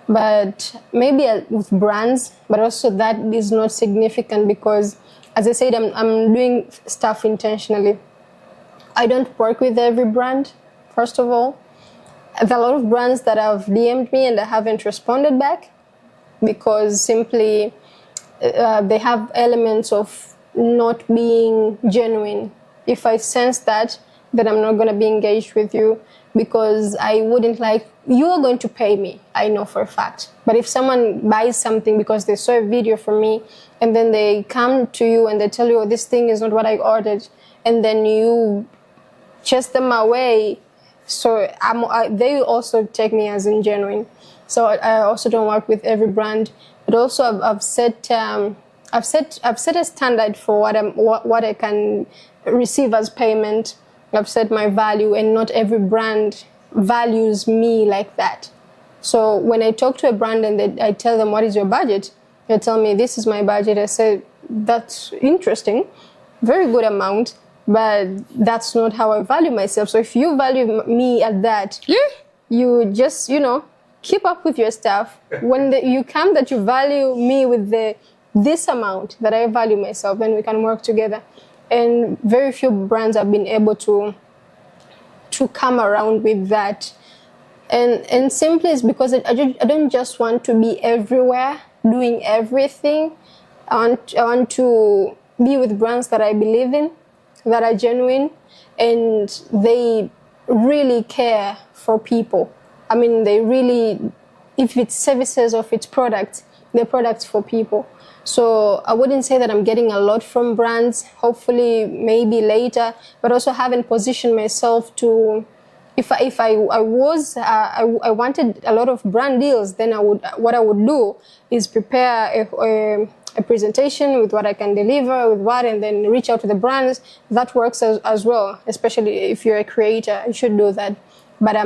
But maybe with brands, but also that is not significant because, as I said, I'm doing stuff intentionally. I don't work with every brand, first of all. There are a lot of brands that have DM'd me and I haven't responded back because simply they have elements of not being genuine. If I sense that, then I'm not going to be engaged with you because I wouldn't like, you are going to pay me, I know for a fact. But if someone buys something because they saw a video from me and then they come to you and they tell you, oh, this thing is not what I ordered, and then you chase them away, so they also take me as ingenuine. So I also don't work with every brand, but also I've set a standard for what I can receive as payment. I've set my value, and not every brand values me like that. So when I talk to a brand and I tell them, what is your budget? They tell me, this is my budget. I say, that's interesting, very good amount, but that's not how I value myself. So if you value me at that, you just, keep up with your stuff. When you come that you value me with this amount that I value myself, then we can work together. And very few brands have been able to come around with that. And simply it's because I don't just want to be everywhere doing everything. I want to be with brands that I believe in, that are genuine, and they really care for people. I mean, they really, if it's services or if it's products, they're products for people. So I wouldn't say that I'm getting a lot from brands, hopefully maybe later, but also haven't positioned myself to, if I wanted a lot of brand deals, then what I would do is prepare a presentation with what I can deliver, with what, and then reach out to the brands. That works as well, especially if you're a creator, you should do that. But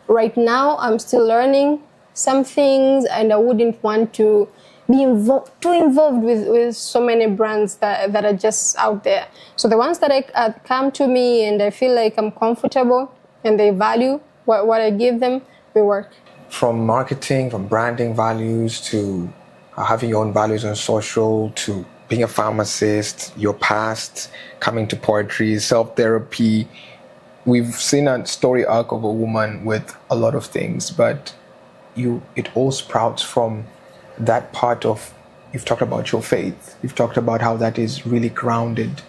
right now, I'm still learning some things, and I wouldn't want to be too involved with so many brands that are just out there. So the ones that come to me and I feel like I'm comfortable and they value what I give them, we work. From marketing, from branding values, to having your own values on social, to being a pharmacist, your past, coming to poetry, self-therapy. We've seen a story arc of a woman with a lot of things, but it all sprouts from that part of, you've talked about your faith, you've talked about how that is really grounded,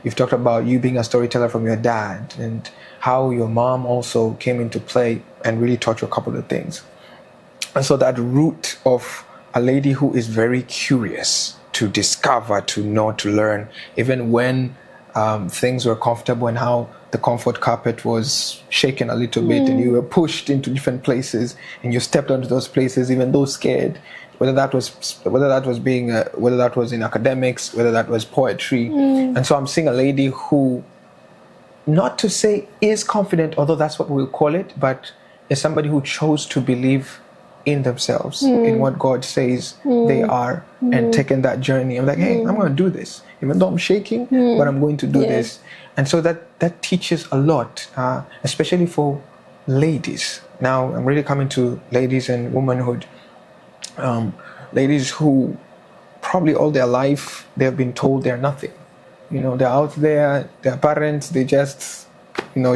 you've talked about you being a storyteller from your dad, and how your mom also came into play and really taught you a couple of things. And so that root of a lady who is very curious to discover, to know, to learn, even when things were comfortable and how the comfort carpet was shaken a little bit and you were pushed into different places and you stepped onto those places even though scared, whether that was in academics, whether that was poetry. And so I'm seeing a lady who, not to say is confident, although that's what we'll call it, but is somebody who chose to believe in themselves, in what God says they are, and taken that journey. I'm like, hey, I'm going to do this, even though I'm shaking, but I'm going to do this. And so that teaches a lot, especially for ladies. Now I'm really coming to ladies and womanhood. Ladies who probably all their life they've been told they're nothing. They're out there, their parents, they just,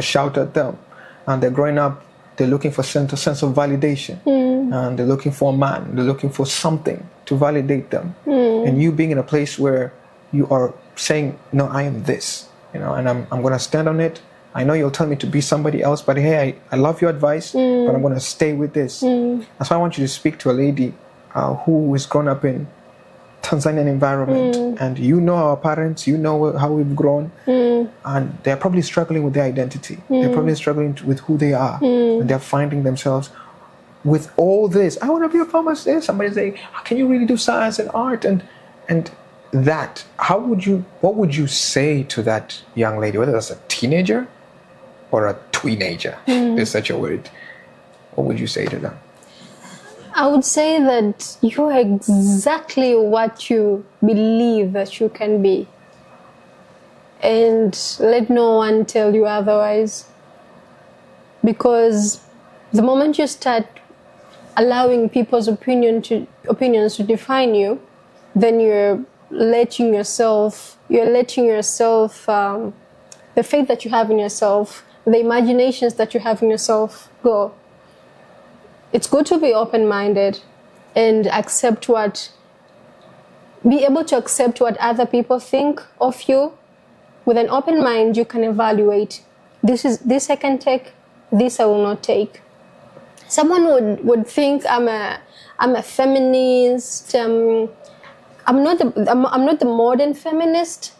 shout at them. And they're growing up, they're looking for sense of validation. And they're looking for a man, they're looking for something to validate them. And you being in a place where you are saying, no, I am this, and I'm going to stand on it. I know you'll tell me to be somebody else, but hey, I love your advice, but I'm going to stay with this. That's why I want you to speak to a lady who is grown up in Tanzanian environment, and our parents, how we've grown, and they're probably struggling with their identity. They're probably struggling with who they are, and they're finding themselves with all this. I want to be a pharmacist. Somebody's saying, can you really do science and art? And that, what would you say to that young lady, whether that's a teenager or a tweenager? There's such a word. What would you say to them? I would say that you're exactly what you believe that you can be. And let no one tell you otherwise. Because the moment you start allowing people's opinions to define you, then you're letting yourself, the faith that you have in yourself, the imaginations that you have in yourself go. It's good to be open-minded and be able to accept what other people think of you. With an open mind, you can evaluate, this I can take, this I will not take. Someone would think I'm a feminist. I'm not the modern feminist.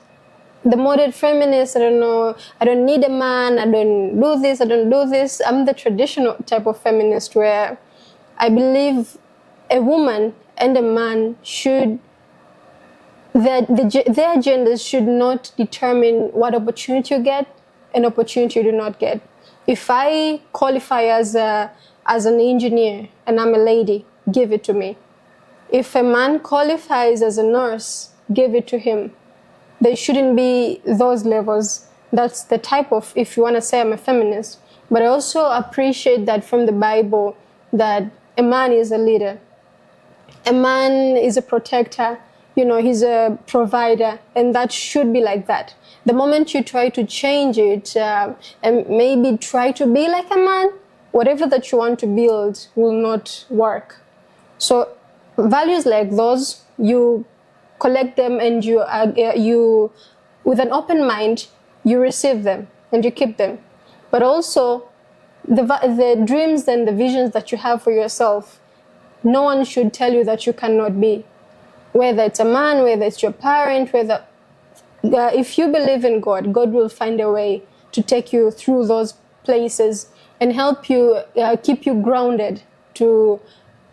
The modern feminist, I don't know, I don't need a man, I don't do this, I don't do this. I'm the traditional type of feminist where I believe a woman and a man their genders should not determine what opportunity you get and opportunity you do not get. If I qualify as an engineer and I'm a lady, give it to me. If a man qualifies as a nurse, give it to him. There shouldn't be those levels. That's the type of, if you want to say I'm a feminist. But I also appreciate that from the Bible, that a man is a leader. A man is a protector. He's a provider, and that should be like that. The moment you try to change it and maybe try to be like a man, whatever that you want to build will not work. So values like those, you collect them and you with an open mind, you receive them and you keep them. But also the dreams and the visions that you have for yourself, no one should tell you that you cannot be. Whether it's a man, whether it's your parent, if you believe in God, God will find a way to take you through those places and help you, keep you grounded to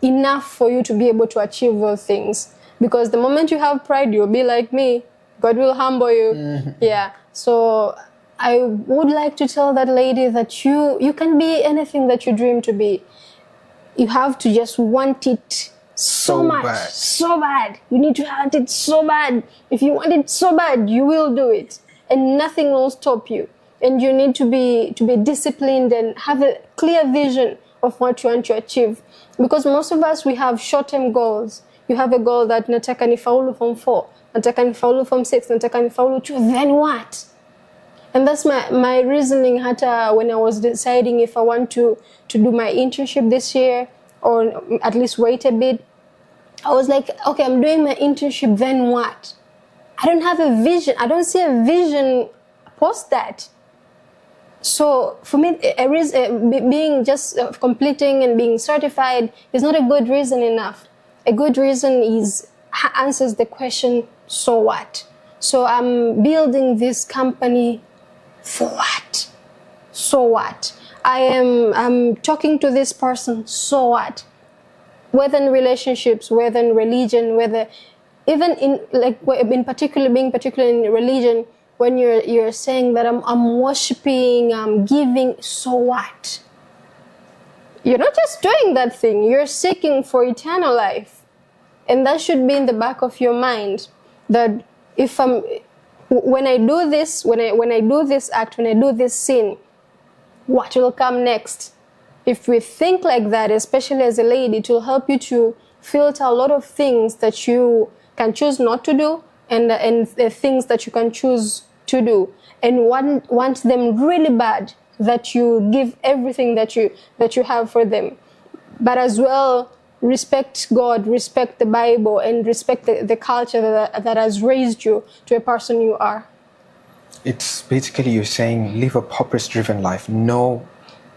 enough for you to be able to achieve those things. Because the moment you have pride, you'll be like me. God will humble you. Yeah. So I would like to tell that lady that you can be anything that you dream to be. You have to just want it so bad. You need to want it so bad. If you want it so bad, you will do it, and nothing will stop you. And you need to be disciplined and have a clear vision of what you want to achieve. Because most of us, we have short-term goals. You have a goal that nataka nifaulu form 4, nataka nifaulu form 6, nataka nifaulu 2, then what? And that's my reasoning hata when I was deciding if I want to do my internship this year or at least wait a bit. I was like, okay, I'm doing my internship, then what? I don't have a vision. I don't see a vision post that. So for me, being just completing and being certified is not a good reason enough. A good reason answers the question, so what? So I'm building this company for what? So what? I'm talking to this person, so what? Whether in relationships, whether in religion, whether even being particular in religion, when you're saying that I'm worshiping, I'm giving, so what? You're not just doing that thing, you're seeking for eternal life. And that should be in the back of your mind, that when I do this act, when I do this sin, what will come next? If we think like that, especially as a lady, it will help you to filter a lot of things that you can choose not to do, and the things that you can choose to do, and want them really bad, that you give everything that you have for them. But as well, respect God, respect the Bible, and respect the culture that has raised you to a person you are. It's basically you're saying live a purpose-driven life. Know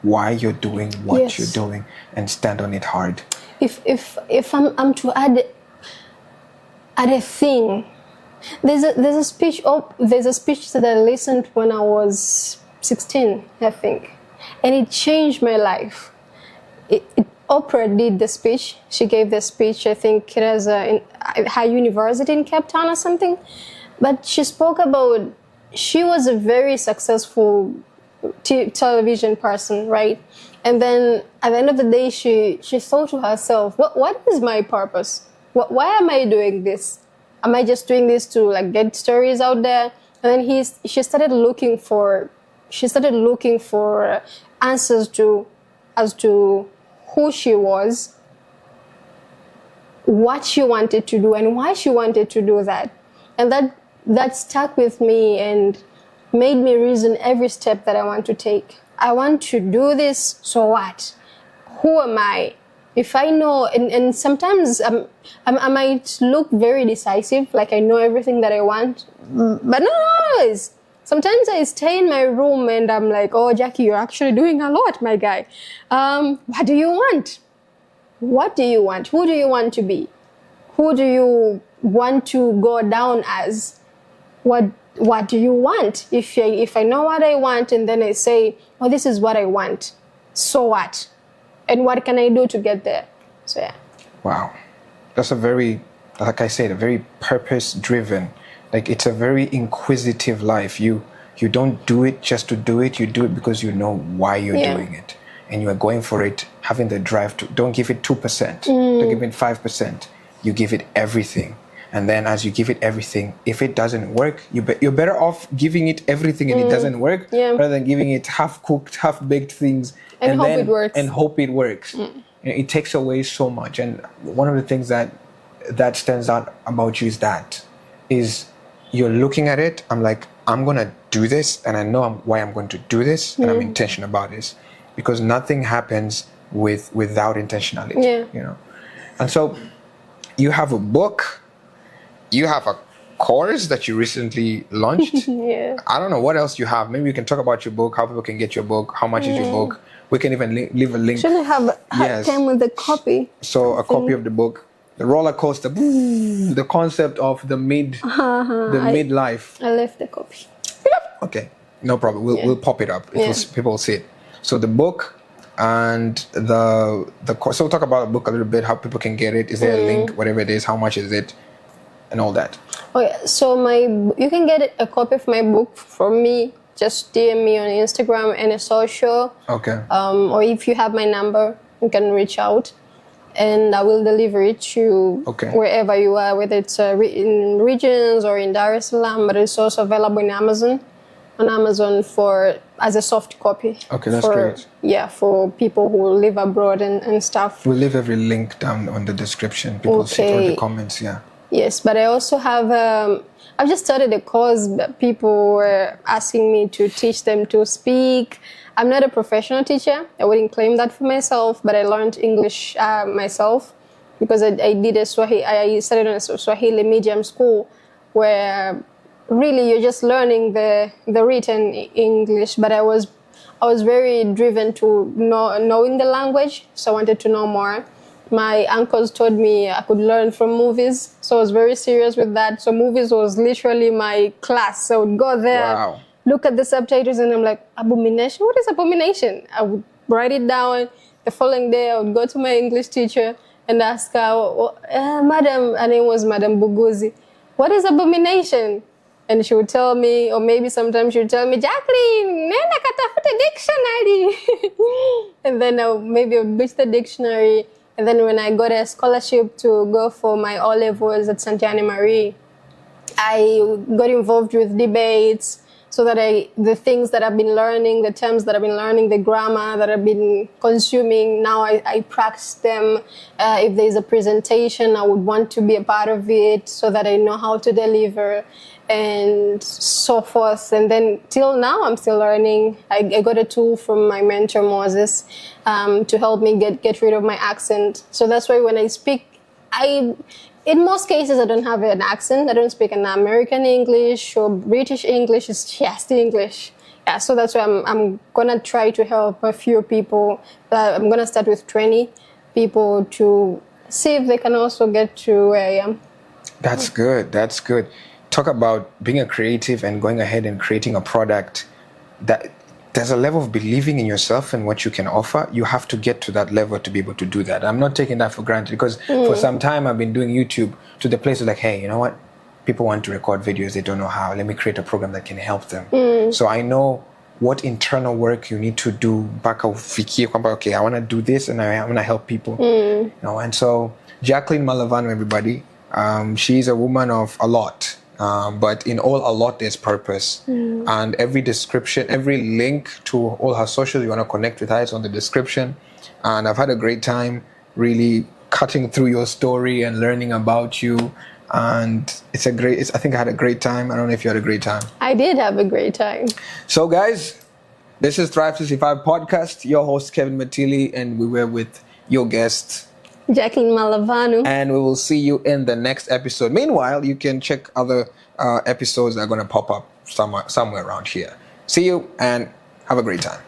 why you're doing what you're doing, and stand on it hard. If I'm to add a thing, there's a speech that I listened when I was 16, I think, and it changed my life. Oprah did the speech. She gave the speech, I think it was in her university in Cape Town or something. But she spoke about, she was a very successful television person, right? And then at the end of the day, she thought to herself, what is my purpose? Why am I doing this? Am I just doing this to like get stories out there? And then she started looking for answers as to who she was, what she wanted to do, and why she wanted to do that. And that stuck with me and made me reason every step that I want to take. I want to do this, so what? Who am I? If I know, and sometimes I might look very decisive, like I know everything that I want, but not always. Sometimes I stay in my room and I'm like, oh, Jackie, you're actually doing a lot, my guy. What do you want? What do you want? Who do you want to be? Who do you want to go down as? What do you want? If I know what I want and then I say, oh, this is what I want, so what? And what can I do to get there? So yeah. Wow. That's a very, like I said, a very purpose-driven, like it's a very inquisitive life. You don't do it just to do it. You do it because you know why you're doing it. And you are going for it, having the drive to, don't give it 2%, don't give it 5%. You give it everything. And then as you give it everything, if it doesn't work, you're better off giving it everything and it doesn't work, rather than giving it half-cooked, half-baked things and hope it works. And hope it works. You know, it takes away so much. And one of the things that stands out about you is you're looking at it, I'm like, I'm going to do this, and I know why I'm going to do this, and I'm intentional about this. Because nothing happens without intentionality, you know. And so you have a book, you have a course that you recently launched. I don't know what else you have. Maybe you can talk about your book, how people can get your book, how much is your book. We can even leave a link. Should I have came with a copy? So a copy of the book, the roller coaster, the concept of the midlife. I left the copy. Okay, no problem. We'll pop it up. People will see it. So the book and the course. So we'll talk about the book a little bit, how people can get it. Is there a link, whatever it is, how much is it, and all that. Okay, so you can get a copy of my book from me. Just DM me on Instagram and a social. Okay. Or if you have my number, you can reach out, and I will deliver it to wherever you are, whether it's in regions or in Dar es Salaam. But it's also available in Amazon. On Amazon as a soft copy. Okay, that's great. Yeah, for people who live abroad and stuff. We'll leave every link down on the description. People see it or the comments, Yes, but I also have, I've just started a course. People were asking me to teach them to speak. I'm not a professional teacher. I wouldn't claim that for myself, but I learned English myself because I studied in a Swahili medium school where really you're just learning the written English, but I was I was very driven to knowing the language, so I wanted to know more. My uncles told me I could learn from movies, so I was very serious with that. So movies was literally my class. So I would go there, Wow. look at the subtitles, and I'm like, abomination? What is abomination? I would write it down. The following day, I would go to my English teacher and ask her, Madam, her name was Madam Buguzi, what is abomination? And she would tell me, or maybe sometimes she would tell me, Jacqueline, nenda katafute dictionary. And then maybe I would reach the dictionary. And then when I got a scholarship to go for my O-levels at St. Anne Marie, I got involved with debates so that the things that I've been learning, the terms that I've been learning, the grammar that I've been consuming, now I practice them. If there's a presentation, I would want to be a part of it so that I know how to deliver and so forth. And then till now, I'm still learning. I got a tool from my mentor, Moses, to help me get rid of my accent. So that's why when I speak, in most cases, I don't have an accent. I don't speak an American English or British English. It's just English. Yeah, so that's why I'm going to try to help a few people. I'm going to start with 20 people to see if they can also get to where I am. That's good. That's good. Talk about being a creative and going ahead and creating a product that there's a level of believing in yourself and what you can offer. You have to get to that level to be able to do that. I'm not taking that for granted because for some time I've been doing YouTube to the place of like, hey, you know what? People want to record videos. They don't know how. Let me create a program that can help them. So I know what internal work you need to do back okay, I want to do this and I want to help people. You know, and so Jackline Malavanu, everybody, she's a woman of a lot. But in all a lot there's purpose, and every description, every link to all her socials you want to connect with her is on the description. And I've had a great time really cutting through your story and learning about you, and I think I had a great time. I don't know if you had a great time. I did have a great time. So guys, this is T.365 podcast, your host Kevin Matili, and we were with your guest Jackline Malavanu. And we will see you in the next episode. Meanwhile, you can check other episodes that are going to pop up somewhere around here. See you and have a great time.